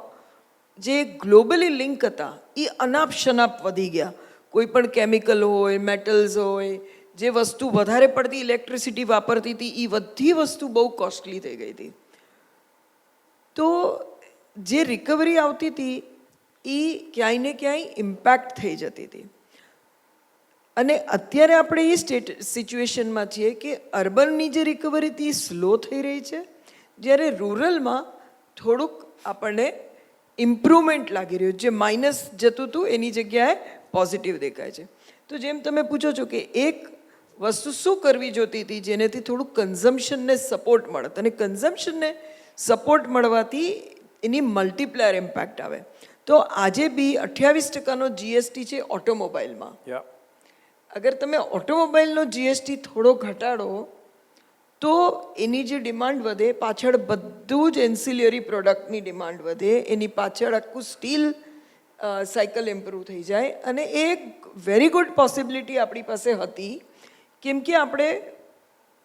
S7: જે ગ્લોબલી લિંક હતા એ અનાપ શનાપ વધી ગયા. કોઈ પણ કેમિકલ હોય, મેટલ્સ હોય, જે વસ્તુ વધારે પડતી ઇલેક્ટ્રિસિટી વાપરતી હતી એ બધી વસ્તુ બહુ કોસ્ટલી થઈ ગઈ હતી. તો જે રિકવરી આવતી હતી એ ક્યાંય ને ક્યાંય ઇમ્પેક્ટ થઈ જતી હતી. અને અત્યારે આપણે એ સિચ્યુએશનમાં છીએ કે અર્બનની જે રિકવરી હતી એ સ્લો થઈ રહી છે, જ્યારે રૂરલમાં થોડુંક આપણને ઇમ્પ્રુવમેન્ટ લાગી રહ્યું. જે માઇનસ જતું હતું એની જગ્યાએ પોઝિટિવ દેખાય છે. તો જેમ તમે પૂછો છો કે એક વસ્તુ શું કરવી જોતી હતી જેનેથી થોડુંક કન્ઝમ્પશનને સપોર્ટ મળત, અને કન્ઝમ્પશનને સપોર્ટ મળવાથી એની મલ્ટીપ્લાયર ઇમ્પેક્ટ આવે. તો આજે બી 28% જીએસટી છે ઓટોમોબાઈલમાં. અગર તમે ઓટોમોબાઈલનો જીએસટી થોડો ઘટાડો તો એની જે ડિમાન્ડ વધે, પાછળ બધું જ એન્સિલિયરી પ્રોડક્ટની ડિમાન્ડ વધે, એની પાછળ આખું સ્ટીલ સાયકલ ઇમ્પ્રૂવ થઈ જાય. અને એ એક વેરી ગુડ પોસિબિલિટી આપણી પાસે હતી, કેમ કે આપણે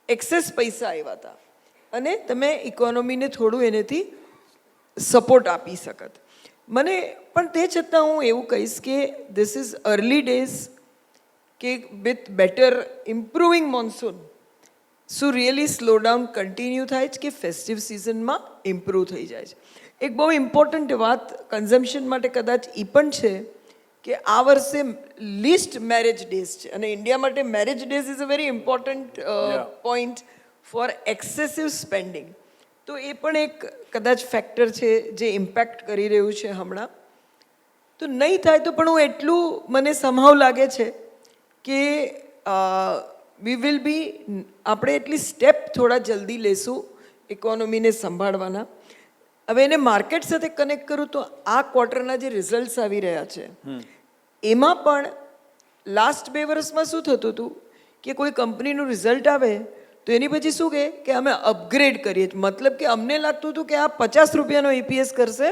S7: એક્સેસ પૈસા આવ્યા હતા અને તમે ઇકોનોમીને થોડું એનેથી સપોર્ટ આપી શકત. મને પણ તે છતાં હું એવું કહીશ કે ધીસ ઇઝ અર્લી ડેઝ, કે વિથ બેટર ઇમ્પ્રુવિંગ મોન્સૂન શું રિયલી સ્લો ડાઉન કન્ટિન્યુ થાય છે કે ફેસ્ટિવ સિઝનમાં ઇમ્પ્રૂવ થઈ જાય છે. એક બહુ ઇમ્પોર્ટન્ટ વાત કન્ઝમ્પશન માટે કદાચ એ પણ છે કે આ વર્ષે લીસ્ટ મેરેજ ડેઝ છે, અને ઇન્ડિયા માટે marriage days is a very important point for excessive spending. તો એ પણ એક કદાચ ફેક્ટર છે જે ઇમ્પેક્ટ કરી રહ્યું છે હમણાં. તો નહીં થાય તો પણ હું એટલું મને સંભાવ લાગે છે કે વી વિલ બી, આપણે એટલી સ્ટેપ થોડા જલ્દી લેશું ઇકોનોમીને સંભાળવાના. હવે એને માર્કેટ સાથે કનેક્ટ કરું તો આ ક્વાર્ટરના જે રિઝલ્ટ્સ આવી રહ્યા છે એમાં પણ લાસ્ટ 2 વર્ષમાં શું થતું હતું કે કોઈ કંપનીનું રિઝલ્ટ આવે તો એની પછી શું કહે કે અમે અપગ્રેડ કરીએ. મતલબ કે અમને લાગતું હતું કે આ 50 રૂપિયાનો EPS કરશે,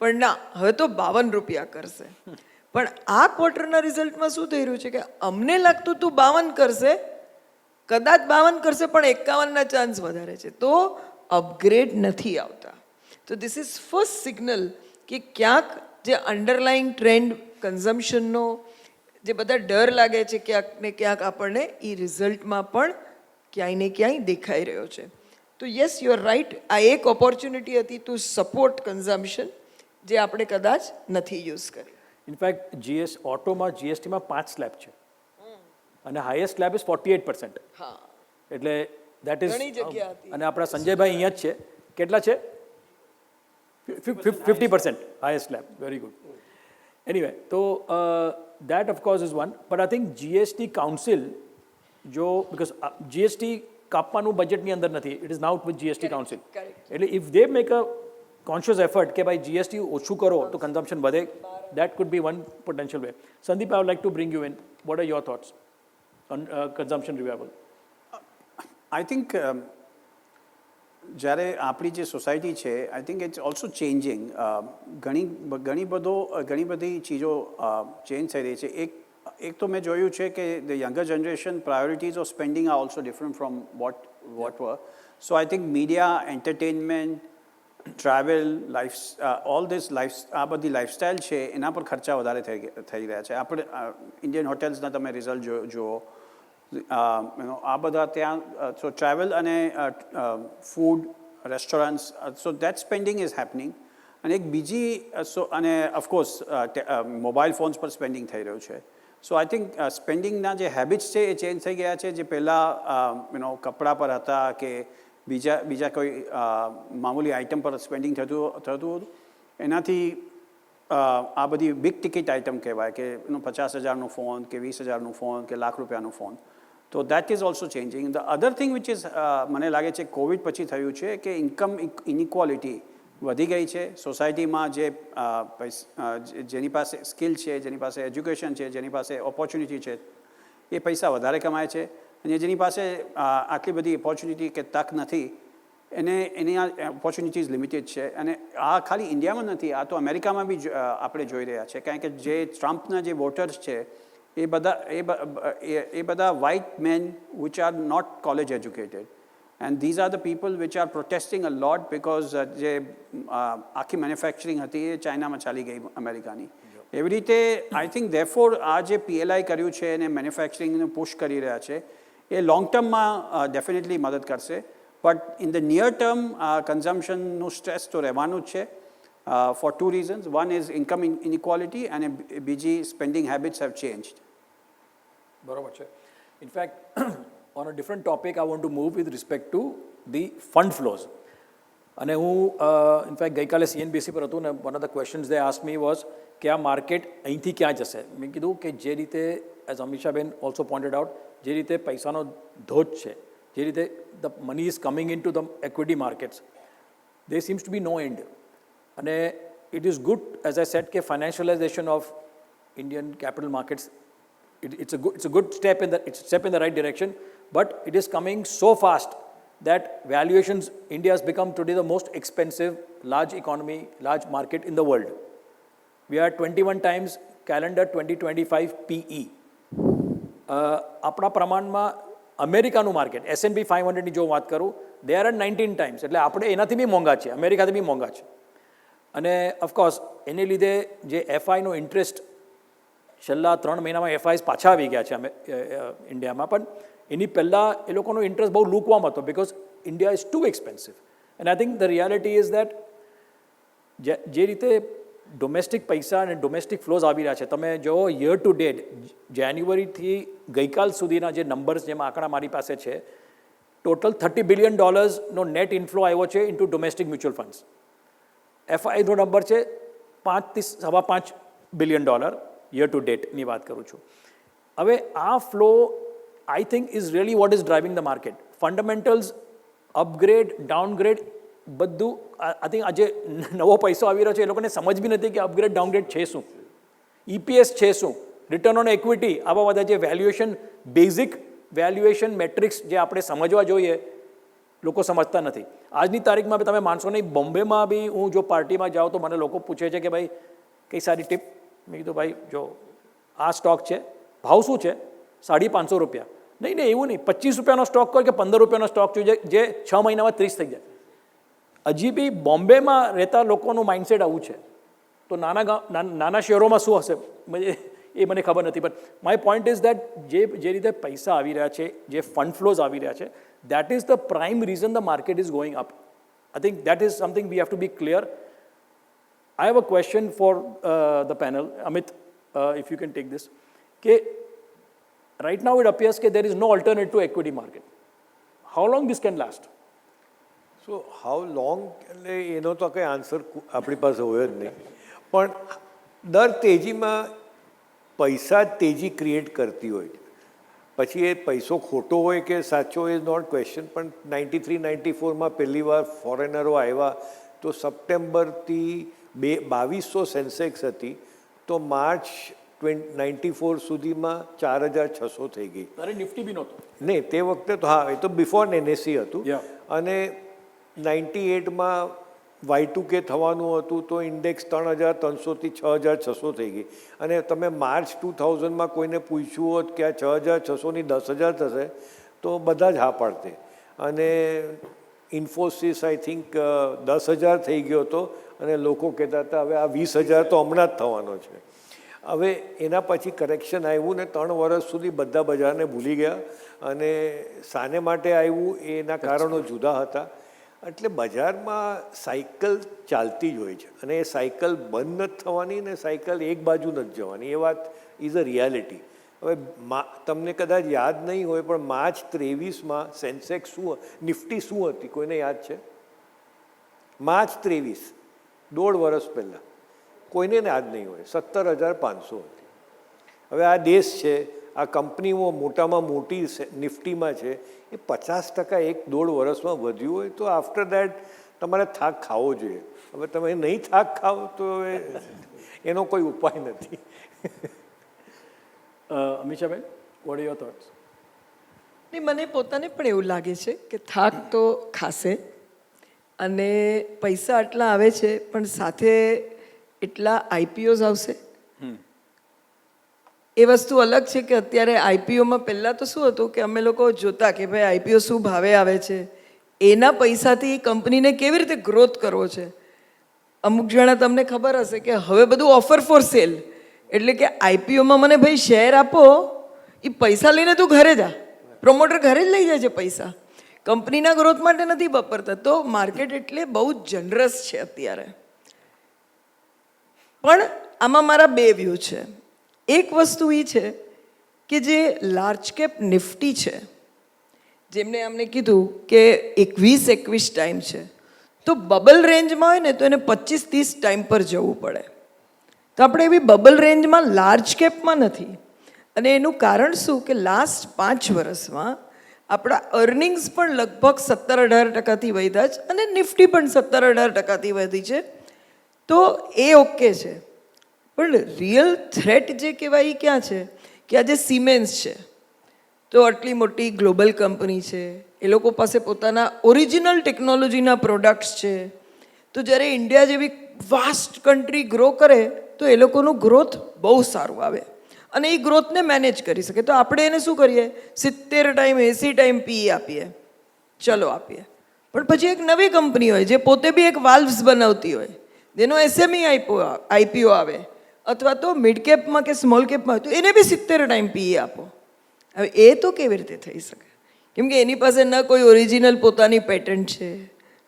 S7: પણ ના, હવે તો 52 રૂપિયા કરશે. પણ આ ક્વાર્ટરના રિઝલ્ટમાં શું થઈ રહ્યું છે કે અમને લાગતું હતું 52 કરશે, કદાચ 52 કરશે, પણ 51ના ચાન્સ વધારે છે. તો અપગ્રેડ નથી આવતા. તો ધીસ ઇઝ ફર્સ્ટ સિગ્નલ કે ક્યાંક જે અંડરલાઇંગ ટ્રેન્ડ કન્ઝમ્પશનનો જે બધા ડર લાગે છે ક્યાંક ને ક્યાંક આપણને એ રિઝલ્ટમાં પણ ક્યાંય ને ક્યાંય દેખાઈ રહ્યો છે. તો યસ યુ આર રાઇટ, આ એક ઓપોર્ચ્યુનિટી હતી ટુ સપોર્ટ કન્ઝમ્પશન જે આપણે કદાચ નથી યુઝ કરી.
S5: ઇનફેક્ટ ઓટોમાં જીએસટીમાં 5 સ્લેબ છે અને હાઈએસ્ટ સ્લેબ ઇઝ 48%.
S7: હા,
S5: એટલે દેટ ઇઝ
S7: ઘણી જગ્યા હતી.
S5: અને આપણા સંજયભાઈ અહીંયા જ છે. કેટલા છે? 50% highest slab. Very good. Anyway, તો that of course is one, but I think GST council જો because GST કાપવાનું બજેટની અંદર નથી, it is now with GST council. એટલે if they make a conscious effort કે ભાઈ GST ઓછું કરો તો consumption વધે, that could be one potential way. Sandeep, I would like to bring you in. What are your thoughts on consumption revival?
S8: I think જ્યારે આપણી જે society છે, I think it's also changing. ઘણી બધી ચીજો ચેન્જ થઈ રહી છે. એક તો મેં જોયું છે કે the younger generation priorities of spending are also different from what were. So I think media, entertainment, travel, all this આ બધી લાઇફસ્ટાઇલ છે એના પર ખર્ચા વધારે થઈ રહ્યા છે. આપણે ઇન્ડિયન હોટેલ્સના તમે રિઝલ્ટ જુઓ, આ બધા ત્યાં. સો ટ્રાવેલ અને food, restaurants, so that spending is happening. અને એક બીજી અને ઓફકોર્સ મોબાઈલ ફોન્સ પર સ્પેન્ડિંગ થઈ રહ્યું છે. સો આઈ થિંક સ્પેન્ડિંગના જે હેબિટ્સ છે એ ચેન્જ થઈ ગયા છે. જે પહેલાં કપડાં પર હતા કે બીજા કોઈ મામૂલી આઇટમ પર સ્પેન્ડિંગ થતું હતું, એનાથી આ બધી બિગ ટિકિટ આઇટમ કહેવાય કે 50,000નો ફોન કે 20,000નું ફોન કે લાખ રૂપિયાનું ફોન. તો that is also changing. The other thing which is મને લાગે છે કોવિડ પછી થયું છે કે ઇન્કમ ઇનઇક્વાલિટી વધી ગઈ છે સોસાયટીમાં. જેની પાસે સ્કિલ છે, જેની પાસે એજ્યુકેશન છે, જેની પાસે ઓપોર્ચ્યુનિટી છે, એ પૈસા વધારે કમાય છે. અને જેની પાસે આટલી બધી ઓપોર્ચ્યુનિટી કે તક નથી, એની આ ઓપોર્ચ્યુનિટીઝ લિમિટેડ છે. અને આ ખાલી ઇન્ડિયામાં નથી, આ તો અમેરિકામાં બી આપણે જોઈ રહ્યા છે. કારણ કે જે ટ્રમ્પના જે વોટર્સ છે એ બધા white men which are not college educated. And these are the people which are protesting a lot because જે આખી મેન્યુફેક્ચરિંગ હતી એ ચાઇનામાં ચાલી ગઈ, અમેરિકાની. એવી રીતે આઈ થિંક ધેરફોર આ જે PLI કર્યું છે અને મેન્યુફેક્ચરિંગને પુશ કરી રહ્યા છે એ લોંગ ટર્મમાં ડેફિનેટલી મદદ કરશે. But in the near term કન્ઝમ્પશનનું સ્ટ્રેસ તો રહેવાનું જ છે for 2 reasons. One is income inequality and બીજી spending habits have changed.
S5: બરાબર છે. In fact on a different topic I want to move with respect to the fund flows. અને હું ઇનફેક્ટ ગઈકાલે CNBC પર હતું ને one of the questions they ask me was કે આ માર્કેટ અહીંથી ક્યાં જશે. મેં કીધું કે જે રીતે as Amishaben also pointed out, જે રીતે પૈસાનો ધોધ છે, જે રીતે the money is coming in to the equity markets, they seems to be no end. અને it is good, as I said, કે financialization of Indian capital markets, it's a good step in the right direction, but it is coming so fast that valuations, India has become today the most expensive large economy, large market in the world. We are 21 times calendar 2025 PE. આપણા પ્રમાણમાં અમેરિકાનું market S&P 500ની જો વાત કરું, they are at 19 times. એટલે આપણે એનાથી બી મોંઘા છે, અમેરિકાથી બી મોંઘા છે. અને ઓફકોર્સ એને લીધે જે FIનો ઇન્ટરેસ્ટ છેલ્લા 3 મહિનામાં FIs પાછા આવી ગયા છે ઇન્ડિયામાં, પણ એની પહેલાં એ લોકોનો ઇન્ટરેસ્ટ બહુ લુકવામ હતો because India is too expensive. And I think the reality is that જે રીતે ડોમેસ્ટિક પૈસા અને ડોમેસ્ટિક ફ્લોઝ આવી રહ્યા છે, તમે જો યર ટુ ડેટ જાન્યુઆરીથી ગઈકાલ સુધીના જે નંબર્સ, જેમાં આંકડા મારી પાસે છે, ટોટલ $30 billion નેટ ઇન્ફ્લો આવ્યો છે ઇન્ટુ ડોમેસ્ટિક મ્યુચ્યુઅલ ફંડ્સ. FIનો નંબર છે $5.5 billion યર ટુ ડેટની વાત કરું છું. હવે આ flow I think is really what is driving the market. Fundamentals, upgrade, downgrade, બધું આઈ થિંક આજે નવો પૈસો આવી રહ્યો છે, એ લોકોને સમજ બી નથી કે અપગ્રેડ ડાઉનગ્રેડ છે શું, EPS છે શું, રિટર્ન ઓન ઇક્વિટી, આવા બધા જે વેલ્યુએશન, બેઝિક વેલ્યુએશન મેટ્રિક્સ જે આપણે સમજવા જોઈએ, લોકો સમજતા નથી. આજની તારીખમાં તમે માનશો નહીં, બોમ્બેમાં બી હું જો પાર્ટીમાં જાઉં તો મને લોકો પૂછે છે કે ભાઈ કઈ સારી ટીપ. મેં કીધું ભાઈ જો આ સ્ટોક છે, ભાવ શું છે, ₹550. નહીં એવું નહીં, ₹25નો સ્ટોક હોય કે ₹15નો સ્ટોક જોઈએ જે 6 મહિનામાં 30 થઈ જાય. હજી બી બોમ્બેમાં રહેતા લોકોનું માઇન્ડસેટ આવું છે. તો નાના શહેરોમાં શું હશે એ મને ખબર નથી. But my point is that જે રીતે પૈસા આવી રહ્યા છે, જે ફંડ ફ્લોઝ આવી રહ્યા છે, that is the prime reason the market is going up. I think that is something we have to be clear. I have a question for the panel. Amit, if you can take this. Okay, right now it appears that there is no alternate to equity market. How long this can last?
S6: So how long એટલે એનો તો કંઈ answer આપણી પાસે હોય જ નહીં. પણ દર તેજીમાં પૈસા જ તેજી ક્રિએટ કરતી હોય છે. પછી એ પૈસો ખોટો હોય કે સાચો ઇઝ નોટ ક્વેશ્ચન. પણ 93-94માં પહેલી વાર ફોરેનરો આવ્યા તો સપ્ટેમ્બરથી 2200 સેન્સેક્સ હતી, તો માર્ચ 94 સુધીમાં 4600 થઈ ગઈ.
S5: અરે નિફ્ટી બી નહોતું.
S6: નહીં, તે વખતે તો હા, એ તો બિફોર NSE હતું.
S5: Yeah.
S6: અને 98માં Y2K થવાનું હતું તો ઇન્ડેક્સ 3300થી 6600 થઈ ગઈ. અને તમે માર્ચ 2000માં કોઈને પૂછ્યું હોત કે આ 6600ની 10000 થશે તો બધા જ હા પાડતે. અને ઇન્ફોસિસ આઈ થિંક 10,000 થઈ ગયો હતો અને લોકો કહેતા હતા હવે આ 20,000 તો હમણાં જ થવાનો છે. હવે એના પછી કરેક્શન આવ્યું ને 3 વર્ષ સુધી બધા બજારને ભૂલી ગયા. અને શાને માટે આવ્યું એના કારણો જુદા હતા. એટલે બજારમાં સાયકલ ચાલતી જ હોય છે અને એ સાયકલ બંધ નથી થવાની ને સાયકલ એક બાજુ નથી જવાની. એ વાત ઇઝ અ રિયાલિટી. હવે તમને કદાચ યાદ નહીં હોય પણ માર્ચ 23માં સેન્સેક્સ શું, નિફ્ટી શું હતી, કોઈને યાદ છે? માર્ચ 23, 1.5 વર્ષ પહેલાં, કોઈને યાદ નહીં હોય, 17,500 હતી. હવે આ દેશ છે, આ કંપનીઓ મોટામાં મોટી નિફ્ટીમાં છે, એ 50% 1-1.5 વર્ષમાં વધ્યું હોય તો આફ્ટર દેટ તમારે થાક ખાવો જોઈએ. હવે તમે નહીં થાક ખાઓ તો એનો કોઈ ઉપાય નથી.
S5: અમીષાબેન, વોટ આર યોર થોટ્સ?
S7: નહીં, મને પોતાને પણ એવું લાગે છે કે થાક તો ખાશે અને પૈસા આટલા આવે છે પણ સાથે એટલા IPOs આવશે. એ વસ્તુ અલગ છે કે અત્યારે IPOમાં પહેલાં તો શું હતું કે અમે લોકો જોતા કે ભાઈ IPO શું ભાવે આવે છે, એના પૈસાથી કંપનીને કેવી રીતે ગ્રોથ કરવો છે. અમુક જણા તમને ખબર હશે કે હવે બધું ઓફર ફોર સેલ, એટલે કે IPOમાં મને ભાઈ શેર આપો, એ પૈસા લઈને તું ઘરે જા, પ્રમોટર ઘરે જ લઈ જાય છે પૈસા, કંપનીના ગ્રોથ માટે નથી વાપરતા. તો માર્કેટ એટલે બહુ જ જનરસ છે અત્યારે. પણ આમાં મારા 2 વ્યૂ છે. એક વસ્તુ એ છે કે જે લાર્જ કેપ નિફ્ટી છે, જેમને અમને કીધું કે 21 ટાઈમ છે, તો બબલ રેન્જમાં હોય ને તો એને 25-30 ટાઈમ પર જવું પડે. તો આપણે એવી બબલ રેન્જમાં લાર્જ કેપમાં નથી. અને એનું કારણ શું કે લાસ્ટ 5 વર્ષમાં આપણા અર્નિંગ્સ પણ લગભગ 17-18% વધ્યા છે અને નિફ્ટી પણ 17-18% વધી છે. તો એ ઓકે છે. પણ રિયલ થ્રેટ જે કહેવાય એ ક્યાં છે કે આજે સિમેન્સ છે, તો આટલી મોટી ગ્લોબલ કંપની છે, એ લોકો પાસે પોતાના ઓરિજિનલ ટેકનોલોજીના પ્રોડક્ટ્સ છે. તો જ્યારે ઇન્ડિયા જેવી વાસ્ટ કન્ટ્રી ગ્રો કરે તો એ લોકોનું ગ્રોથ બહુ સારું આવે અને એ ગ્રોથને મેનેજ કરી શકે. તો આપણે એને શું કરીએ, 70 ટાઈમ 80 ટાઈમ PE આપીએ, ચલો આપીએ. પણ પછી એક નવી કંપની હોય જે પોતે બી એક વાલ્વ્સ બનાવતી હોય, જેનો SME IPO આવે અથવા તો મિડ કેપમાં કે સ્મોલ કેપમાં હોય તો એને બી 70 ટાઈમ PE આપો. હવે એ તો કેવી રીતે થઈ શકે? કેમ કે એની પાસે ન કોઈ ઓરિજિનલ પોતાની પેટન્ટ છે,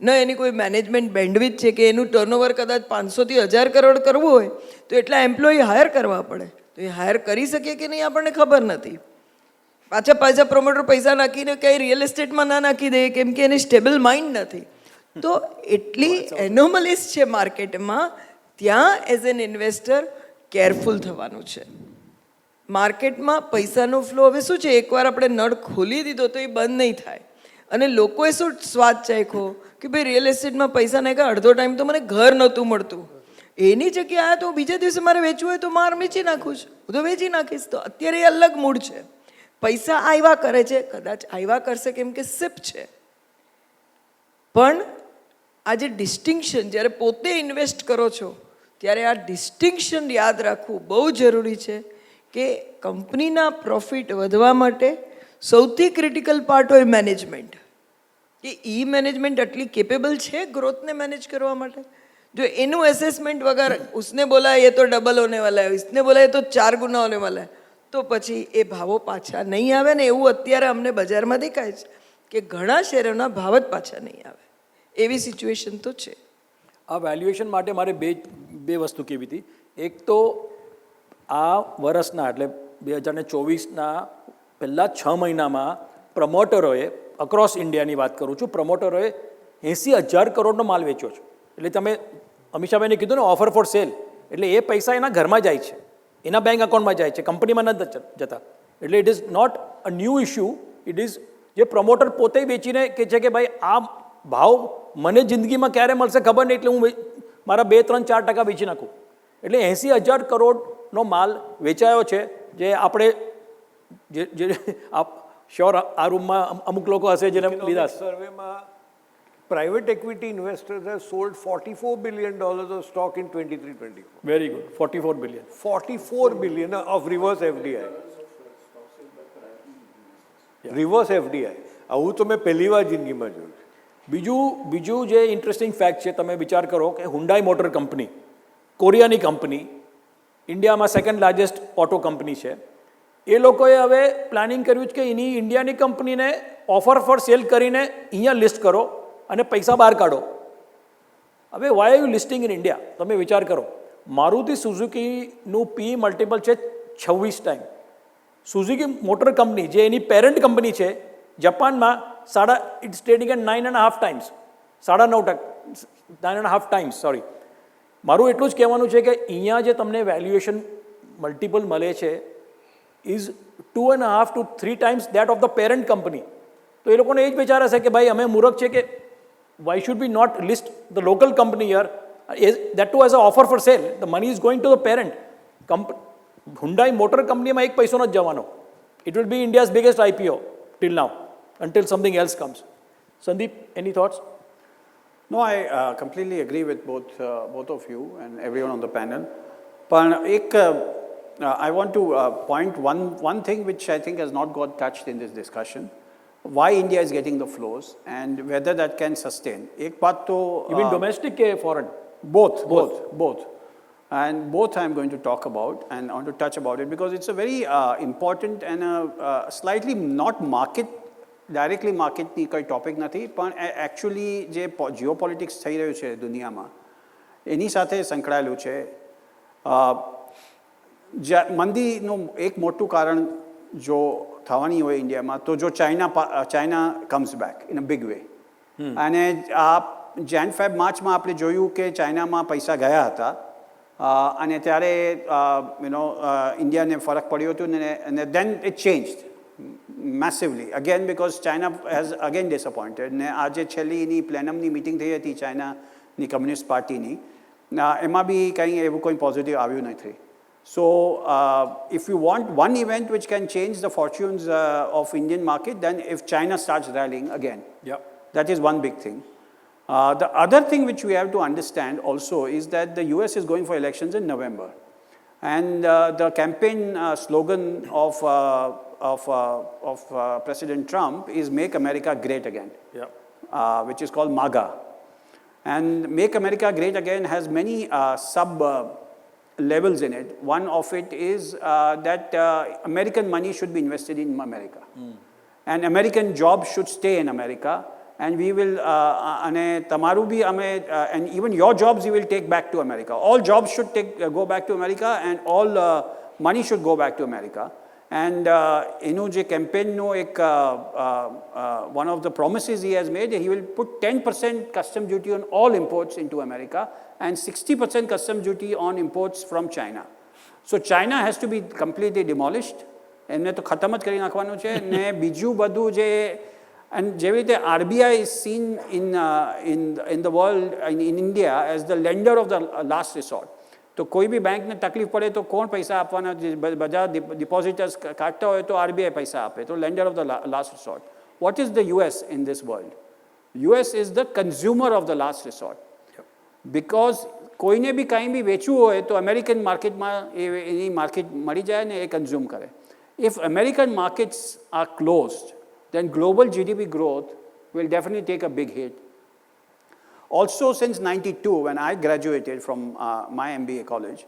S7: ન એની કોઈ મેનેજમેન્ટ બેન્ડવિથ છે કે એનું ટર્નઓવર કદાચ 500 થી 1000 કરોડ કરવું હોય તો એટલા એમ્પ્લોયી હાયર કરવા પડે. તો એ હાયર કરી શકીએ કે નહીં આપણને ખબર નથી. પાછા પ્રમોટર પૈસા નાખીને કંઈ રિયલ એસ્ટેટમાં ના નાખી દે કેમ કે એની સ્ટેબલ માઇન્ડ નથી. તો એટલી એનોમલીસ છે માર્કેટમાં, ત્યાં એઝ એન ઇન્વેસ્ટર કેરફુલ થવાનું છે. માર્કેટમાં પૈસાનો ફ્લો હવે શું છે, એકવાર આપણે નળ ખોલી દીધો તો એ બંધ નહીં થાય. અને લોકોએ શું સ્વાદ ચાખ્યો કે ભાઈ રિયલ એસ્ટેટમાં પૈસા નાખ્યા, અડધો ટાઈમ તો મને ઘર નહોતું મળતું, એની જગ્યાએ તો બીજા દિવસે મારે વેચવું હોય તો મારે વેચી નાખું છું, હું તો વેચી નાખીશ. તો અત્યારે એ અલગ મૂડ છે. પૈસા આવ્યા કરે છે, કદાચ આવ્યા કરશે કેમ કે સિપ છે. પણ આ જે ડિસ્ટિંક્શન, જ્યારે પોતે ઇન્વેસ્ટ કરો છો ત્યારે આ ડિસ્ટિંક્શન યાદ રાખવું બહુ જરૂરી છે કે કંપનીના પ્રોફિટ વધવા માટે સૌથી ક્રિટિકલ પાર્ટ હોય મેનેજમેન્ટ. કે મેનેજમેન્ટ આટલી કેપેબલ છે ગ્રોથને મેનેજ કરવા માટે. जो एनु असेसमेंट वगैरह उसने बोला ये तो डबल होने वाला है, इसने बोला ये तो 4 गुना होने वाला है, तो પછી એ ભાવો પાછા નહીં આવે ને એવું અત્યારે અમને બજારમાં દેખાય છે કે ઘણા શેરોના ભાવ જ પાછા નહીં આવે, એવી સિચ્યુએશન તો છે.
S5: આ વેલ્યુએશન માટે મારે બે વસ્તુ કહેવી હતી. એક તો આ વર્ષના એટલે 2024ના પહેલા 6 મહિનામાં પ્રમોટરોએ અક્રોસ ઇન્ડિયાની વાત કરું છું, પ્રમોટરોએ 80,000 કરોડનો માલ વેચ્યો છે. એટલે તમે અમીષાભાઈને કીધું ને ઓફર ફોર સેલ, એટલે એ પૈસા એના ઘરમાં જાય છે, એના બેંક એકાઉન્ટમાં જાય છે, કંપનીમાં નથી જતા. એટલે it is not a new issue, it is જે પ્રમોટર પોતે વેચીને કે છે કે ભાઈ આ ભાવ મને જિંદગીમાં ક્યારે મળશે ખબર નહીં, એટલે હું મારા 2, 3, 4% વેચી નાખું. એટલે 80,000 કરોડનો માલ વેચાયો છે, જે આપણે જે શ્યોર આ રૂમમાં અમુક લોકો હશે જેને લીધા.
S6: સર્વેમાં private equity investors have sold $44 billion of stock in 23-24.
S5: Very good, 44 billion.
S6: 44 billion of reverse FDI. Reverse FDI. આવું તો મેં પહેલી વાર જિંદગીમાં જોયું છે.
S5: બીજું જે ઇન્ટરેસ્ટિંગ ફેક્ટ છે, તમે વિચાર કરો કે હુન્ડાઈ મોટર કંપની, કોરિયાની કંપની, ઇન્ડિયામાં સેકન્ડ લાર્જેસ્ટ ઓટો કંપની છે, એ લોકોએ હવે પ્લાનિંગ કર્યું છે કે એની ઇન્ડિયાની કંપનીને ઓફર ફોર સેલ કરીને અહીંયા લિસ્ટ કરો અને પૈસા બહાર કાઢો. હવે why are you listing in India? તમે વિચાર કરો, મારુતિ સુઝુકીનું પી મલ્ટિપલ છે 26 ટાઈમ. સુઝુકી મોટર કંપની જે એની પેરેન્ટ કંપની છે જાપાનમાં, it's trading at 9.5 times, 9.5 times, sorry. મારું એટલું જ કહેવાનું છે કે અહીંયા જે તમને વેલ્યુએશન મલ્ટિપલ મળે છે is 2.5 to 3 times that of the parent company. તો એ લોકોને એ જ વિચાર હશે કે ભાઈ અમે મૂર્ખ છે કે why should we not list the local company here, that too as an offer for sale, the money is going to the parent Hyundai motor company માં એક પૈસો નથી જવાનો. It will be India's biggest IPO till now until something else comes. Sandeep, any thoughts?
S8: No, I completely agree with both of you and everyone on the panel. But I want to point one thing which I think has not got touched in this discussion. Why India is getting the flows and whether that can sustain. एक बात तो
S5: You mean domestic ke foreign?
S8: Both. And both I'm going to talk about and I want to touch about it because it's a very important and slightly not directly market ની કોઈ topic નથી, પણ actually જે geopolitics થઈ રહ્યું છે દુનિયામાં એની સાથે સંકળાયેલું છે. મંદીનું એક મોટું કારણ જો થવાની હોય ઇન્ડિયામાં તો જો China comes back in a big way. અને આ Jan-Feb માર્ચમાં આપણે જોયું કે ચાઇનામાં પૈસા ગયા હતા અને ત્યારે ઇન્ડિયાને ફરક પડ્યો હતો અને then it changed massively again because China has again disappointed. ને આજે છેલ્લી એની પ્લેનમની મિટિંગ થઈ હતી ચાઇનાની કમ્યુનિસ્ટ પાર્ટીની, એમાં બી કંઈ એવું કોઈ પોઝિટિવ આવ્યું નથી. So if you want one event which can change the fortunes of Indian market, then if China starts rallying again, that is one big thing. The other thing which we have to understand also is that the US is going for elections in November. And the campaign slogan of President Trump is Make America Great Again, which is called MAGA. And Make America Great Again has many levels in it. One of it is that American money should be invested in America. And American jobs should stay in America. And we will, and even your jobs you will take back to America. All jobs should go back to America and all money should go back to America. And એનું જે કેમ્પેનનો એક one of the promises he has made, he will put 10% custom duty on all imports into America and 60% custom duty on imports from China. So China has to be completely demolished. એમને તો ખતમ જ કરી નાખવાનું છે. ને બીજું બધું જે and જેવી રીતે RBI is seen in the world, in India as the lender of the last resort. તો કોઈ બી બેંકને તકલીફ પડે તો કોણ પૈસા આપવાના? બધા ડિપોઝિટર્સ કાઢતા હોય તો RBI પૈસા આપે, તો lander of the last resort. What is the US in this world? US is the consumer of the last resort. Because કોઈને બી કંઈ બી વેચવું હોય તો અમેરિકન માર્કેટમાં એની માર્કેટ મળી જાય ને એ કન્ઝ્યુમ કરે. If American markets are closed, then global GDP growth will definitely take a big hit. Also, since 92, when I graduated from my MBA college,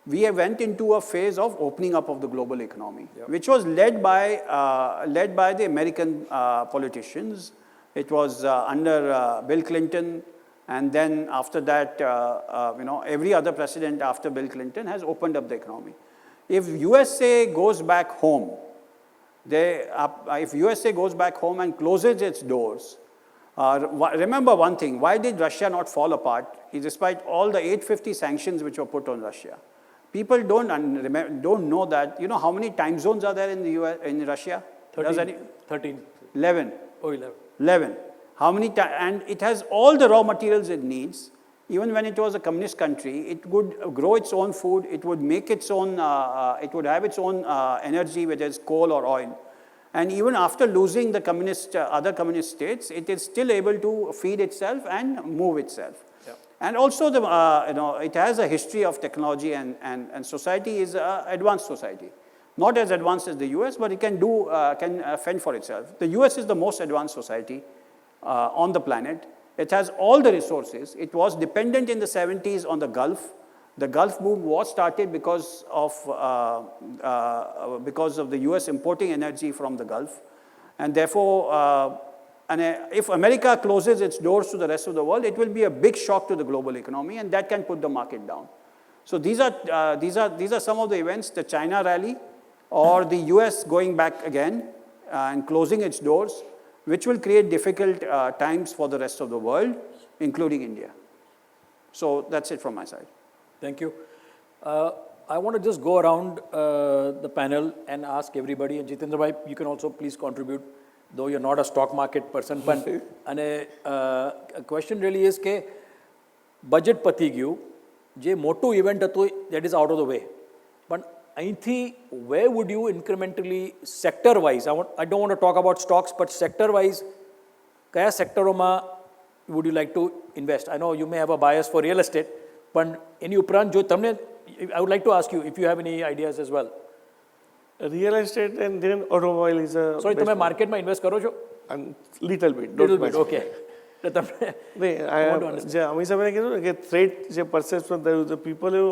S8: we went into a phase of opening up of the global economy, which was led by the American politicians. It was under Bill Clinton, and then after that, every other president after Bill Clinton has opened up the economy. If USA goes back home, if USA goes back home and closes its doors, remember one thing, why did Russia not fall apart, despite all the 850 sanctions which were put on Russia? People don't know that, how many time zones are there in the in Russia?
S5: 13.
S8: 11.
S5: Oh, 11.
S8: 11. How many and it has all the raw materials it needs. Even when it was a communist country, it would grow its own food, it would make its own, it would have its own energy, whether it's coal or oil. And even after losing the other communist states, it is still able to feed itself and move itself. Yeah. And also, it has a history of technology, and society is an advanced society. Not as advanced as the US, but it can fend for itself. The US is the most advanced society on the planet. It has all the resources. It was dependent in the 70s on the Gulf. The Gulf boom was started because of the US importing energy from the Gulf. And therefore, if America closes its doors to the rest of the world, it will be a big shock to the global economy, and that can put the market down. So these are some of the events, the China rally, or the US going back again and closing its doors, which will create difficult times for the rest of the world, including India. So that's it from my side.
S5: Thank you. I want to just go around the panel and ask everybody, and Jitendra bhai, you can also please contribute, though you're not a stock market person, but a question really is કે budget પતી ગયું, જે મોટું event હતું that is out of the way. પણ અહીંથી where would you incrementally, sector wise, I don't want to talk about stocks, but sector wise, કયા સેક્ટરોમાં would you like to invest? I know you may have a bias for real estate, પણ એની ઉપરાંત જો તમને, I would like to ask you if you have any ideas as well.
S9: Real estate and then automobile is a...
S5: Sorry, તમે માર્કેટમાં invest કરો છો?
S9: Little bit.
S5: Little bit, okay. તો તમને
S9: જે અમી સાહેબે કીધું ને કે થ્રેટ જે પરસેપ્શન થયું, the people have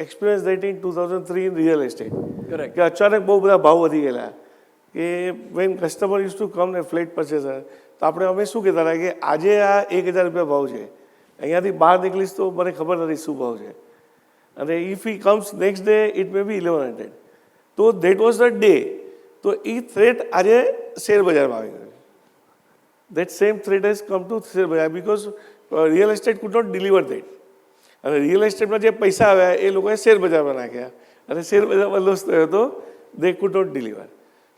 S9: experienced that in 2003 in real estate.
S5: Correct.
S9: કે અચાનક બહુ બધા ભાવ વધી ગયેલા કે when customer used to come a flat purchaser, તો આપણે અમે શું કહેતા હતા કે આજે આ 1000 રૂપિયા ભાવ છે, અહીંયાથી બહાર નીકળીશ તો મને ખબર નથી શું ભાવ છે, અને if he comes next day it may be 1100. તો that was the day. તો એ થ્રેટ આજે શેર બજારમાં આવી ગયું. That same threat has come to share bazar because real estate could not deliver that. અને રિયલ એસ્ટેટમાં જે પૈસા આવ્યા એ લોકોએ શેર બજારમાં નાખ્યા, અને શેર બજારમાં લોસ થયો તો they could not deliver.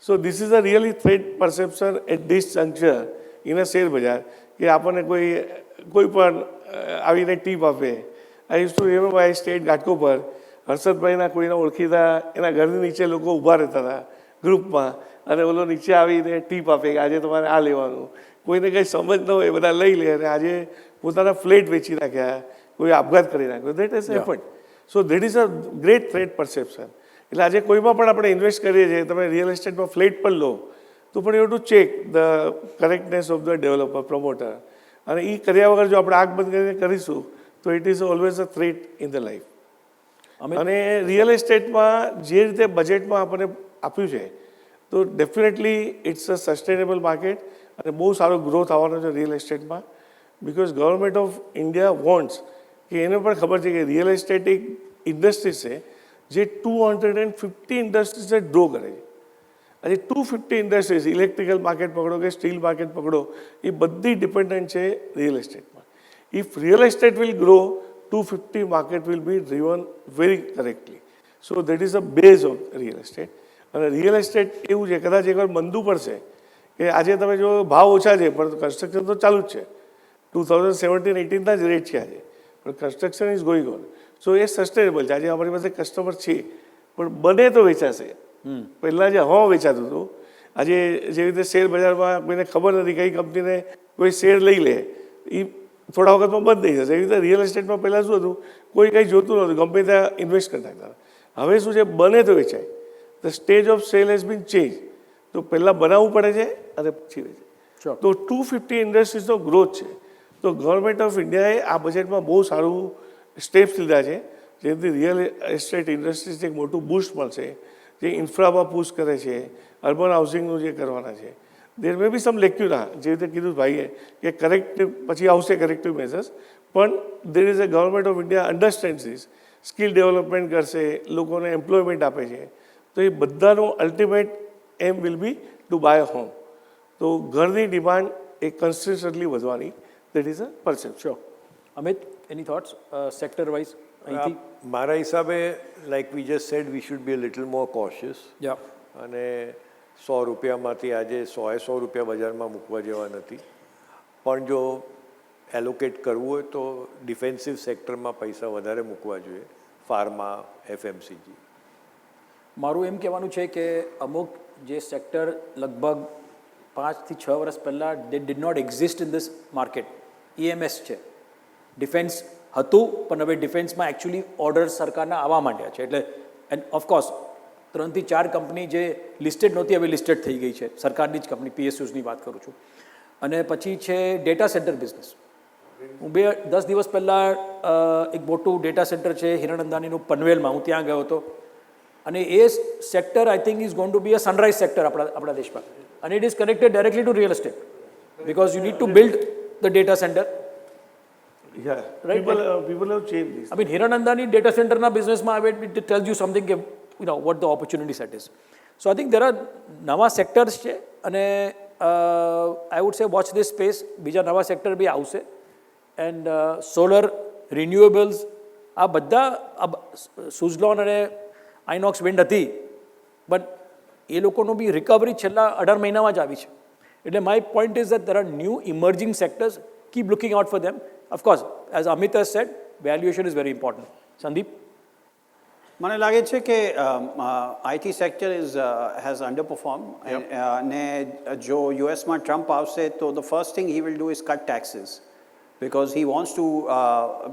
S9: So this is a really threat perception at this juncture in a share બજાર કે આપણને કોઈ પણ આવીને ટીપ આપે. I used to remember I stayed Ghatkopar, હર્ષદભાઈના કોઈના ઓળખીતા એના ઘરની નીચે લોકો ઊભા રહેતા હતા ગ્રુપમાં, અને ઓલો નીચે આવીને ટીપ આપે કે આજે તમારે આ લેવાનું. કોઈને કંઈ સમજ ન હોય, બધા લઈ લે, અને આજે પોતાના ફ્લેટ વેચી નાખ્યા, કોઈ આપઘાત કરી નાખ્યો. That is happened. So that is a great threat perception. એટલે આજે કોઈમાં પણ આપણે ઇન્વેસ્ટ કરીએ છીએ, તમે રિયલ એસ્ટેટમાં ફ્લેટ પણ લો તો પણ you to check the correctness of the developer, promoter. અને એ કર્યા વગર જો આપણે આંખ બંધ કરીને કરીશું તો it is always a threat in the life. અને રિયલ એસ્ટેટમાં જે રીતે બજેટમાં આપણને આપ્યું છે તો definitely it's a sustainable market, અને બહુ સારો ગ્રોથ આવવાનો છે રિયલ એસ્ટેટમાં. Because government of India wants કે એને પણ ખબર છે કે રિયલ એસ્ટેટ એક ઇન્ડસ્ટ્રી છે જે 250 ઇન્ડસ્ટ્રીઝને ડ્રો કરે છે. આજે 250 ઇન્ડસ્ટ્રીઝ, ઇલેક્ટ્રિકલ માર્કેટ પકડો કે સ્ટીલ માર્કેટ પકડો, એ બધી ડિપેન્ડન્ટ છે રિયલ એસ્ટેટમાં. If real estate will grow, 250 market will be driven very correctly. So that is a base of real estate. અને રિયલ એસ્ટેટ એવું છે, કદાચ એકવાર મંદું પડશે કે આજે તમે જો ભાવ ઓછા છે પણ કન્સ્ટ્રક્શન તો ચાલુ જ છે. 2017-18ના જ રેટ છે આજે, પણ construction is going on. So A sustainable છે. આજે અમારી પાસે કસ્ટમર છે, પણ બને તો વેચાશે. પહેલાં જે હવા વેચાતું હતું, આજે જેવી રીતે શેર બજારમાં કોઈને ખબર નથી કઈ કંપનીને કોઈ શેર લઈ લે, એ થોડા વખતમાં બંધ થઈ જશે. એવી રીતે રિયલ એસ્ટેટમાં પહેલાં શું હતું, કોઈ કંઈ જોતું નહોતું, ગમે ત્યાં ઇન્વેસ્ટ કરતા હતા. હવે શું છે, બને તો વેચાય. The stage of cell has been change. તો પહેલાં બનાવવું પડે છે અને પછી વેચે. તો 250 ઇન્ડસ્ટ્રીઝનો ગ્રોથ છે. તો તો ગવર્મેન્ટ ઓફ ઇન્ડિયાએ આ બજેટમાં બહુ સારું સ્ટેપ્સ લીધા છે, જેથી રિયલ એસ્ટેટ ઇન્ડસ્ટ્રીઝને એક મોટું બૂસ્ટ મળશે, જે ઇન્ફ્રામાં પુશ કરે છે, અર્બન હાઉસિંગનું જે કરવાના છે. દેર મે બી સમ લેક્યુના, જે રીતે કીધું ભાઈએ કે કરેક્ટિવ પછી આવશે કરેક્ટિવ મેઝર્સ, પણ there is a government of India understand this, skill development કરશે, લોકોને એમ્પ્લોયમેન્ટ આપે છે, તો એ બધાનો ultimate aim will be to buy a home. તો ઘરની ડિમાન્ડ એ કન્સિસ્ટન્ટલી વધવાની, that is a perception.
S5: Sure. Amit, any thoughts sector wise અહીંથી?
S6: મારા હિસાબે like we just said we should be a little more cautious.
S5: Yeah.
S6: અને 100 રૂપિયામાંથી આજે 100 રૂપિયા બજારમાં મૂકવા જેવા નથી, પણ જો એલોકેટ કરવું હોય તો ડિફેન્સિવ સેક્ટરમાં પૈસા વધારે મૂકવા જોઈએ, ફાર્મા, FMCG.
S5: મારું એમ કહેવાનું છે કે અમુક જે સેક્ટર લગભગ 5 થી 6 વર્ષ પહેલાં they did not exist in this market. EMS છે, ડિફેન્સ હતું, પણ હવે ડિફેન્સમાં એકચ્યુઅલી ઓર્ડર સરકારના આવવા માંડ્યા છે. એટલે એન્ડ ઓફકોર્સ 3 થી 4 કંપની જે લિસ્ટેડ નહોતી હવે લિસ્ટેડ થઈ ગઈ છે, સરકારની જ કંપની, PSUsની વાત કરું છું. અને પછી છે ડેટા સેન્ટર બિઝનેસ. હું 10 દિવસ પહેલાં એક મોટું ડેટા સેન્ટર છે હિરણ અંદાણીનું પનવેલમાં, હું ત્યાં ગયો હતો. અને એ sector I think is going to be a sunrise sector આપણા દેશમાં. અને it is connected directly to real estate, because you need to build the data centre.
S9: Yeah,
S5: Right,
S9: people have changed this.
S5: I mean, Hiran Andani data center na business ma it tells you something, you know, what the opportunity set is. So I think there are નવા sectors છે અને I would say watch this space. બીજા નવા sector બી આવશે and solar, રિન્યુએબલ્સ, આ બધા સુઝલોન અને INOX wind હતી, બટ એ લોકોનું બી રિકવરી છેલ્લા 18 મહિનામાં જ આવી છે. એટલે my point is that there are new emerging sectors. Keep looking out for them. Of course, as Amit has said, valuation is very important. Sandeep?
S8: મને લાગે છે કે IT સેક્ટર હેઝ અંડરપરફોર્મ. ને જો યુએસમાં ટ્રમ્પ આવશે તો the first thing he will do is cut taxes, because he wants to,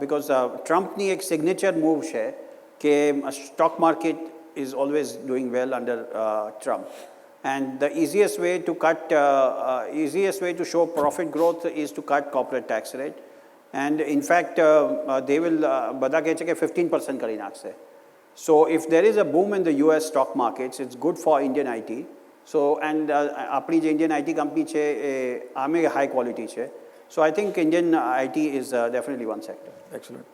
S8: because ટ્રમ્પની એક સિગ્નેચર મૂવ છે કે stock market is always doing well under Trump. And the easiest way to show profit growth is to cut corporate tax rate. And in fact, they will, બધા કહે છે કે 15% કરી નાખશે. So if there is a boom in the US stock markets, it's good for Indian IT. So, and આપણી જે Indian IT company છે એ આમે high quality છે. So I think Indian IT is definitely one sector.
S5: Excellent.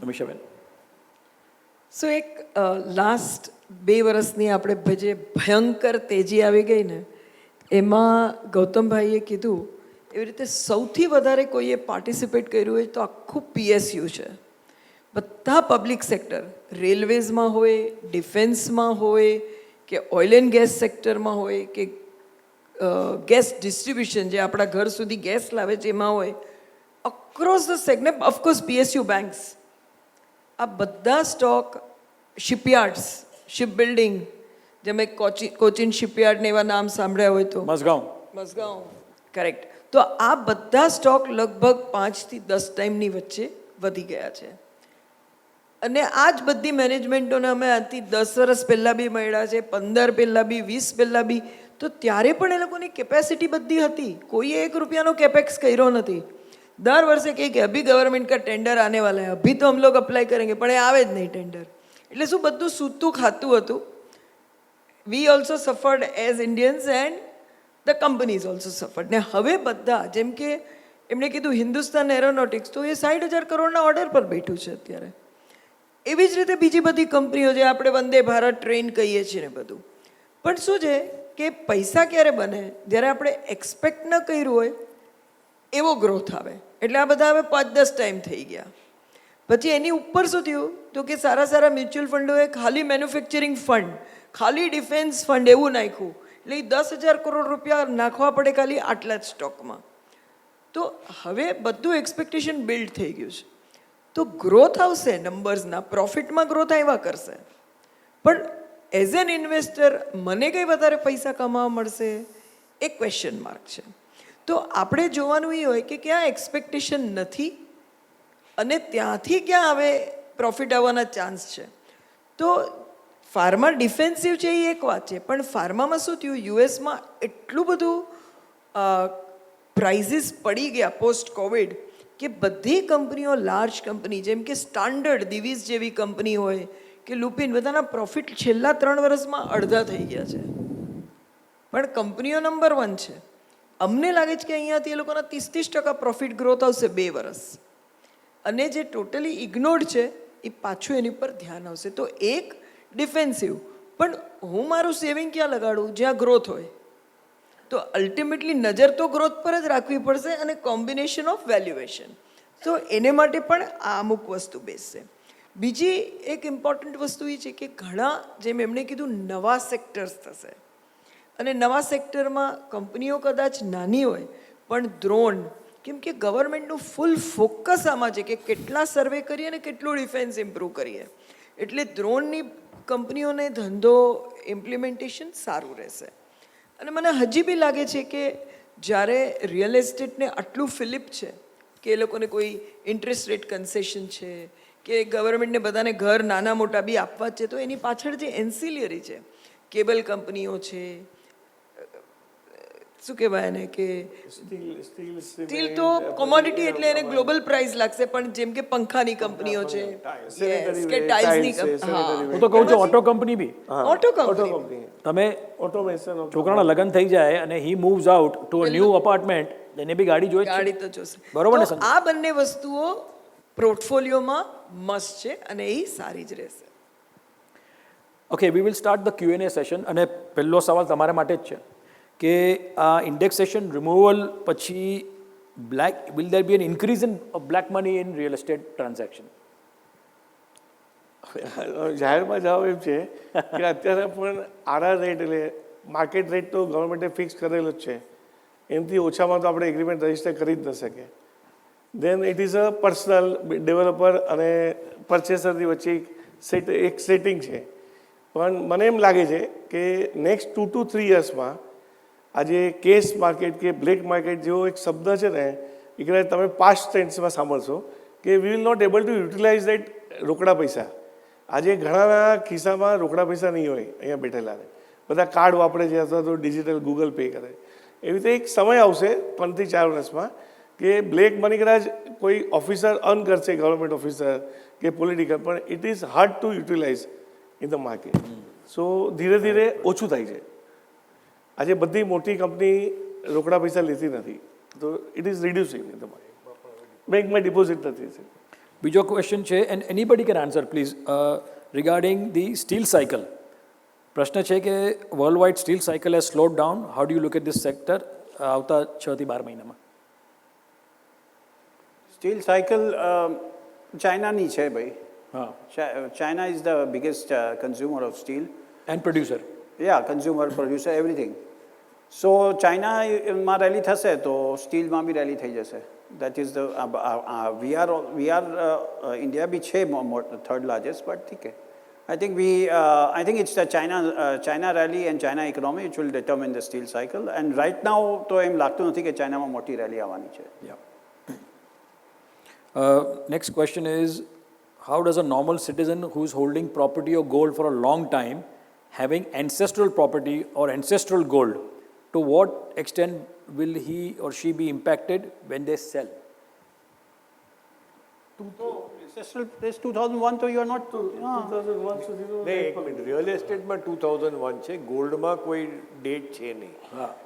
S5: અમીષાબેન?
S7: સો એક last 2 વર્ષની આપણે જે ભયંકર તેજી આવી ગઈ ને, એમાં ગૌતમભાઈએ કીધું એવી રીતે સૌથી વધારે કોઈએ પાર્ટિસિપેટ કર્યું હોય તો આખું PSU છે. બધા પબ્લિક સેક્ટર, રેલવેઝમાં હોય, ડિફેન્સમાં હોય, કે ઓઇલ એન્ડ ગેસ સેક્ટરમાં હોય, કે ગેસ ડિસ્ટ્રીબ્યુશન જે આપણા ઘર સુધી ગેસ લાવે છે એમાં હોય, across the segment, of course PSU banks, આ બધા સ્ટોક, શિપયાર્ડ્સ, શિપ બિલ્ડિંગ, જેમ કોચિન શિપયાર્ડને એવા નામ સાંભળ્યા હોય તો, મઝગાંવ, કરેક્ટ. તો આ બધા સ્ટોક લગભગ 5 થી 10 ટાઈમની વચ્ચે વધી ગયા છે. અને આ જ બધી મેનેજમેન્ટોને અમે આજથી 10 વર્ષ પહેલાં બી મળ્યા છે, 15 પહેલાં બી, 20 પહેલાં બી, તો ત્યારે પણ એ લોકોની કેપેસિટી બધી હતી. કોઈએ 1 રૂપિયાનો કેપેક્સ કર્યો નથી. દર વર્ષે કહે કે અભી ગવર્મેન્ટ કા ટેન્ડર આને વાલા હૈ, અભી તો હમ લોગ અપ્લાય કરેંગે, પણ એ આવે જ નહીં ટેન્ડર. એટલે શું બધું સૂતું ખાતું હતું. We also suffered as Indians and the companies also suffered. ને હવે બધા, જેમ કે એમણે કીધું હિન્દુસ્તાન એરોનોટિક્સ, તો એ 60,000 કરોડના ઓર્ડર પર બેઠું છે અત્યારે. એવી જ રીતે બીજી બધી કંપનીઓ જે આપણે વંદે ભારત ટ્રેન કહીએ છીએ ને બધું. પણ શું છે કે પૈસા ક્યારે બને? જ્યારે આપણે એક્સપેક્ટ ન કર્યું હોય એવો ગ્રોથ આવે. એટલે આ બધા હવે 5-10 ટાઈમ થઈ ગયા. પછી એની ઉપર શું થયું તો કે સારા સારા મ્યુચ્યુઅલ ફંડોએ ખાલી મેન્યુફેક્ચરિંગ ફંડ, ખાલી ડિફેન્સ ફંડ એવું નાખ્યું. એટલે 10,000 કરોડ રૂપિયા નાખવા પડે ખાલી આટલા જ સ્ટોકમાં. તો હવે બધું એક્સપેક્ટેશન બિલ્ડ થઈ ગયું છે. તો ગ્રોથ આવશે, નંબર્સના પ્રોફિટમાં ગ્રોથ આવ્યા કરશે, પણ એઝ એન ઇન્વેસ્ટર મને કંઈ વધારે પૈસા કમાવા મળશે એ ક્વેશ્ચન માર્ક છે. તો આપણે જોવાનું એ હોય કે ક્યાં એક્સપેક્ટેશન નથી અને ત્યાંથી ક્યાં હવે પ્રોફિટ આવવાના ચાન્સ છે. તો ફાર્મા ડિફેન્સિવ છે એ એક વાત છે, પણ ફાર્મામાં શું થયું, યુએસમાં એટલું બધું પ્રાઇઝીસ પડી ગયા પોસ્ટ કોવિડ કે બધી કંપનીઓ, લાર્જ કંપની જેમ કે સ્ટાન્ડર્ડ, દિવીઝ જેવી કંપની હોય કે લુપિન, બધાના પ્રોફિટ છેલ્લા 3 વર્ષમાં અડધા થઈ ગયા છે. પણ કંપનીઓ નંબર 1 છે. અમને લાગે છે કે અહીંયાથી એ લોકોના 30% પ્રોફિટ ગ્રોથ આવશે 2 વર્ષ. અને જે ટોટલી ઇગ્નોર્ડ છે એ પાછું એની પર ધ્યાન આવશે. તો એક ડિફેન્સિવ, પણ હું મારું સેવિંગ ક્યાં લગાડું? જ્યાં ગ્રોથ હોય. તો અલ્ટિમેટલી નજર તો ગ્રોથ પર જ રાખવી પડશે અને કોમ્બિનેશન ઓફ વેલ્યુએશન. તો એને માટે પણ આ અમુક વસ્તુ બેસશે. બીજી એક ઇમ્પોર્ટન્ટ વસ્તુ એ છે કે ઘણા, જેમ એમણે કીધું, નવા સેક્ટર્સ થશે. અને નવા સેક્ટરમાં કંપનીઓ કદાચ નાની હોય પણ દ્રોણ, કેમ કે ગવર્મેન્ટનું ફૂલ ફોકસ આમાં છે કે કેટલા સર્વે કરીએ અને કેટલું ડિફેન્સ ઇમ્પ્રૂવ કરીએ. એટલે દ્રોણની કંપનીઓને ધંધો ઇમ્પ્લિમેન્ટેશન સારું રહેશે. અને મને હજી બી લાગે છે કે જ્યારે રિયલ એસ્ટેટને આટલું ફિલિપ છે કે એ લોકોને કોઈ ઇન્ટરેસ્ટ રેટ કન્સેશન છે કે ગવર્મેન્ટને બધાને ઘર નાના મોટા બી આપવા જ છે, તો એની પાછળ જે એન્સિલિયરી છે, કેબલ કંપનીઓ છે, શું કહેવાય એને, કે સ્ટીલ તો કોમોડિટી એટલે એને ગ્લોબલ પ્રાઇસ લાગશે, પણ જેમ કે પંખાની કંપનીઓ છે, કે ટાઇલ્સની કંપની, હા,
S5: હું તો કહું છું ઓટો કંપની બી,
S7: ઓટો કંપની,
S5: તમે
S9: ઓટોમેશન
S5: છોકરાના લગ્ન થઈ જાય અને he moves out to a new apartment, એને બી ગાડી જોઈએ જ છે.
S7: ગાડી તો જોશે.
S5: બરોબર ને
S7: તો આ બંને વસ્તુઓ પોર્ટફોલિયોમાં મસ્ટ છે અને એ સારી જ રહેશે.
S5: Okay, we will start the Q&A session. અને પહેલો સવાલ તમારા માટે જ છે કે આ ઇન્ડેક્સેશન રિમૂવલ પછી will there be an increase in black money in real estate transaction?
S9: જાહેરમાં જવાબ એમ છે કે અત્યારે પણ આડા રેટ, એટલે માર્કેટ રેટ તો ગવર્મેન્ટે ફિક્સ કરેલો જ છે, એમથી ઓછામાં તો આપણે એગ્રીમેન્ટ રજીસ્ટર કરી જ ન શકે. Then it is a personal developer અને પરચેસરની વચ્ચે એક સેટિંગ છે. પણ મને એમ લાગે છે કે નેક્સ્ટ 2 to 3 યર્સમાં આજે કેશ માર્કેટ કે બ્લેક માર્કેટ જેવો એક શબ્દ છે ને, એ કદાચ તમે પાસ્ટ ટેન્સમાં સાંભળશો કે we will not able to utilise that રોકડા પૈસા. આજે ઘણાના ખિસ્સામાં રોકડા પૈસા નહીં હોય અહીંયા બેઠેલાને, બધા કાર્ડ વાપરે છે અથવા તો ડિજિટલ ગૂગલ પે કરે. એવી રીતે એક સમય આવશે 3 થી 4 વર્ષમાં કે બ્લેક મની કદાચ કોઈ ઓફિસર અર્ન કરશે, ગવર્મેન્ટ ઓફિસર કે પોલિટિકલ, પણ it is hard to utilise in the market. So ધીરે ધીરે ઓછું થાય છે. આજે બધી મોટી કંપની રોકડા પૈસા લેતી નથી, તો it is reducing in the market. બેંકમાં ડિપોઝિટ નથી છે.
S5: બીજો ક્વેશ્ચન છે, and anybody can answer please, regarding the steel cycle. પ્રશ્ન છે કે world wide steel cycle has slowed down, how do you look at this sector આવતા 6 થી 12 મહિનામાં?
S8: સ્ટીલ સાયકલ ચાઇનાની છે ભાઈ.
S5: હા,
S8: China is the biggest consumer of steel
S5: and producer.
S8: Yeah, consumer, producer, everything. So ચાઇનામાં રેલી થશે તો સ્ટીલમાં બી રેલી થઈ જશે. That is the we are India બી છે થર્ડ લાર્જેસ્ટ, બટ ઠીક છે. I think it's the China rally and China economy which will determine the steel cycle. And right now, તો એમ લાગતું નથી કે ચાઇનામાં મોટી રેલી આવવાની છે.
S5: Next question is, how does a normal citizen who is holding property or gold for a long time, having ancestral property or ancestral gold, to what extent will he or she be impacted when they sell?
S8: This 2001 તો you are not.
S9: 2001 સુધીનું
S6: નહીં, એક minute, real એસ્ટેટમાં 2001 છે, ગોલ્ડમાં કોઈ date છે નહીં.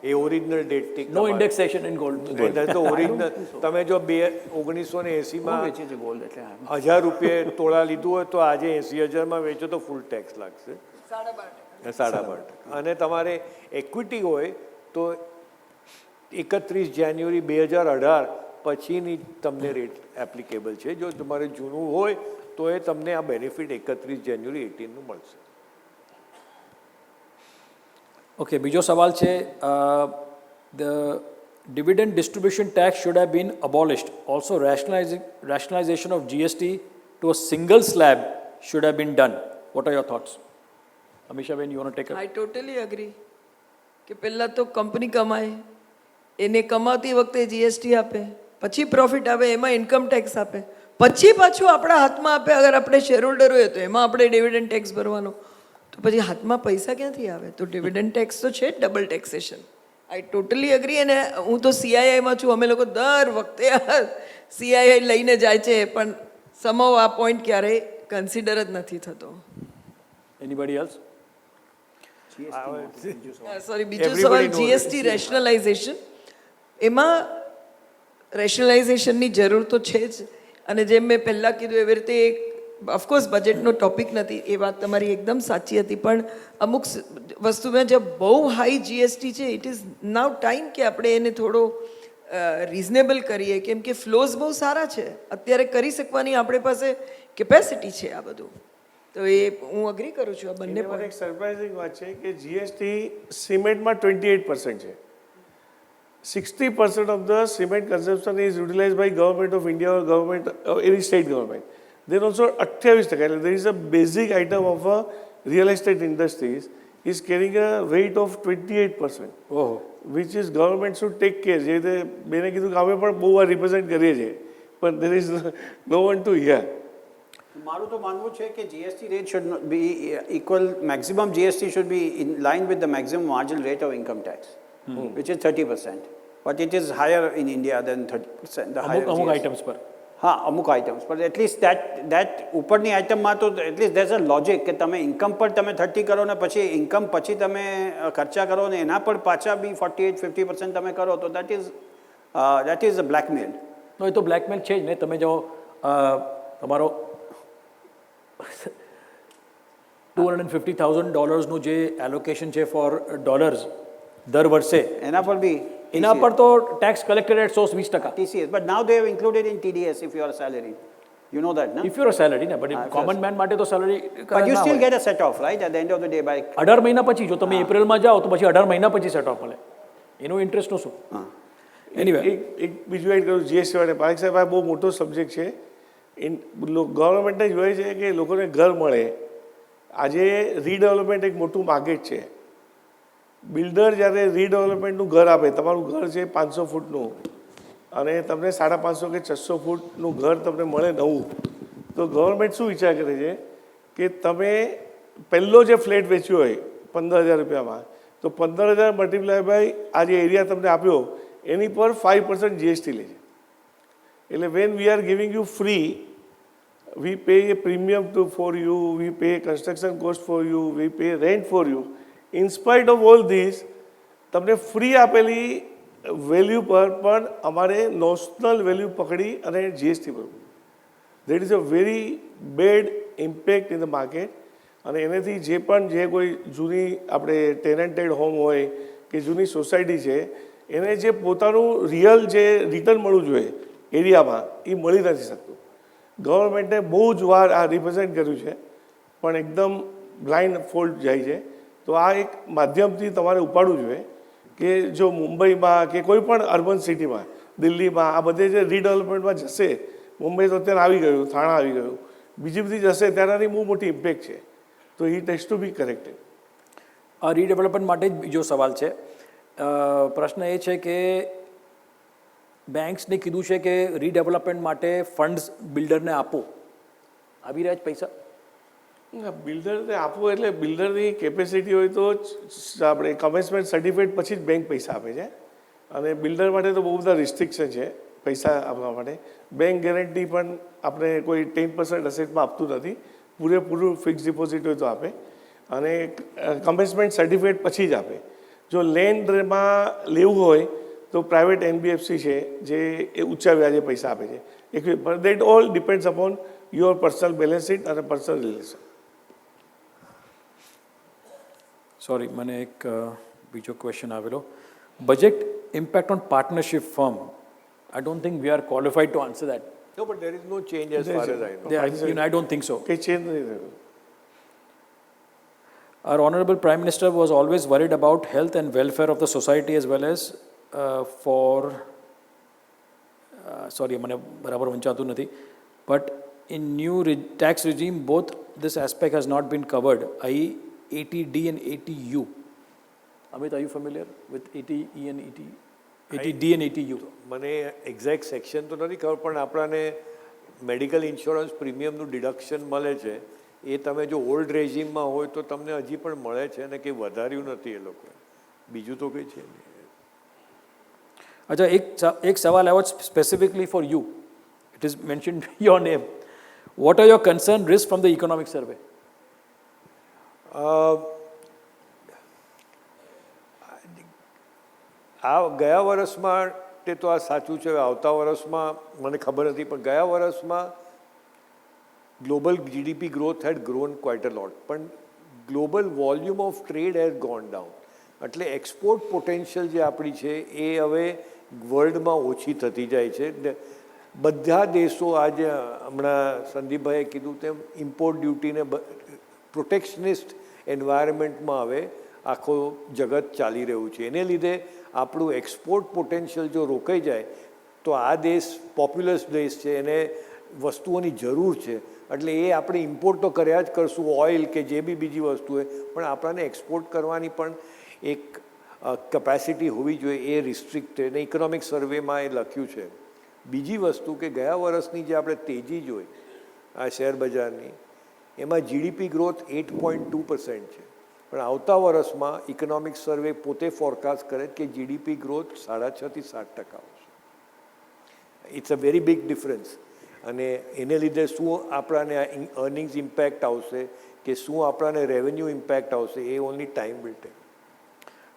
S6: એ original date
S5: No indexation in gold.
S6: તો ઓરિજિનલ તમે જો 1980માં
S8: ગોલ્ડ એટલે
S6: 1000 રૂપિયા તોળા લીધું હોય તો આજે 80,000માં વેચો તો ફૂલ ટેક્સ લાગશે, 12.5%. અને તમારે ઇક્વિટી હોય તો 31 જાન્યુઆરી 2018 પછીની તમને રેટ એપ્લિકેબલ છે. જો તમારે જૂનું હોય તો એ તમને આ બેનિફિટ 31 જાન્યુઆરી 18નું મળશે.
S5: ઓકે, બીજો સવાલ છે, the dividend distribution tax should have been abolished. Also, rationalization of GST to a single slab should have been done. What are your thoughts? Amisha, when you want to take
S7: I totally agree કે પહેલાં તો company કમાય, એને કમાતી વખતે GST આપે, પછી profit આવે એમાં ઇન્કમ ટેક્સ આપે, પછી પાછું આપણા હાથમાં આપે. અગર આપણે શેર હોલ્ડર હોય તો એમાં આપણે ડિવિડન્ડ ટેક્સ ભરવાનો, તો પછી હાથમાં પૈસા ક્યાંથી આવે? તો ડિવિડન્ડ ટેક્સ તો છે જ, ડબલ ટેક્સેશન. આઈ ટોટલી અગ્રી. અને હું તો સીઆઈઆઈમાં છું, અમે લોકો દર વખતે સીઆઈઆઈ લઈને જાય છે, પણ સમવ આ પોઈન્ટ ક્યારેય કન્સિડર જ નથી થતો.
S5: Anybody else?
S7: સોરી, બીજો સવાલ જીએસટી રેશનલાઇઝેશન. એમાં રેશનલાઇઝેશનની જરૂર તો છે જ, અને જેમ મેં પહેલાં કીધું એવી રીતે ઓફકોર્સ બજેટનો ટોપિક નથી, એ વાત તમારી એકદમ સાચી હતી, પણ અમુક વસ્તુમાં જે બહુ હાઈ જીએસટી છે, ઇટ ઇઝ નાવ ટાઈમ કે આપણે એને થોડો રિઝનેબલ કરીએ, કેમ કે ફ્લોઝ બહુ સારા છે, અત્યારે કરી શકવાની આપણી પાસે કેપેસિટી છે આ બધું. તો એ હું અગ્રી કરું છું આ બંને
S9: પણ એક સરપ્રાઇઝિંગ વાત છે કે જીએસટી સિમેન્ટમાં 28% છે. 60% of the cement consumption is utilized by government of India or government or any state government. Then also 28%. There is a basic item of a real estate industries is carrying a weight of 28%.
S5: ઓહો,
S9: which is government should take care. જે રીતે બેને કીધું કે અમે પણ બહુ વાર રિપ્રેઝેન્ટ કરીએ છીએ, પણ there is no one to hear.
S8: મારું તો માનવું છે કે GST rate should be equal, maximum GST should be in line with the maximum marginal rate of income tax, which is 30%. But it is higher in India than 30%. The higher
S5: અમુક
S8: GST.
S5: Items પર.
S8: હા, અમુક items પર at least that ઉપરની આઇટમમાં તો at least there is a logic કે તમે income પર તમે 30 કરો ને પછી ઇન્કમ પછી તમે ખર્ચા કરો ને એના પર પાછા બી 48-50% તમે કરો, તો દેટ ઇઝ અ બ્લેકમેલ.
S5: નો, એ તો બ્લેકમેલ છે જ ને. તમે જો તમારો $250,000નું જે એલોકેશન છે ફોર ડોલર્સ દર વર્ષે,
S8: એના પર બી
S5: એના પર તો tax collected 120%.
S8: TCS, but now they have included in TDS if you are a salary. You know that, no?
S5: If you are salary ને, બટ કોમન મેન માટે તો salary.
S8: But you still get a set off, right? At the end of the day by
S5: 18 મહિના પછી, જો તમે એપ્રિલમાં જાઓ તો પછી 18 મહિના પછી સેટ ઓફ મળે. એનો ઇન્ટરેસ્ટનું શું? એનીવે,
S9: એક બીજું એડ કરું જીએસટી માટે. પારેખ સાહેબ, આ બહુ મોટો સબ્જેક્ટ છે. ગવર્મેન્ટને જોઈએ છે કે લોકોને ઘર મળે. આજે રીડેવલપમેન્ટ એક મોટું માર્કેટ છે. બિલ્ડર જ્યારે રીડેવલપમેન્ટનું ઘર આપે, તમારું ઘર છે 500 ફૂટનું અને તમને 550 કે 600 ફૂટનું ઘર તમને મળે નવું, તો ગવર્મેન્ટ શું વિચાર કરે છે કે તમે પહેલો જે ફ્લેટ વેચ્યો હોય 15,000 રૂપિયામાં, તો 15,000 મલ્ટીપ્લાય બાય આ જે એરિયા તમને આપ્યો એની પર 5% જીએસટી લે છે. એટલે when we are giving you free, we pay a premium for you, we pay construction cost for you, we pay rent for you. In spite of all this, તમને free આપેલી value પર પણ અમારે નોશનલ value પકડી અને GST પર. That is a very bad impact in the market. અને એનાથી જે પણ જે કોઈ જૂની આપણે ટેનન્ટેડ હોમ હોય કે જૂની સોસાયટી છે, એને જે પોતાનું રિયલ જે રિટર્ન મળવું જોઈએ એરિયામાં, એ મળી નથી શકતું. ગવર્મેન્ટે બહુ જ વાર આ રિપ્રેઝેન્ટ કર્યું છે, પણ એકદમ બ્લાઇન્ડ ફોલ્ટ જાય છે. તો આ એક માધ્યમથી તમારે ઉપાડવું જોઈએ કે જો મુંબઈમાં કે કોઈ પણ અર્બન સિટીમાં, દિલ્હીમાં આ બધે જે રીડેવલપમેન્ટમાં જશે, મુંબઈ તો અત્યારે આવી ગયું, થાણા આવી ગયું, બીજી બધી જશે ત્યાંની બહુ મોટી ઇમ્પેક્ટ છે. તો it has to be corrected.
S5: આ રીડેવલપમેન્ટ માટે જ બીજો સવાલ છે. પ્રશ્ન એ છે કે બેંક્સને કીધું છે કે રીડેવલપમેન્ટ માટે ફંડ્સ બિલ્ડરને આપો, આવી રહ્યા જ પૈસા?
S9: બિલ્ડરને આપવું એટલે બિલ્ડરની કેપેસિટી હોય તો આપણે કમેન્સમેન્ટ સર્ટિફિકેટ પછી જ બેંક પૈસા આપે છે. અને બિલ્ડર માટે તો બહુ બધા રિસ્ટ્રિક્શન છે પૈસા આપવા માટે. બેંક ગેરંટી પણ આપણે કોઈ 10% અસેટમાં આપતું નથી, પૂરેપૂરું ફિક્સ ડિપોઝિટ હોય તો આપે, અને કમેન્સમેન્ટ સર્ટિફિકેટ પછી જ આપે. જો લેન્ડમાં લેવું હોય તો પ્રાઇવેટ એનબીએફસી છે જે એ ઊંચા વ્યાજે પૈસા આપે છે. That all depends upon your personal balance sheet અને પર્સનલ રિલેશન.
S5: સોરી, મને એક બીજો ક્વેશ્ચન આવેલો. Budget impact on partnership firm. I don't think we are qualified to answer that.
S6: No, but there is no change as far as I know.
S5: I don't think so.
S9: કંઈ change નથી થયું.
S5: Our Honorable Prime Minister was always worried about health and welfare of the society as well as sorry, મને બરાબર વંચાતું નથી, but in new tax regime both this aspect has not been covered, i.e. 80D and 80U. Amit, are you familiar with 80E and 80D and 80U?
S6: મને exact section તો નથી ખબર, પણ આપણાને medical insurance પ્રીમિયમનું deduction મળે છે. એ તમે જો ઓલ્ડ રેઝિમમાં હોય તો તમને હજી પણ મળે છે, અને કંઈ વધાર્યું નથી એ લોકોએ. બીજું તો કંઈ છે નહીં.
S5: અચ્છા, એક સવાલ આવ્યો specifically for you. It is mention your name. What are your concern risk from the economic survey?
S6: આ ગયા વર્ષમાં તે તો આ સાચું છે, આવતા વર્ષમાં મને ખબર નથી, પણ ગયા વર્ષમાં global GDP growth had grown quite a lot, પણ global volume of trade has gone down. એટલે એક્સપોર્ટ પોટેન્શિયલ જે આપણી છે એ હવે વર્લ્ડમાં ઓછી થતી જાય છે. બધા દેશો આજે હમણાં સંદીપભાઈએ કીધું તેમ ઇમ્પોર્ટ ડ્યુટીને પ્રોટેક્શનિસ્ટ એન્વાયરમેન્ટમાં હવે આખો જગત ચાલી રહ્યું છે. એને લીધે આપણું એક્સપોર્ટ પોટેન્શિયલ જો રોકાઈ જાય તો આ દેશ પોપ્યુલસ દેશ છે, એને વસ્તુઓની જરૂર છે, એટલે એ આપણે ઇમ્પોર્ટ તો કર્યા જ કરશું, ઓઇલ કે જે બી બીજી વસ્તુ હોય, પણ આપણને એક્સપોર્ટ કરવાની પણ એક કેપેસિટી હોવી જોઈએ. એ રિસ્ટ્રિક્ટેડ ને ઇકોનોમિક સર્વેમાં એ લખ્યું છે. બીજી વસ્તુ કે ગયા વર્ષની જે આપણે તેજી જોઈ આ શેર બજારની, એમાં જીડીપી ગ્રોથ 8.2% છે, પણ આવતા વર્ષમાં ઇકોનોમિક સર્વે પોતે ફોરકાસ્ટ કરે કે જીડીપી ગ્રોથ 6.5 થી 7% આવશે. It's a very big difference. અને એને લીધે શું આપણાને અર્નિંગ્સ ઇમ્પેક્ટ આવશે કે શું આપણાને રેવન્યુ ઇમ્પેક્ટ આવશે, એ ઓનલી ટાઈમ વિલ ટેલ.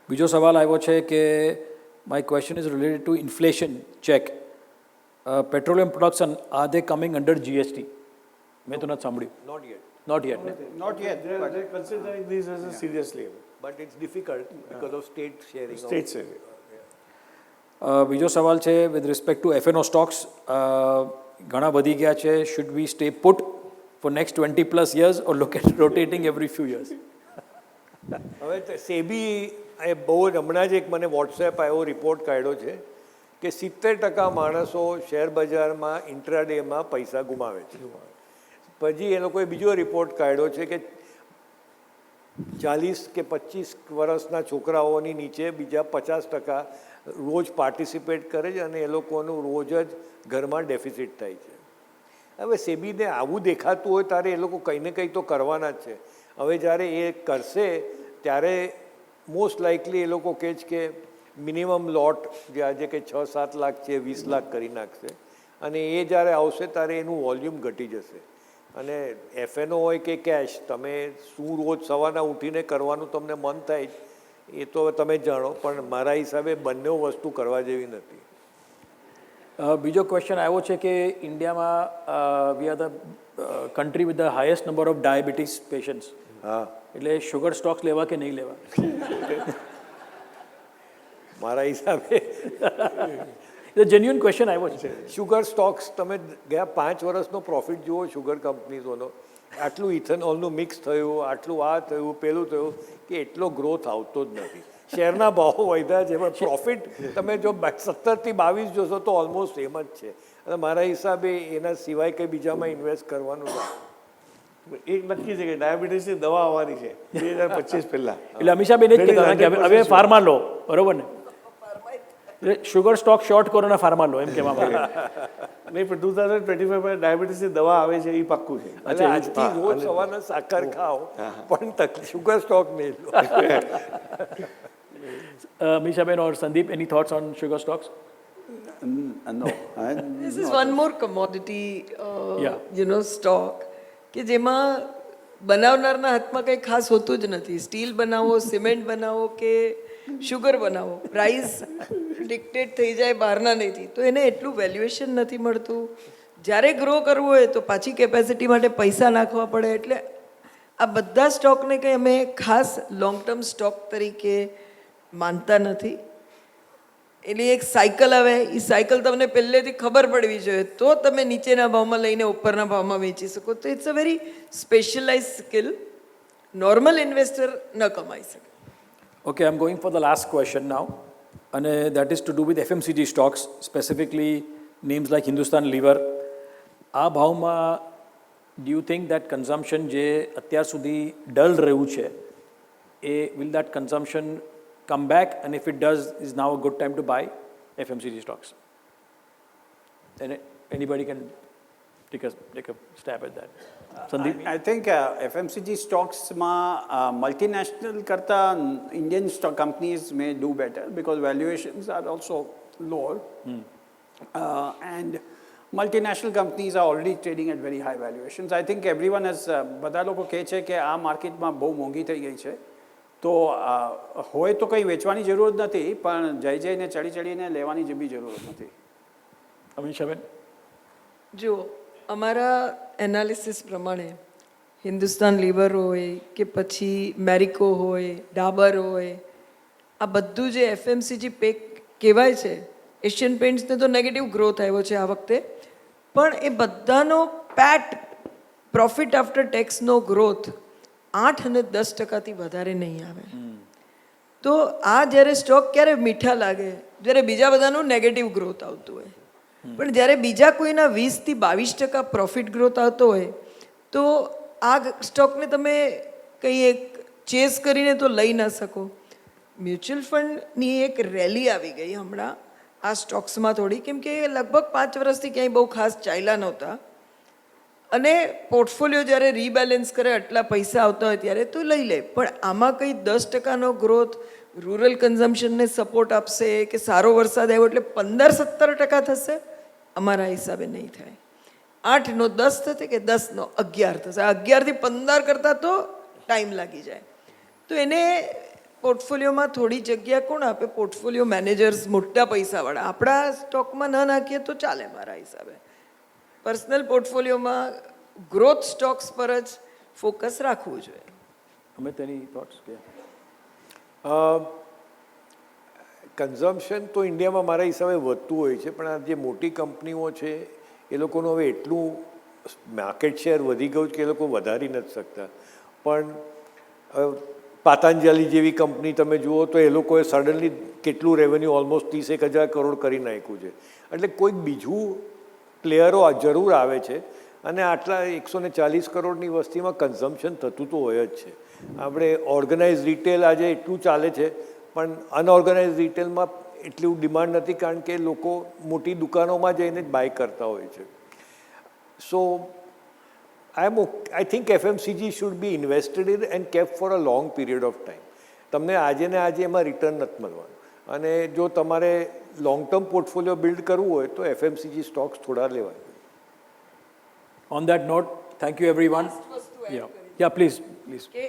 S5: બીજો સવાલ આવ્યો છે કે my question is related to inflation check. Petroleum production are they coming under GST? મેં તો નથી સાંભળ્યું.
S6: Not yet.
S5: Not yet.
S8: Not yet.
S9: They're considering this as a seriously.
S6: But it's difficult because of state sharing.
S9: State saving.
S5: બીજો સવાલ છે with respect to F&O stocks. ઘણા વધી ગયા છે. Should we stay put four next 20+ years or look at rotating every few years?
S6: હવે સેબી એ બહુ જ હમણાં જ એક મને વોટ્સએપ આવ્યો રિપોર્ટ કાઢ્યો છે કે 70% માણસો શેર બજારમાં ઇન્ટ્રાડેમાં પૈસા ગુમાવે છે. પછી એ લોકોએ બીજો રિપોર્ટ કાઢ્યો છે કે 40 કે 25 વર્ષના છોકરાઓની નીચે બીજા 50% રોજ પાર્ટિસિપેટ કરે છે અને એ લોકોનું રોજ જ ઘરમાં ડેફિસિટ થાય છે. હવે સેબીને આવું દેખાતું હોય ત્યારે એ લોકો કંઈ ને કંઈ તો કરવાના જ છે. હવે જ્યારે એ કરશે ત્યારે મોસ્ટ લાઇકલી એ લોકો કહે છે કે મિનિમમ લોટ જે આજે કે 6-7 લાખ છે 20 લાખ કરી નાખશે, અને એ જ્યારે આવશે ત્યારે એનું વોલ્યુમ ઘટી જશે. અને એફએનઓ હોય કે કેશ, તમે શું રોજ સવારના ઉઠીને કરવાનું તમને મન થાય એ તો તમે જાણો, પણ મારા હિસાબે બંને વસ્તુ કરવા જેવી નથી.
S5: બીજો ક્વેશ્ચન આવ્યો છે કે ઇન્ડિયામાં we are the country with the highest number of diabetes patients.
S6: હા,
S5: એટલે શુગર સ્ટોક્સ લેવા કે નહીં લેવા?
S6: મારા હિસાબે
S5: જેન્યુઅન ક્વેશ્ચન આવ્યો છે.
S6: શુગર સ્ટોક્સ તમે ગયા 5 વર્ષનો પ્રોફિટ જુઓ શુગર કંપનીઝોનો, આટલું ઇથેનોલનું મિક્સ થયું, આટલું આ થયું, પેલું થયું, કે એટલો ગ્રોથ આવતો જ નથી. શેરના ભાવ વધ્યા છે પણ પ્રોફિટ તમે જો 17 થી 22 જોશો તો ઓલમોસ્ટ એમ જ છે. અને મારા હિસાબે એના સિવાય કંઈ બીજામાં ઇન્વેસ્ટ કરવાનું નથી.
S9: એક નક્કી છે કે ડાયાબિટીસની દવા આવવાની છે 2025 પહેલા.
S5: એટલે અમીષાબેન એ જ કહેતા હતા કે હવે ફાર્મા લો, બરોબર ને? શુગર સ્ટોક શોર્ટ કરો ને ફાર્મા લો, એમ કહેવા માંગે.
S9: નહીં, પણ 2025 માં ડાયાબિટીસની દવા આવે છે એ પાક્કું છે.
S6: એટલે આજથી રોજ સવારના સાકર ખાઓ પણ શુગર સ્ટોક નહીં લો.
S5: અમીષાબેન or Sandeep, any thoughts on sugar stocks?
S8: No.
S7: This is one more commodity,
S5: Yeah.
S7: stock કે જેમાં બનાવનારના હાથમાં કંઈ ખાસ હોતું જ નથી. સ્ટીલ બનાવો, સિમેન્ટ બનાવો કે શુગર બનાવો, પ્રાઇસ ડિક્ટેટ થઈ જાય બહારના નહીંથી, તો એને એટલું વેલ્યુએશન નથી મળતું. જ્યારે ગ્રો કરવું હોય તો પાછી કેપેસિટી માટે પૈસા નાખવા પડે. એટલે આ બધા સ્ટોકને કંઈ અમે ખાસ લોંગ ટર્મ સ્ટોક તરીકે માનતા નથી. એટલે એક સાયકલ આવે, એ સાયકલ તમને પહેલેથી ખબર પડવી જોઈએ તો તમે નીચેના ભાવમાં લઈને ઉપરના ભાવમાં વેચી શકો. તો it's a very specialise skill, normal investor ન કમાઈ શકે.
S5: Okay, I'm going for the last question now, and that is to do with FMCG stocks, specifically names like Hindustan Lever. આ ભાવમાં do you think that consumption જે અત્યાર સુધી ડલ રહ્યું છે એ will that consumption come back, and if it does, is now a good time to buy FMCG stocks? And anybody can take a stab at that. Sandeep?
S8: I think FMCG stocksમાં multinational કરતાં Indian stock companies may do better because valuations are also lower. And multinational companies are already trading at very high valuations. I think everyone has, બધા લોકો કહે છે કે આ માર્કેટમાં બહુ મોંઘી થઈ ગઈ છે, તો હોય તો કંઈ વેચવાની જરૂર જ નથી, પણ જઈને ચડીને લેવાની બી જરૂર નથી.
S5: અમીષાબેન,
S7: જુઓ, અમારા એનાલિસિસ પ્રમાણે હિન્દુસ્તાન લીવર હોય કે પછી મેરિકો હોય, ડાબર હોય, આ બધું જે એફએમસીજી પેક કહેવાય છે, એશિયન પેઇન્ટ્સને તો નેગેટિવ ગ્રોથ આવ્યો છે આ વખતે, પણ એ બધાનો પેટ પ્રોફિટ આફ્ટર ટેક્સનો ગ્રોથ 8 અને 10% વધારે નહીં આવે. તો આ જ્યારે સ્ટોક ક્યારે મીઠા લાગે, જ્યારે બીજા બધાનું નેગેટિવ ગ્રોથ આવતું હોય, પણ જ્યારે બીજા કોઈના 20 થી 22% પ્રોફિટ ગ્રોથ આવતો હોય, તો આ સ્ટોકને તમે કંઈ એક ચેસ કરીને તો લઈ ના શકો. મ્યુચ્યુઅલ ફંડની એક રેલી આવી ગઈ હમણાં આ સ્ટોક્સમાં થોડી, કેમ કે લગભગ 5 વર્ષથી ક્યાંય બહુ ખાસ ચાલ્યા નહોતા, અને પોર્ટફોલિયો જ્યારે રીબેલેન્સ કરે આટલા પૈસા આવતા હોય ત્યારે તો લઈ લે, પણ આમાં કંઈ 10%નો ગ્રોથ રૂરલ કન્ઝમ્પશનને સપોર્ટ આપશે કે સારો વરસાદ આવ્યો એટલે 15-17% થશે? અમારા હિસાબે નહીં થાય. 8નો 10 થશે કે 10નો 11 થશે. 11 થી 15 કરતાં તો ટાઈમ લાગી જાય. તો એને પોર્ટફોલિયોમાં થોડી જગ્યા કોણ આપે? પોર્ટફોલિયો મેનેજર્સ, મોટા પૈસાવાળા. આપણા સ્ટોકમાં ન નાખીએ તો ચાલે મારા હિસાબે. પર્સનલ પોર્ટફોલિયોમાં ગ્રોથ સ્ટોક્સ પર જ ફોકસ રાખવું જોઈએ.
S5: અમે તેની થોટ્સ કે
S6: કન્ઝમ્પશન તો ઇન્ડિયામાં મારા હિસાબે વધતું હોય છે, પણ આ જે મોટી કંપનીઓ છે એ લોકોનું હવે એટલું માર્કેટ શેર વધી ગયું છે કે એ લોકો વધારી નથી શકતા. પણ પાતંજલિ જેવી કંપની તમે જુઓ તો એ લોકોએ સડનલી કેટલું રેવન્યુ ઓલમોસ્ટ 30,000 કરોડ કરી નાખ્યું છે. એટલે કોઈક બીજું પ્લેયરો જરૂર આવે છે, અને આટલા 140 કરોડની વસ્તીમાં કન્ઝમ્પશન થતું તો હોય જ છે. આપણે ઓર્ગેનાઇઝ રિટેલ આજે એટલું ચાલે છે, પણ અનઓર્ગેનાઇઝ રિટેલમાં એટલું ડિમાન્ડ નથી, કારણ કે લોકો મોટી દુકાનોમાં જઈને જ બાય કરતા હોય છે. So I think FMCG should be invested in and kept for a long period of time. તમને આજે ને આજે એમાં રિટર્ન નથી મળવાનું, અને જો તમારે લોંગ ટર્મ પોર્ટફોલિયો બિલ્ડ કરવું હોય તો એફએમસીજી સ્ટોક્સ થોડા લેવાય.
S5: On that note, thank you everyone. Yeah please please.
S7: કે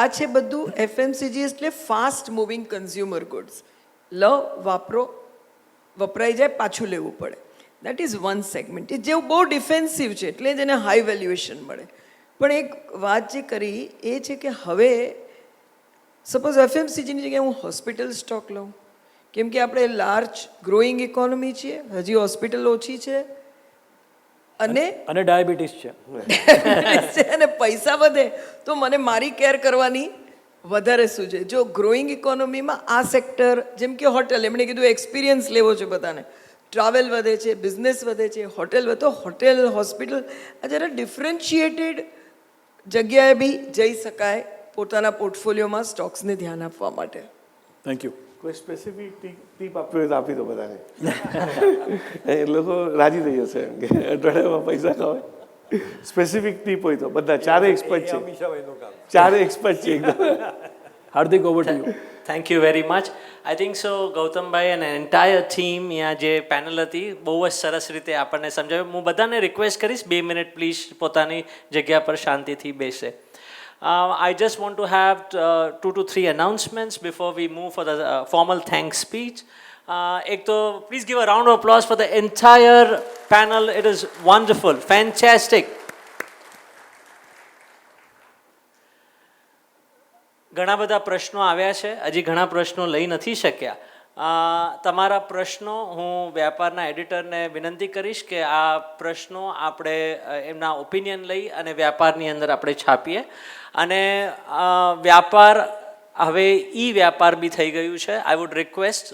S7: આ છે બધું એફએમસીજી એટલે ફાસ્ટ મૂવિંગ કન્ઝ્યુમર ગુડ્સ. લો, વાપરો, વપરાઈ જાય, પાછું લેવું પડે. That is one segment. એ જેવું બહુ ડિફેન્સિવ છે એટલે જ એને હાઈ વેલ્યુએશન મળે. પણ એક વાત જે કરી એ છે કે હવે સપોઝ એફએમસીજીની જગ્યાએ હું હોસ્પિટલ સ્ટોક લઉં, કેમ કે આપણે લાર્જ ગ્રોઈંગ ઇકોનોમી છીએ, હજી હોસ્પિટલ ઓછી છે, અને
S5: ડાયાબિટીસ છે,
S7: અને પૈસા વધે તો મને મારી કેર કરવાની વધારે શું છે? જો ગ્રોઈંગ ઇકોનોમીમાં આ સેક્ટર, જેમ કે હોટેલ, એમણે કીધું એક્સપિરિયન્સ લેવો છે બધાને, ટ્રાવેલ વધે છે, બિઝનેસ વધે છે, હોટેલ વધે, તો હોટેલ, હોસ્પિટલ આ જરા ડિફરન્શિએટેડ જગ્યાએ બી જઈ શકાય પોતાના પોર્ટફોલિયોમાં સ્ટોક્સને ધ્યાન આપવા માટે.
S5: Thank you.
S9: કોઈ સ્પેસિફિક ટીપ આપવી હોય તો આપી દો બધાને. એ લોકો રાજી થઈ જશે એમ કે અઠવાડિયામાં પૈસા ખવાય. સ્પેસિફિક ટીપ હોય તો બધા ચારે એક્સપર્ટ છે, ચારે એક્સપર્ટ છે એકદમ.
S5: Hardik, over to you.
S4: Thank you very much. I think so Gautambhai અને એન્ટાયર ટીમ, અહીંયા જે પેનલ હતી બહુ જ સરસ રીતે આપણને સમજાવ્યું. હું બધાને રિક્વેસ્ટ કરીશ 2 મિનિટ પ્લીઝ પોતાની જગ્યા પર શાંતિથી બેસે. I just want to have 2 to 3 announcements before we move for the formal thanks speech. Ek to please give a round of applause for the entire panel. It is wonderful, fantastic. ઘણા બધા પ્રશ્નો આવ્યા છે, હજી ઘણા પ્રશ્નો લઈ નથી શક્યા. તમારા પ્રશ્નો હું વ્યાપારના એડિટરને વિનંતી કરીશ કે આ પ્રશ્નો આપણે એમના ઓપિનિયન લઈ અને વ્યાપારની અંદર આપણે છાપીએ. અને વ્યાપાર હવે ઈ વ્યાપાર બી થઈ ગયું છે. આઈ વુડ રિક્વેસ્ટ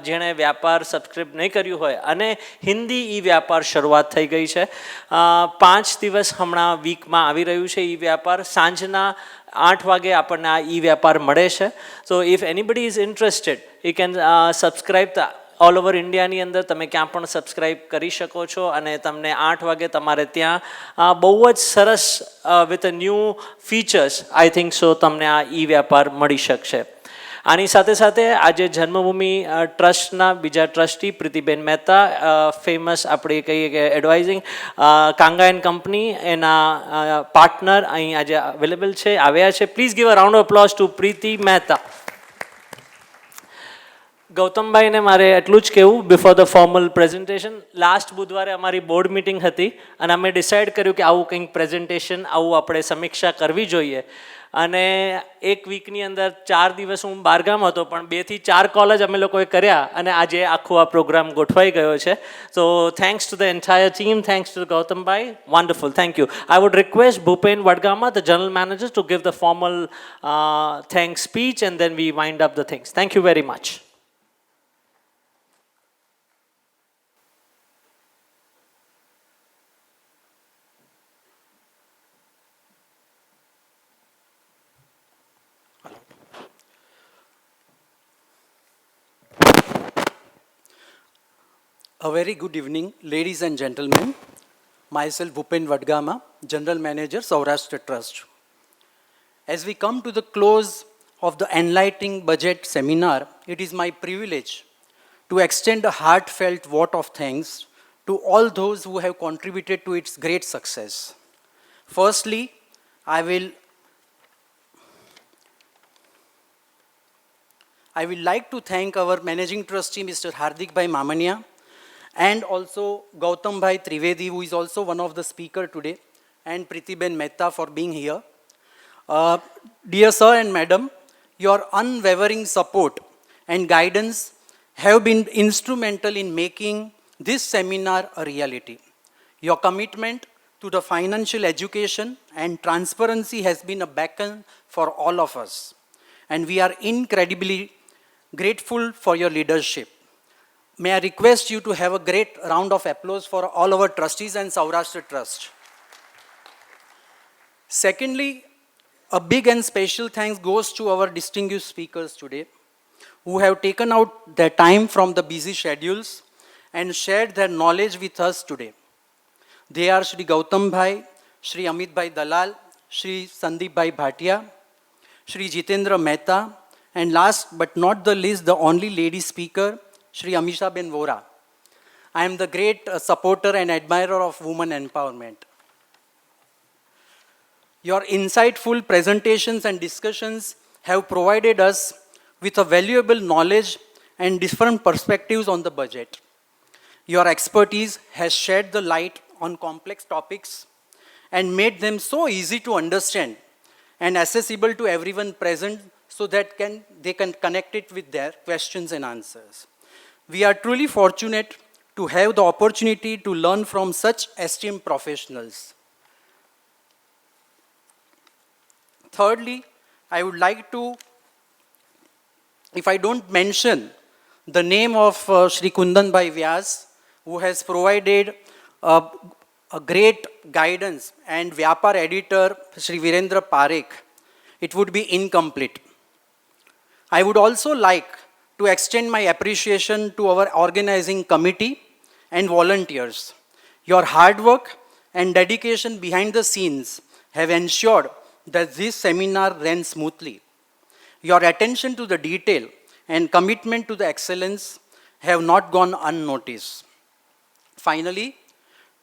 S4: જેણે વ્યાપાર સબસ્ક્રાઈબ નહીં કર્યું હોય, અને હિન્દી ઈ વ્યાપાર શરૂઆત થઈ ગઈ છે. 5 દિવસ હમણાં વીકમાં આવી રહ્યું છે ઈ વ્યાપાર. સાંજના 8 વાગે આપણને આ ઈ વ્યાપાર મળે છે. સો if anybody is interested you can subscribe all over ઇન્ડિયાની અંદર તમે ક્યાં પણ સબસ્ક્રાઈબ કરી શકો છો, અને તમને 8 વાગે તમારે ત્યાં બહુ જ સરસ with new features I think સો તમને આ ઈ વ્યાપાર મળી શકશે. આની સાથે સાથે આજે જન્મભૂમિ ટ્રસ્ટના બીજા ટ્રસ્ટી પ્રીતિબેન મહેતા, ફેમસ આપણે કહીએ કે એડવાઇઝિંગ કાંગા એન્ડ કંપની, એના પાર્ટનર અહીં આજે અવેલેબલ છે, આવ્યા છે. Please give a round of applause to Priti Mehta. ગૌતમભાઈને મારે એટલું જ કહેવું before the formal presentation. Last બુધવારે અમારી બોર્ડ મિટિંગ હતી અને અમે ડિસાઇડ કર્યું કે આવું કંઈક પ્રેઝન્ટેશન, આવું આપણે સમીક્ષા કરવી જોઈએ. અને એક વીકની અંદર 4 દિવસ હું બહારગામ હતો, પણ 2 થી 4 કોલ જ અમે લોકોએ કર્યા અને આજે આખો આ પ્રોગ્રામ ગોઠવાઈ ગયો છે. સો thanks to the entire team, thanks to Gautambhai, wonderful, thank you. I would request Bhupen Vadgama, the general manager, two give the formal thanks speech and then we wind up the things. Thank you very much.
S10: A very good evening, ladies and gentlemen. Myself, Bhupen Vadgama, General Manager, Saurashtra Trust. As we come to the close of the Enlightening Budget Seminar, it is my privilege to extend a heartfelt vote of thanks to all those who have contributed to its great success. Firstly, I will like to thank our Managing Trustee, Mr. Hardik Bhai Mamania, and also Gautam Bhai Trivedi, who is also one of the speakers today, and Pritiben Mehta for being here. Dear sir and madam, your unwavering support and guidance have been instrumental in making this seminar a reality. Your commitment to the financial education and transparency has been a beacon for all of us, and we are incredibly grateful for your leadership. May I request you to have a great round of applause for all our trustees and Saurashtra Trust. Secondly, a big and special thanks goes to our distinguished speakers today, who have taken out their time from the busy schedules and shared their knowledge with us today. They are Shri Gautam Bhai, Shri Amit Bhai Dalal, Shri Sandeep Bhai Bhatia, Shri Jitendra Mehta, and last but not the least, the only lady speaker, Shri Amisha Ben Vora. I am the great supporter and admirer of women empowerment. Your insightful presentations and discussions have provided us with a valuable knowledge and different perspectives on the budget. Your expertise has shed the light on complex topics and made them so easy to understand and accessible to everyone present so that they can connect it with their questions and answers. We are truly fortunate to have the opportunity to learn from such esteemed professionals. Thirdly, I would like to, if I don't mention the name of Shri Kundan Bhai Vyas, who has provided a great guidance, and Vyapar editor Shri Virendra Parekh, it would be incomplete. I would also like to extend my appreciation to our organizing committee and volunteers. Your hard work and dedication behind the scenes have ensured that this seminar ran smoothly. Your attention to the detail and commitment to the excellence have not gone unnoticed. Finally,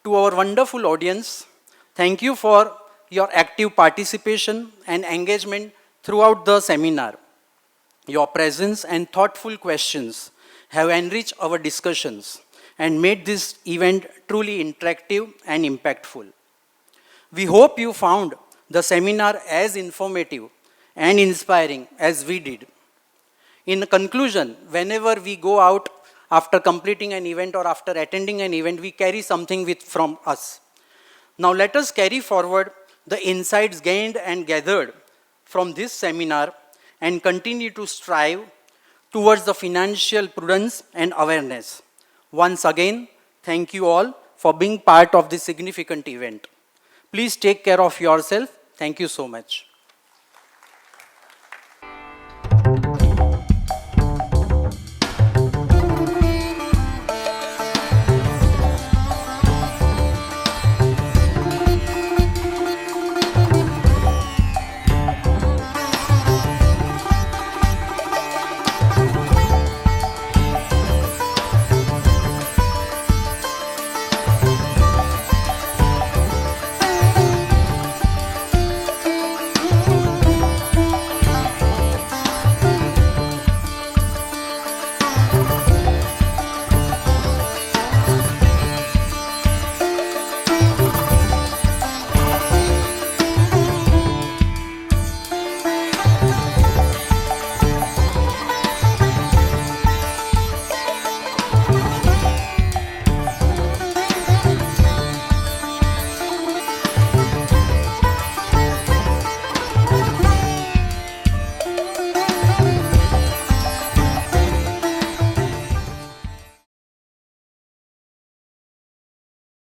S10: to our wonderful audience, thank you for your active participation and engagement throughout the seminar. Your presence and thoughtful questions have enriched our discussions and made this event truly interactive and impactful. We hope you found the seminar as informative and inspiring as we did. In conclusion, whenever we go out after completing an event or after attending an event, we carry something from us. Now let us carry forward the insights gained and gathered from this seminar and continue to strive towards the financial prudence and awareness. Once again, thank you all for being part of this significant event. Please take care of yourself. Thank you so much.